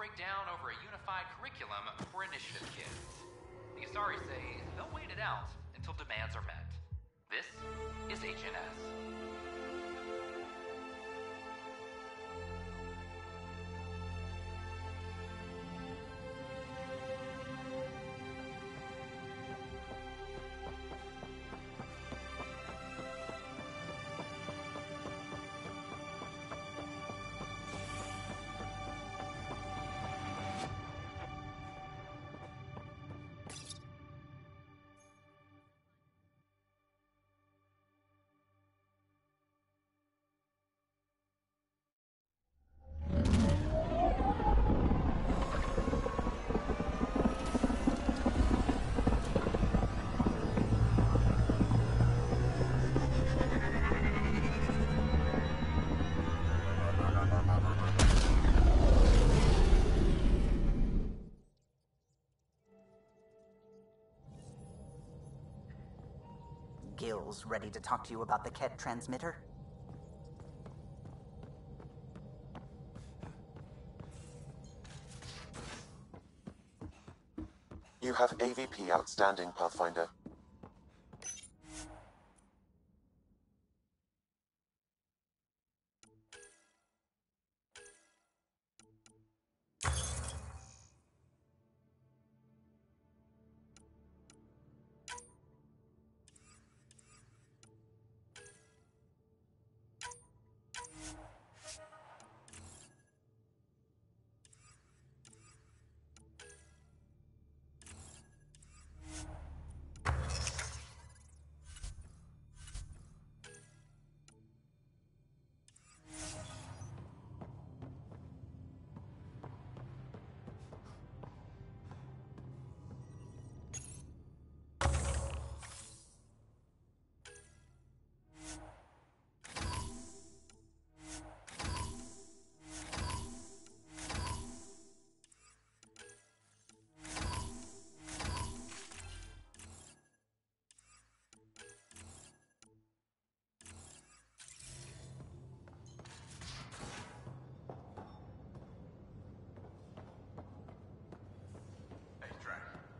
[SPEAKER 1] break down over a unified curriculum for initiative kids. The Asari say they'll wait it out until demands are met. This is HNS.
[SPEAKER 11] Gil's ready to talk to you about the Ket transmitter?
[SPEAKER 4] You have AVP outstanding, Pathfinder.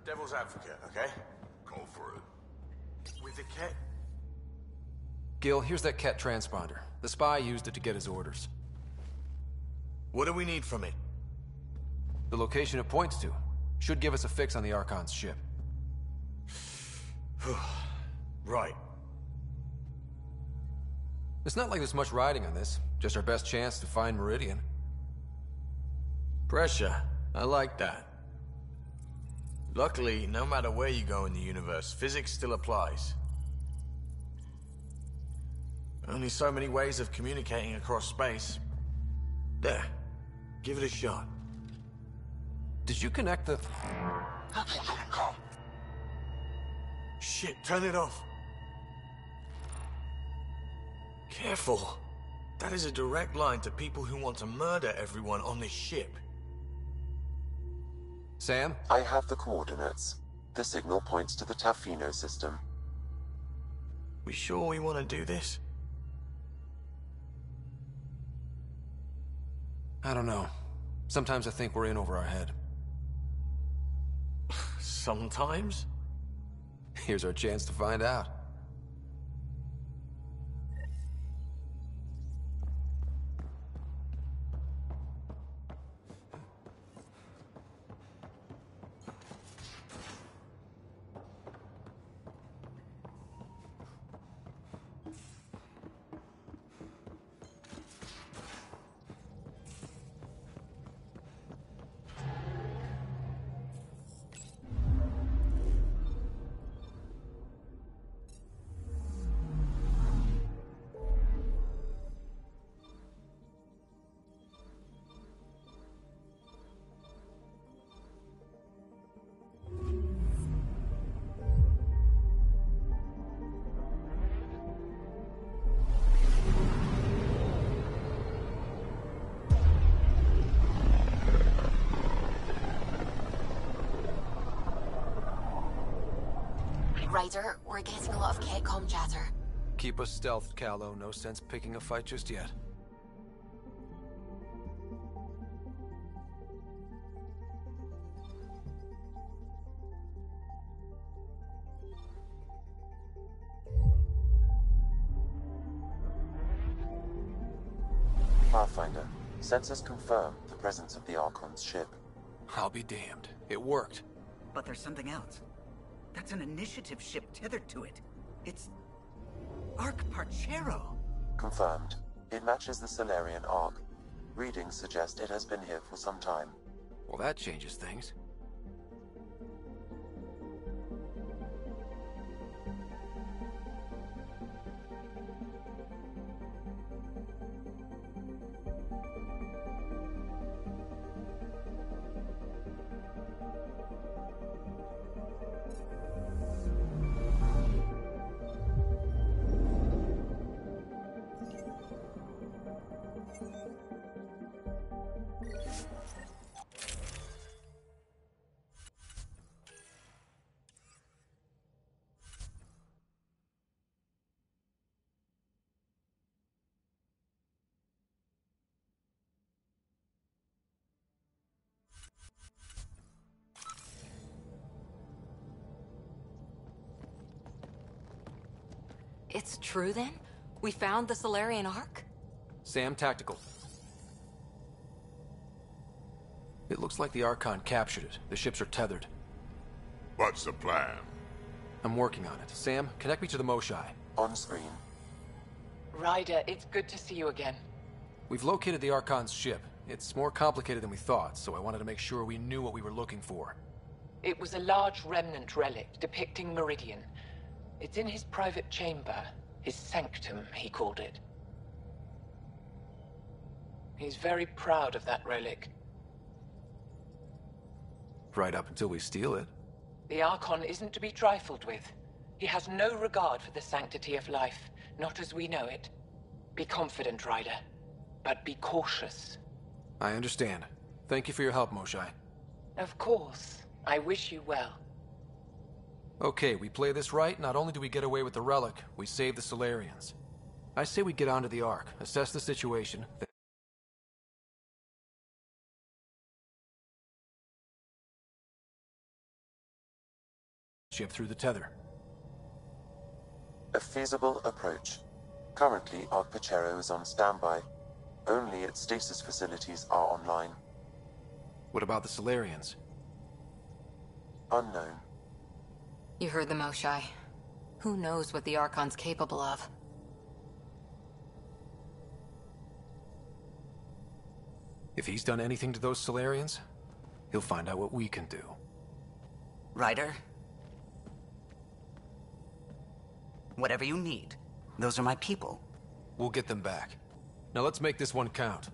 [SPEAKER 12] devil's advocate, okay?
[SPEAKER 14] Go for it.
[SPEAKER 12] With the Ket...
[SPEAKER 8] Gil, here's that Ket transponder. The spy used it to get his orders.
[SPEAKER 12] What do we need from it?
[SPEAKER 8] The location it points to. Should give us a fix on the Archon's ship.
[SPEAKER 12] Right.
[SPEAKER 8] It's not like there's much riding on this. Just our best chance to find Meridian.
[SPEAKER 12] Pressure. I like that. Luckily, no matter where you go in the universe, physics still applies. Only so many ways of communicating across space. There. Give it a shot.
[SPEAKER 8] Did you connect the...
[SPEAKER 12] Shit, turn it off. Careful. That is a direct line to people who want to murder everyone on this ship.
[SPEAKER 8] Sam?
[SPEAKER 4] I have the coordinates. The signal points to the Tafino system.
[SPEAKER 12] We sure we want to do this?
[SPEAKER 8] I don't know. Sometimes I think we're in over our head.
[SPEAKER 12] Sometimes?
[SPEAKER 8] Here's our chance to find out.
[SPEAKER 2] Ryder, we're getting a lot of Ketcom chatter.
[SPEAKER 8] Keep us stealthed, Callow. No sense picking a fight just yet.
[SPEAKER 4] Pathfinder, sensors confirm the presence of the Archon's ship.
[SPEAKER 8] I'll be damned. It worked.
[SPEAKER 11] But there's something else. That's an initiative ship tethered to it. It's... Arc Parchero.
[SPEAKER 4] Confirmed. It matches the Solarian Arc. Readings suggest it has been here for some time.
[SPEAKER 8] Well, that changes things.
[SPEAKER 2] It's true then? We found the Solarian Arc?
[SPEAKER 8] Sam, tactical. It looks like the Archon captured it. The ships are tethered.
[SPEAKER 14] What's the plan?
[SPEAKER 8] I'm working on it. Sam, connect me to the Moshai.
[SPEAKER 4] On screen.
[SPEAKER 21] Ryder, it's good to see you again.
[SPEAKER 8] We've located the Archon's ship. It's more complicated than we thought, so I wanted to make sure we knew what we were looking for.
[SPEAKER 21] It was a large remnant relic depicting Meridian. It's in his private chamber. His sanctum, he called it. He's very proud of that relic.
[SPEAKER 8] Right up until we steal it.
[SPEAKER 21] The Archon isn't to be trifled with. He has no regard for the sanctity of life, not as we know it. Be confident, Ryder, but be cautious.
[SPEAKER 8] I understand. Thank you for your help, Moshai.
[SPEAKER 21] Of course. I wish you well.
[SPEAKER 8] Okay, we play this right, not only do we get away with the relic, we save the Solarians. I say we get onto the Ark, assess the situation, Ship through the tether.
[SPEAKER 4] A feasible approach. Currently, Arc-Pachero is on standby. Only its stasis facilities are online.
[SPEAKER 8] What about the Solarians?
[SPEAKER 4] Unknown.
[SPEAKER 2] You heard the Moshai. Who knows what the Archon's capable of?
[SPEAKER 8] If he's done anything to those Solarians, he'll find out what we can do.
[SPEAKER 11] Ryder? Whatever you need. Those are my people.
[SPEAKER 8] We'll get them back. Now let's make this one count.